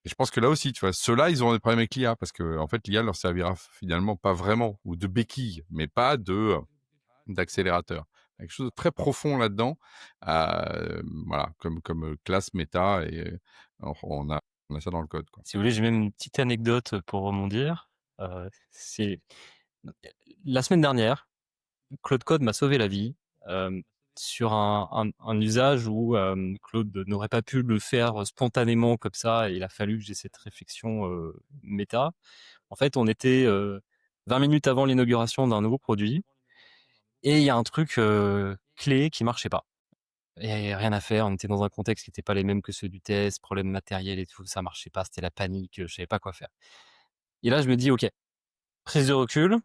Et je pense que là aussi, tu vois, ceux-là, ils auront des problèmes avec l'IA parce que, en fait, l'IA leur servira finalement pas vraiment, ou de béquille, mais pas d'accélérateur. Quelque chose de très profond là-dedans, voilà, comme classe méta, et on a ça dans le code, quoi. Si vous voulez, j'ai même une petite anecdote pour rebondir. C'est la semaine dernière, Claude Code m'a sauvé la vie sur un usage où Claude n'aurait pas pu le faire spontanément comme ça, et il a fallu que j'ai cette réflexion méta. En fait, on était 20 minutes avant l'inauguration d'un nouveau produit, et il y a un truc clés qui marchaient pas. Et rien à faire, on était dans un contexte qui n'était pas les mêmes que ceux du test, problème matériel et tout, ça marchait pas, c'était la panique, je savais pas quoi faire. Et là, je me dis: «OK, prise de recul,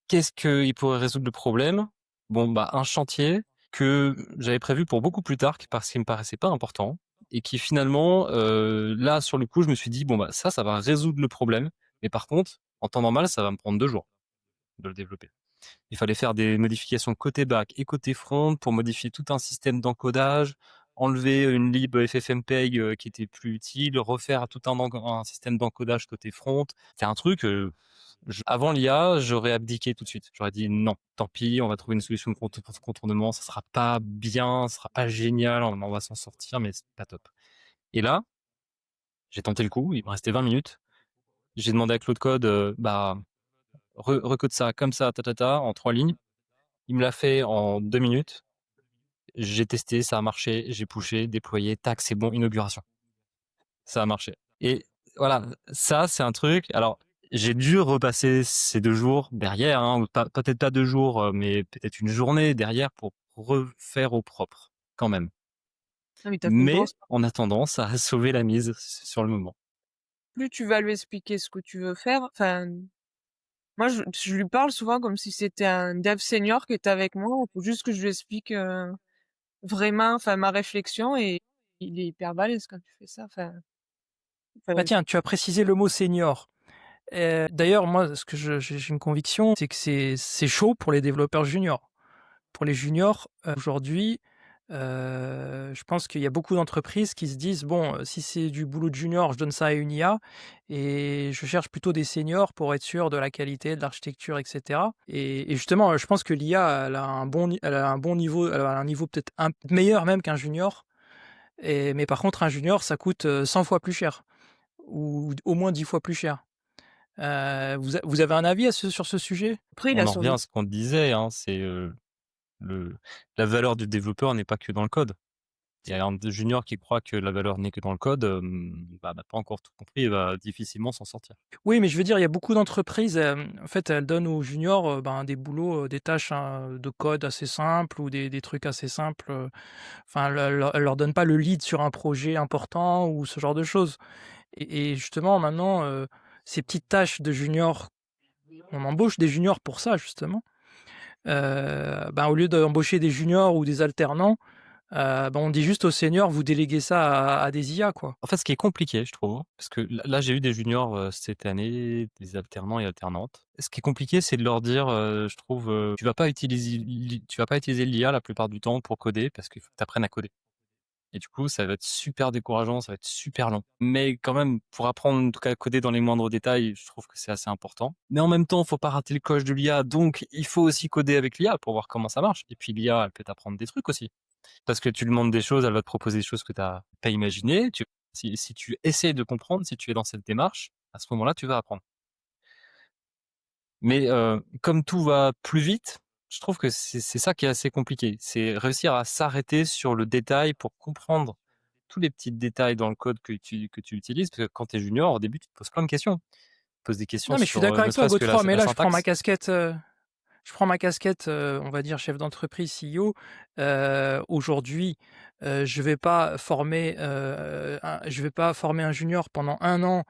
qu'est-ce qui pourrait résoudre le problème?» Bon, bah, un chantier que j'avais prévu pour beaucoup plus tard, parce qu'il me paraissait pas important et qui finalement, là, sur le coup, je me suis dit: «Bon, bah, ça va résoudre le problème, mais par contre, en temps normal, ça va me prendre 2 jours de le développer». Il fallait faire des modifications côté back et côté front pour modifier tout un système d'encodage, enlever une lib FFmpeg qui était plus utile, refaire tout un système d'encodage côté front. C'est un truc, avant l'IA, j'aurais abdiqué tout de suite. J'aurais dit non, tant pis, on va trouver une solution de contournement, ça sera pas bien, ça sera pas génial, on va s'en sortir, mais c'est pas top. Et là, j'ai tenté le coup, il me restait 20 minutes. J'ai demandé à Claude Code, bah, recode ça comme ça, en 3 lignes. Il me l'a fait en 2 minutes. J'ai testé, ça a marché, j'ai pushé, déployé, tac, c'est bon, inauguration. Ça a marché. Et voilà, ça, c'est un truc. Alors, j'ai dû repasser ces 2 jours derrière, hein, ou peut-être pas 2 jours, mais peut-être une journée derrière pour refaire au propre, quand même. Ah mais tu fait une Mais grosse en attendant, ça a sauvé la mise sur le moment. plus tu vas lui expliquer ce que tu veux faire, enfin, moi je lui parle souvent comme si c'était un dev senior qui était avec moi. Il faut juste que je lui explique, vraiment, enfin ma réflexion et il est hyper balèze quand tu fais ça, Bah enfin tiens, tu as précisé le mot senior. D'ailleurs, moi, ce que j'ai une conviction, c'est que c'est chaud pour les développeurs juniors. Pour les juniors, aujourd'hui, je pense qu'il y a beaucoup d'entreprises qui se disent: «Bon, si c'est du boulot de junior, je donne ça à une IA et je cherche plutôt des seniors pour être sûr de la qualité, de l'architecture et cetera» et justement, je pense que l'IA, elle a un bon niveau, elle a un niveau peut-être un meilleur même qu'un junior mais par contre, un junior, ça coûte, 100 fois plus cher ou au moins 10 fois plus cher. Vous avez un avis sur ce sujet? après il On a en son revient à ce qu'on disait, hein, c'est, le la valeur du développeur n'est pas que dans le code. Il y a un junior qui croit que la valeur n'est que dans le code, bah, n'a pas encore tout compris et va difficilement s'en sortir. Oui, mais je veux dire, il y a beaucoup d'entreprises, en fait, elles donnent aux juniors, ben, des boulots, des tâches, hein, de code assez simples ou des trucs assez simples, enfin, elles leur donnent pas le lead sur un projet important ou ce genre de choses et justement maintenant, ces petites tâches de juniors, on embauche des juniors pour ça justement, ben, au lieu d'embaucher des juniors ou des alternants, ben, on dit juste aux seniors: «Vous déléguez ça à des IA, quoi». En fait, ce qui est compliqué, je trouve, parce que là, j'ai eu des juniors, cette année, des alternants et alternantes. Ce qui est compliqué, c'est de leur dire, je trouve, tu vas pas utiliser l'IA la plupart du temps pour coder parce qu'il faut que tu apprennes à coder et du coup, ça va être super décourageant, ça va être super long. Mais quand même, pour apprendre, en tout cas, à coder dans les moindres détails, je trouve que c'est assez important. Mais en même temps, faut pas rater le coche de l'IA, donc il faut aussi coder avec l'IA pour voir comment ça marche et puis l'IA, elle peut t'apprendre des trucs aussi. Parce que tu lui demandes des choses, elle va te proposer des choses que tu as pas imaginées. Si tu essaies de comprendre, si tu es dans cette démarche, à ce moment-là, tu vas apprendre. Mais comme tout va plus vite, je trouve que c'est ça qui est assez compliqué. C'est réussir à s'arrêter sur le détail pour comprendre tous les petits détails dans le code que tu utilises. Parce que quand tu es junior, au début, tu te poses plein de questions. Tu te poses des questions Non, mais je suis sur d'accord ne avec toi, serait-ce que Godefroy, mais la là, syntaxe. Je prends ma casquette, on va dire chef d'entreprise, CEO. Aujourd'hui, je vais pas former un junior pendant 1 an,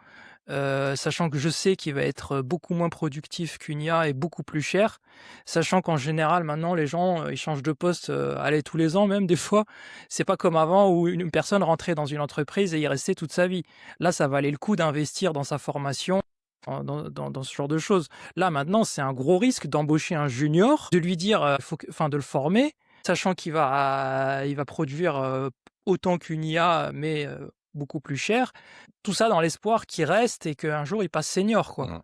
sachant que je sais qu'il va être beaucoup moins productif qu'une IA et beaucoup plus cher. Sachant qu'en général, maintenant, les gens, ils changent de poste, allez, tous les ans même des fois. C'est pas comme avant où une personne rentrait dans une entreprise et y restait toute sa vie. Là, ça valait le coup d'investir dans sa formation, dans ce genre de choses. Là, maintenant, c'est un gros risque d'embaucher un junior, de lui dire, de le former, sachant il va produire autant qu'une IA, mais beaucoup plus cher. Tout ça dans l'espoir qu'il reste et qu'un jour il passe senior, quoi. Mmh.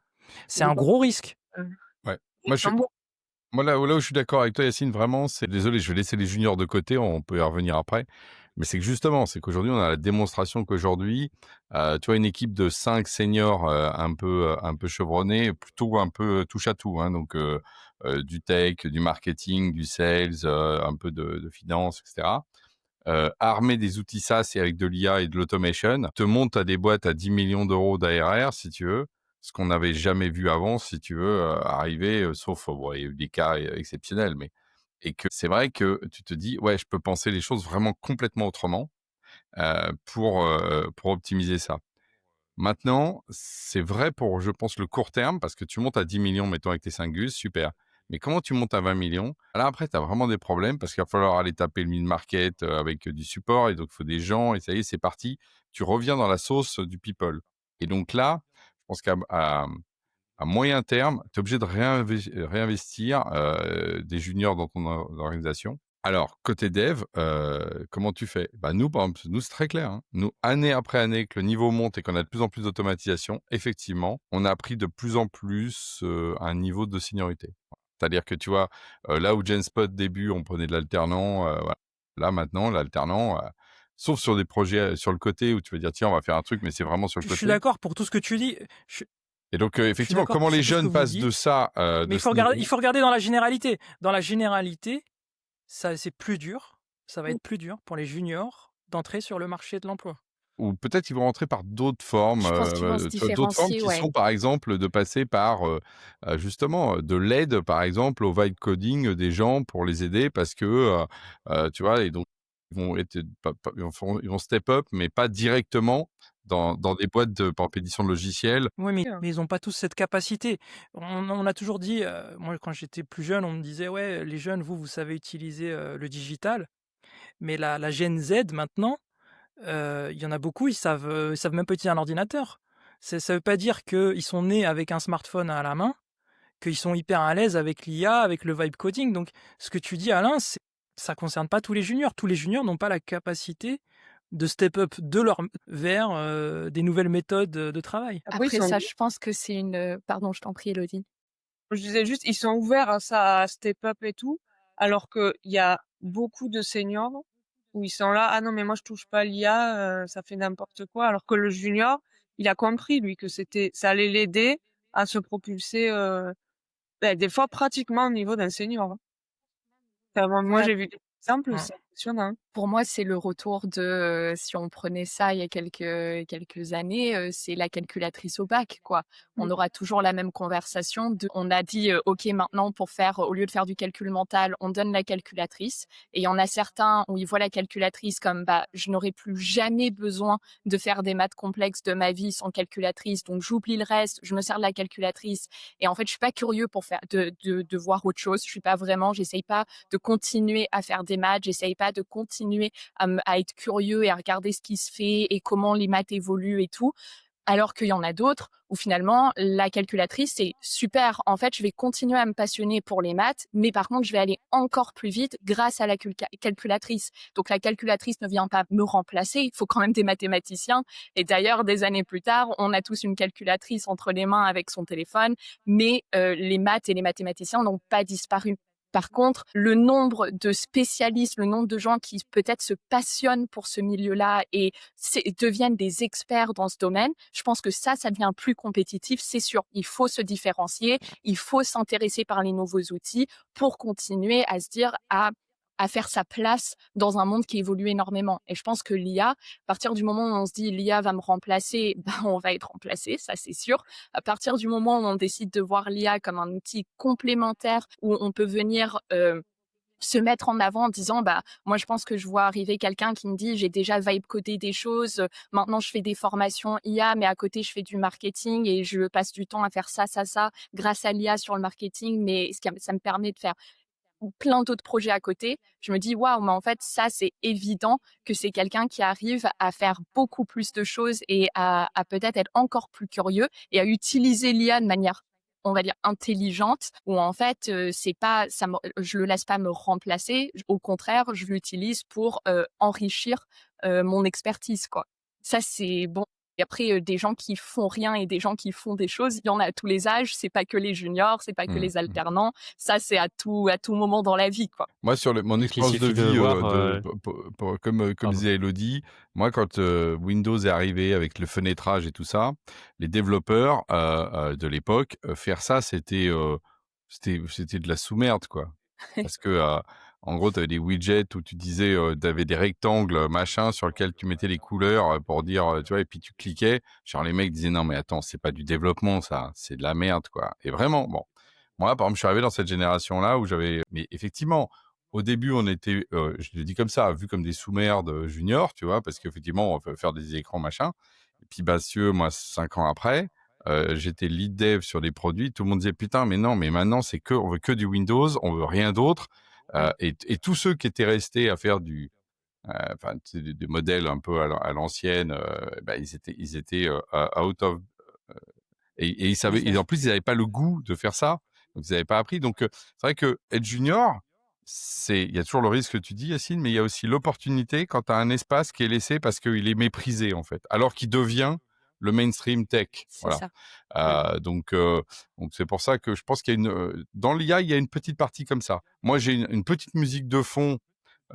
C'est un gros risque. Ouais. Oui, Moi, je suis enfin bon, Moi, là où je suis d'accord avec toi, Yacine, vraiment, c'est désolé, je vais laisser les juniors de côté, on peut y revenir après. Mais c'est que justement, c'est qu'aujourd'hui, on a la démonstration qu'aujourd'hui, tu vois, une équipe de 5 seniors un peu chevronnés, plutôt un peu touche à tout, hein, donc du tech, du marketing, du sales, un peu de finance, etc. Armés des outils SaaS et avec de l'IA et de l'automation, te montent à des boîtes à 10 millions d'euros d'ARR, si tu veux, ce qu'on n'avait jamais vu avant, si tu veux, arriver, sauf, bon, il y a eu des cas exceptionnels, mais et que c'est vrai que tu te dis: «Ouais, je peux penser les choses vraiment complètement autrement, pour optimiser ça». Maintenant, c'est vrai pour, je pense, le court terme, parce que tu montes à 10 millions, mettons, avec tes 5 gus, super. Mais comment tu montes à 20 millions? Là, après, tu as vraiment des problèmes parce qu'il va falloir aller taper le mid-market, avec, du support, et donc il faut des gens, et ça y est, c'est parti. Tu reviens dans la sauce, du people, et donc là, je pense à moyen terme, tu es obligé de réinvestir, des juniors dans ton organisation. Alors, côté dev, comment tu fais? Bah, nous, par exemple, nous, c'est très clair, hein. Nous, année après année, que le niveau monte et qu'on a de plus en plus d'automatisation, effectivement, on a pris de plus en plus, un niveau de seniorité. C'est-à-dire que, tu vois, là où Genspot, début, on prenait de l'alternant, voilà. Là, maintenant, l'alternant, sauf sur des projets, sur le côté où tu vas dire: «Tiens, on va faire un truc», mais c'est vraiment sur le Je suis côté. d'accord pour tout ce que tu dis. Je, Et donc, je suis effectivement, d'accord comment les sur tout ce que jeunes vous passent de dites, ça, mais de ce il niveau. faut regarder dans la généralité. Dans la généralité, ça c'est plus dur. Ça va Mmh. être plus dur pour les juniors d'entrer sur le marché de l'emploi. Ou peut-être ils vont rentrer par d'autres formes, Je pense qu'ils vont se tu vois? D'autres formes différencier, qui ouais. sont, par exemple, de passer par, justement, de l'aide, par exemple, au vibe coding, des gens pour les aider parce que, tu vois? Et donc ils vont être pas ils vont step up, mais pas directement dans des boîtes de, par exemple, édition de logiciels. Oui, mais Hein. ils ont pas tous cette capacité. On a toujours dit, moi quand j'étais plus jeune, on me disait: «Ouais, les jeunes, vous savez utiliser, le digital». Mais la Gen Z maintenant, il y en a beaucoup, ils savent même pas utiliser un ordinateur. Ça veut pas dire qu'ils sont nés avec un smartphone à la main, qu'ils sont hyper à l'aise avec l'IA, avec le vibe coding. Donc ce que tu dis, Alain, ça concerne pas tous les juniors. Tous les juniors n'ont pas la capacité de step up vers, des nouvelles méthodes, de travail. Après, ils Après sont ça, je pense que c'est une, pardon, je t'en prie, Elodie. je disais juste, ils sont ouverts à ça, à step up et tout, alors qu'il y a beaucoup de seniors où ils sont là: «Ah non, mais moi je touche pas à l'IA, ça fait n'importe quoi». Alors que le junior, il a compris lui que ça allait l'aider à se propulser, des fois pratiquement au niveau d'un senior, hein. Enfin moi Voilà. j'ai vu des exemples, Mmh. c'est impressionnant, hein. Pour moi, c'est le retour de, si on prenait ça il y a quelques années, c'est la calculatrice au bac, quoi. Mmh. On aura toujours la même conversation de on a dit, «OK, maintenant pour faire au lieu de faire du calcul mental, on donne la calculatrice» et il y en a certains où ils voient la calculatrice comme, bah, je n'aurai plus jamais besoin de faire des maths complexes de ma vie sans calculatrice, donc j'oublie le reste, je me sers de la calculatrice et en fait, je suis pas curieux pour faire de voir autre chose. Je suis pas vraiment j'essaye pas de continuer à faire des maths, j'essaye pas de continuer à être curieux et à regarder ce qui se fait et comment les maths évoluent et tout. Alors qu'il y en a d'autres où finalement la calculatrice c'est super. En fait, je vais continuer à me passionner pour les maths, mais par contre, je vais aller encore plus vite grâce à la calculatrice. Donc la calculatrice ne vient pas me remplacer. Il faut quand même des mathématiciens. Et d'ailleurs, des années plus tard, on a tous une calculatrice entre les mains avec son téléphone, mais les maths et les mathématiciens n'ont pas disparu. Par contre, le nombre de spécialistes, le nombre de gens qui peut-être se passionnent pour ce milieu-là et deviennent des experts dans ce domaine, je pense que ça devient plus compétitif, c'est sûr. Il faut se différencier, il faut s'intéresser par les nouveaux outils pour continuer à se dire à faire sa place dans un monde qui évolue énormément. Et je pense que l'IA, à partir du moment où on se dit l'IA va me remplacer, ben, on va être remplacé, ça c'est sûr. À partir du moment où on décide de voir l'IA comme un outil complémentaire où on peut venir se mettre en avant en disant bah moi je pense que je vois arriver quelqu'un qui me dit j'ai déjà vibe codé des choses, maintenant je fais des formations IA mais à côté je fais du marketing et je passe du temps à faire ça grâce à l'IA sur le marketing mais ça me permet de faire plein d'autres projets à côté. Je me dis waouh, mais en fait ça c'est évident que c'est quelqu'un qui arrive à faire beaucoup plus de choses et à peut-être être encore plus curieux et à utiliser l'IA de manière on va dire intelligente où en fait c'est pas je le laisse pas me remplacer, au contraire je l'utilise pour enrichir mon expertise quoi. Ça c'est bon. Et après, des gens qui font rien et des gens qui font des choses, il y en a à tous les âges. C'est pas que les juniors, c'est pas que Mmh les mh. alternants. Ça, c'est à tout moment dans la vie, quoi. Moi, sur mon Donc il expérience de suffit de vie, voir, comme pardon. disait Elodie, moi, quand, Windows est arrivé avec le fenêtrage et tout ça, les développeurs, de l'époque, faire ça, c'était de la sous-merde, quoi. Parce que, en gros, tu avais des widgets où tu disais, tu avais des rectangles, machin, sur lesquels tu mettais les couleurs, pour dire, tu vois? Et puis tu cliquais. Genre les mecs disaient: «Non mais attends, c'est pas du développement ça, c'est de la merde, quoi». Et vraiment, bon, moi, par exemple, je suis arrivé dans cette génération-là où mais effectivement, Au début, on était, je le dis comme ça, vu comme des sous-merdes, juniors, tu vois? Parce qu'effectivement, on peut faire des écrans, machin. Et puis, bah, si tu veux, moi, 5 ans après, j'étais lead dev sur des produits. Tout le monde disait: «Putain, mais non, mais maintenant, on veut que du Windows, on veut rien d'autre». Mmh. Et tous ceux qui étaient restés à faire enfin, tu sais, des modèles un peu à l'ancienne, bah, ils étaient, out of et ils savaient et Business. en plus, ils n'avaient pas le goût de faire ça, donc ils n'avaient pas appris. Donc c'est vrai que être junior, il y a toujours le risque que tu dis, Yacine, mais il y a aussi l'opportunité quand tu as un espace qui est laissé parce qu'il est méprisé, en fait, alors qu'il devient le mainstream tech. C'est Voilà. ça. Mmh. Donc c'est pour ça que je pense qu'il y a dans l'IA, il y a une petite partie comme ça. Moi, j'ai une petite musique de fond,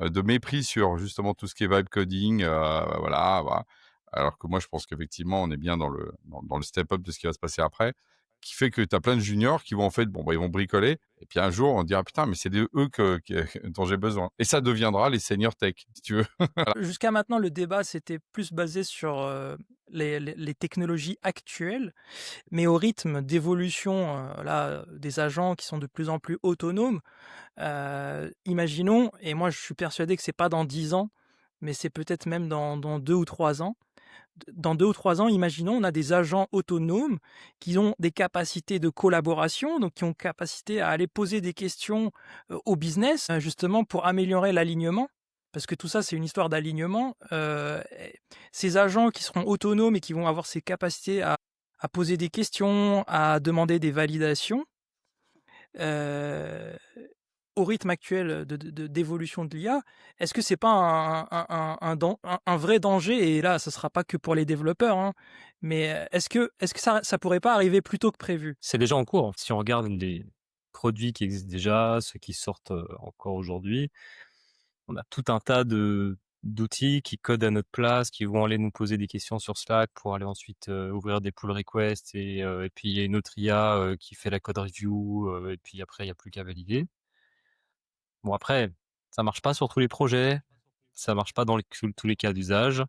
de mépris sur justement tout ce qui est vibe coding, voilà. Alors que moi, je pense qu'effectivement, on est bien dans le step-up de ce qui va se passer après, qui fait que tu as plein de juniors qui vont en fait, bon, bah, ils vont bricoler, et puis un jour, on dira putain, mais c'est de eux dont j'ai besoin. Et ça deviendra les seniors tech, si tu veux. Jusqu'à maintenant, le débat s'était plus basé sur les technologies actuelles, mais au rythme d'évolution là, des agents qui sont de plus en plus autonomes, imaginons, et moi je suis persuadé que c'est pas dans 10 ans, mais c'est peut-être même dans 2 ou 3 ans. Dans 2 ou 3 ans, imaginons, on a des agents autonomes qui ont des capacités de collaboration, donc qui ont capacité à aller poser des questions au business, justement pour améliorer l'alignement. Parce que tout ça, c'est une histoire d'alignement. Ces agents qui seront autonomes et qui vont avoir ces capacités à poser des questions, à demander des validations, euh, au rythme actuel d'évolution de l'IA, est-ce que c'est pas un vrai danger? Et là, ce sera pas que pour les développeurs, hein, mais est-ce que ça pourrait pas arriver plus tôt que prévu? C'est déjà en cours. Si on regarde les produits qui existent déjà, ceux qui sortent encore aujourd'hui, on a tout un tas d'outils qui codent à notre place, qui vont aller nous poser des questions sur Slack pour aller ensuite ouvrir des pull requests et puis il y a une autre IA qui fait la code review et puis après il n'y a plus qu'à valider. Bon après, ça marche pas sur tous les projets, ça marche pas dans tous les cas d'usage.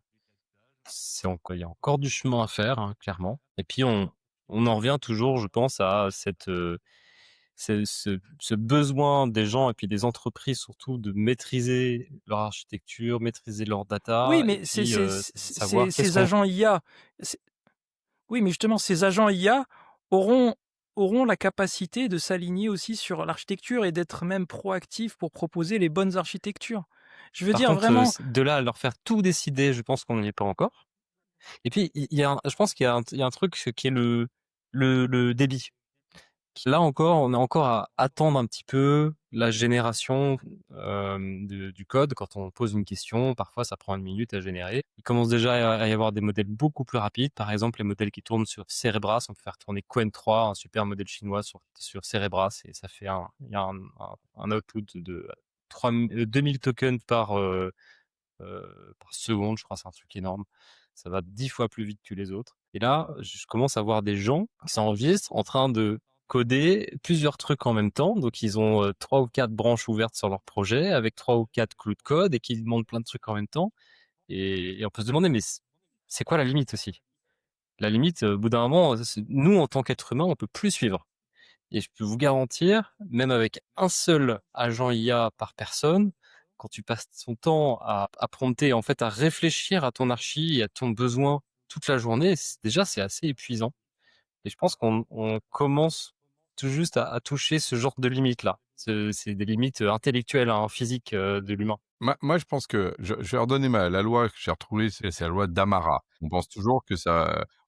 Il y a encore du chemin à faire, hein, clairement. Et puis on en revient toujours, je pense, à ce besoin des gens et puis des entreprises surtout de maîtriser leur architecture, maîtriser leur Oui, data et mais puis savoir qu'est-ce ces qu'on... agents IA, c'est- oui, mais justement, ces agents IA auront, auront la capacité de s'aligner aussi sur l'architecture et d'être même proactifs pour proposer les bonnes architectures. Je veux Par dire contre, vraiment, de là à leur faire tout décider, je pense qu'on n'y est pas encore. Et puis, je pense qu'il y a un truc qui est le débit. Là encore, on est encore à attendre un petit peu la génération du code. Quand on pose une question, parfois ça prend 1 minute à générer. Il commence déjà à y avoir des modèles beaucoup plus rapides. Par exemple, les modèles qui tournent sur Cerebras, on peut faire tourner Qwen 3, un super modèle chinois sur Cerebras, et ça fait il y a un output de 2000 tokens par seconde, je crois, c'est un truc énorme. Ça va 10 fois plus vite que les autres. Et là, je commence à voir des gens qui s'enregistrent en train de coder plusieurs trucs en même temps. Donc, ils ont 3 ou 4 branches ouvertes sur leur projet avec 3 ou 4 clous de code et qui demandent plein de trucs en même temps. Et on peut se demander, mais c'est quoi la limite aussi? La limite, au bout d'un moment, nous, en tant qu'êtres humains, on peut plus suivre. Et je peux vous garantir, même avec un seul agent IA par personne, quand tu passes ton temps à prompter, en fait, à réfléchir à ton archi et à ton besoin toute la journée, déjà, c'est assez épuisant. Et je pense qu'on commence tout juste à toucher ce genre de limites-là. C'est des limites intellectuelles, hein, physiques de l'humain. Moi, je pense que je vais redonner la loi que j'ai retrouvée, c'est la loi d'Amara. On pense toujours que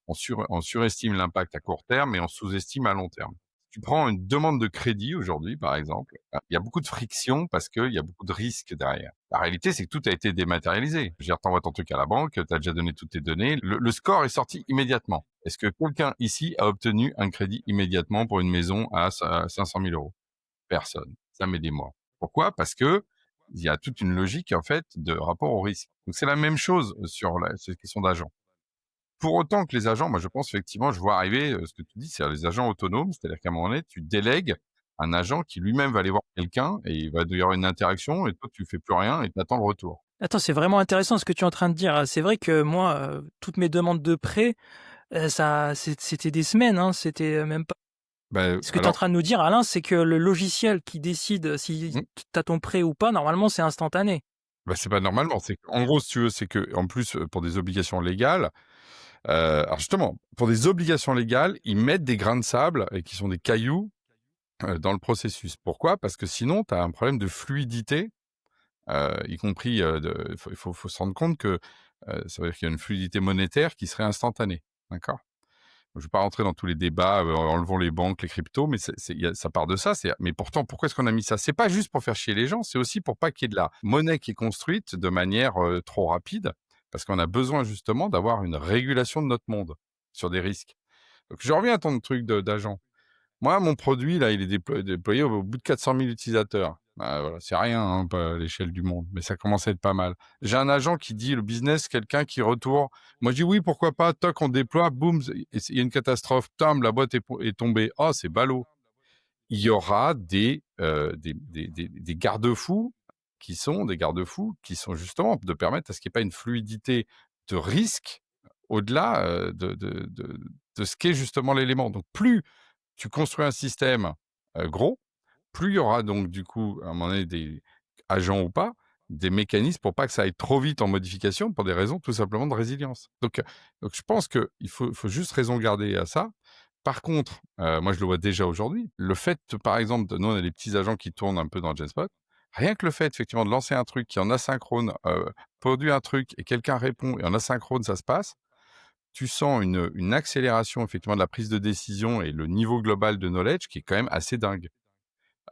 on surestime l'impact à court terme et on sous-estime à long terme. Tu prends une demande de crédit aujourd'hui, par exemple, il y a beaucoup de friction parce qu'il y a beaucoup de risques derrière. La réalité, c'est que tout a été dématérialisé. Je veux dire, t'envoies ton truc à la banque, tu as déjà donné toutes tes données, le score est sorti immédiatement. Est-ce que quelqu'un ici a obtenu un crédit immédiatement pour une maison à 500 000 euros? Personne. Ça met des mois. Pourquoi? Parce que il y a toute une logique, en fait, de rapport au risque. Donc, c'est la même chose sur cette question d'agents. Pour autant que les agents, moi, je pense effectivement, je vois arriver ce que tu dis, c'est les agents autonomes, c'est-à-dire qu'à un moment donné, tu délègues un agent qui lui-même va aller voir quelqu'un et il va y avoir une interaction et toi, tu fais plus rien et tu attends le retour. attends, c'est vraiment intéressant ce que tu es en train de dire. C'est vrai que moi, toutes mes demandes de prêt, c'était des semaines, hein, c'était même pas Bah, Ce que tu es en alors, train de nous dire, Alain, c'est que le logiciel qui décide si mmh, tu as ton prêt ou pas, normalement, c'est instantané. bah, c'est pas normalement. En gros, si tu veux, c'est qu'en plus, pour des obligations légales, alors justement, pour des obligations légales, ils mettent des grains de sable et qui sont des cailloux, dans le processus. Pourquoi? Parce que sinon, tu as un problème de fluidité, y compris, il faut se rendre compte que, ça veut dire qu'il y a une fluidité monétaire qui serait instantanée. D'accord? Je ne vais pas rentrer dans tous les débats, enlevons les banques, les cryptos, mais ça part de ça. Mais pourtant, pourquoi est-ce qu'on a mis ça? C'est pas juste pour faire chier les gens, c'est aussi pour pas qu'il y ait de la monnaie qui est construite de manière trop rapide, parce qu'on a besoin justement d'avoir une régulation de notre monde sur des risques. Donc, je reviens à ton truc d'agent. Moi, mon produit, là, il est déployé au bout de 400 000 utilisateurs. Voilà, c'est rien hein, pas à l'échelle du monde, mais ça commence à être pas mal. J'ai un agent qui dit le business, quelqu'un qui retourne. Moi, je dis oui, pourquoi pas, toc, on déploie, boum, il y a une catastrophe, tam, la boîte est tombée. Oh, c'est ballot. Il y aura des garde-fous qui sont justement de permettre à ce qu'il n'y ait pas une fluidité de risque au-delà de ce qu'est justement l'élément. Donc, plus tu construis un système gros, plus il y aura donc du coup, à un moment donné, des agents ou pas, des mécanismes pour pas que ça aille trop vite en modification pour des raisons tout simplement de résilience. Donc je pense qu'il faut juste raison garder à ça. Par contre, moi je le vois déjà aujourd'hui, le fait, par exemple, nous on a des petits agents qui tournent un peu dans Genspot, rien que le fait effectivement de lancer un truc qui en asynchrone produit un truc et quelqu'un répond et en asynchrone ça se passe, tu sens une accélération effectivement de la prise de décision et le niveau global de knowledge qui est quand même assez dingue.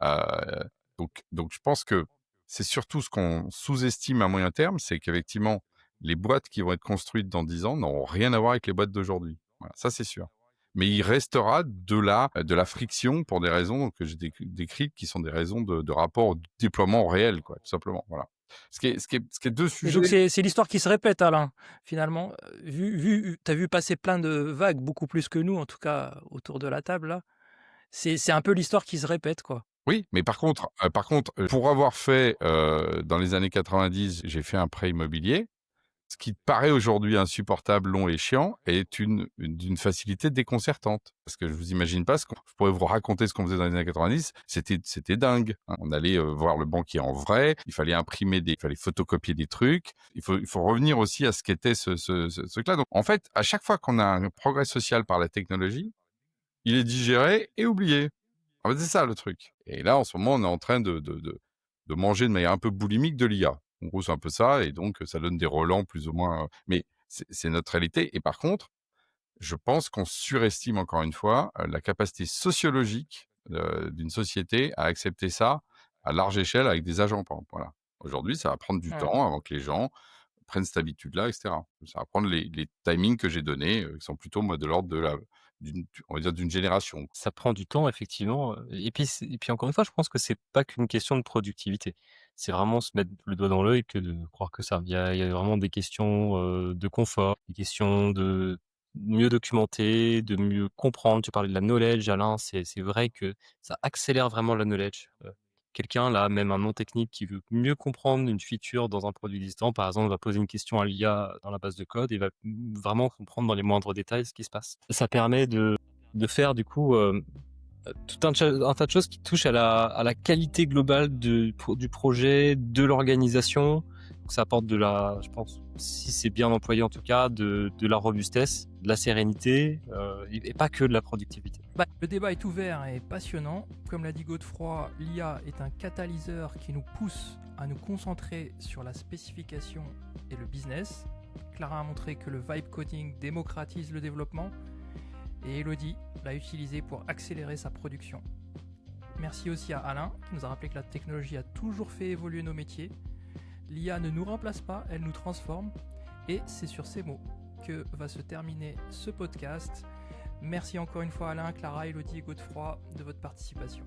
Heu, donc je pense que c'est surtout ce qu'on sous-estime à moyen terme, c'est qu'effectivement, les boîtes qui vont être construites dans 10 ans n'auront rien à voir avec les boîtes d'aujourd'hui. Voilà, ça c'est sûr. Mais il restera de la friction pour des raisons que j'ai décrites qui sont des raisons de rapport au déploiement réel quoi, tout simplement, voilà. Ce qui est 2 Et donc, sujets. c'est l'histoire qui se répète, Alain, finalement. Tu as vu passer plein de vagues, beaucoup plus que nous, en tout cas, autour de la table, là. C'est un peu l'histoire qui se répète, quoi. Oui, mais par contre, pour avoir fait, dans les années 90, j'ai fait un prêt immobilier. Ce qui paraît aujourd'hui insupportable, long et chiant est d'une facilité déconcertante. Parce que je vous imagine pas je pourrais vous raconter ce qu'on faisait dans les années 90, c'était dingue, hein. On allait, voir le banquier en vrai, il fallait il fallait photocopier des trucs. Il faut revenir aussi à ce qu'était ce truc-là. Donc en fait, à chaque fois qu'on a un progrès social par la technologie, il est digéré et oublié. En fait, c'est ça le truc. Et là, en ce moment, on est en train de manger de manière un peu boulimique de l'IA. En gros, c'est un peu ça, et donc ça donne des relents plus ou moins. Mais c'est notre réalité. Et par contre, je pense qu'on surestime encore une fois la capacité sociologique d'une société à accepter ça à large échelle avec des agents, par exemple. Voilà. Aujourd'hui, ça va prendre du Ouais. temps avant que les gens prennent cette habitude-là, etc. Ça va prendre les timings que j'ai donnés, qui sont plutôt moi, de l'ordre on va dire d'une génération. Ça prend du temps effectivement, et puis encore une fois, je pense que c'est pas qu'une question de productivité. C'est vraiment se mettre le doigt dans l'œil que de croire que ça. Il y a vraiment des questions, de confort, des questions de mieux documenter, de mieux comprendre. Tu parlais de la knowledge, Alain, c'est vrai que ça accélère vraiment la knowledge. Quelqu'un là, même un non technique qui veut mieux comprendre une feature dans un produit existant, par exemple, va poser une question à l'IA dans la base de code et va vraiment comprendre dans les moindres détails ce qui se passe. Ça permet de faire du coup, tout un tas de choses qui touchent à la qualité globale du projet, de l'organisation. Donc ça apporte je pense, si c'est bien employé en tout cas, de la robustesse, de la sérénité, et pas que de la productivité. Le débat est ouvert et passionnant. Comme l'a dit Godefroy, l'IA est un catalyseur qui nous pousse à nous concentrer sur la spécification et le business. Clara a montré que le vibe coding démocratise le développement et Elodie l'a utilisé pour accélérer sa production. Merci aussi à Alain qui nous a rappelé que la technologie a toujours fait évoluer nos métiers. L'IA ne nous remplace pas, elle nous transforme. Et c'est sur ces mots que va se terminer ce podcast. Merci encore une fois Alain, Clara, Elodie et Godefroy de votre participation.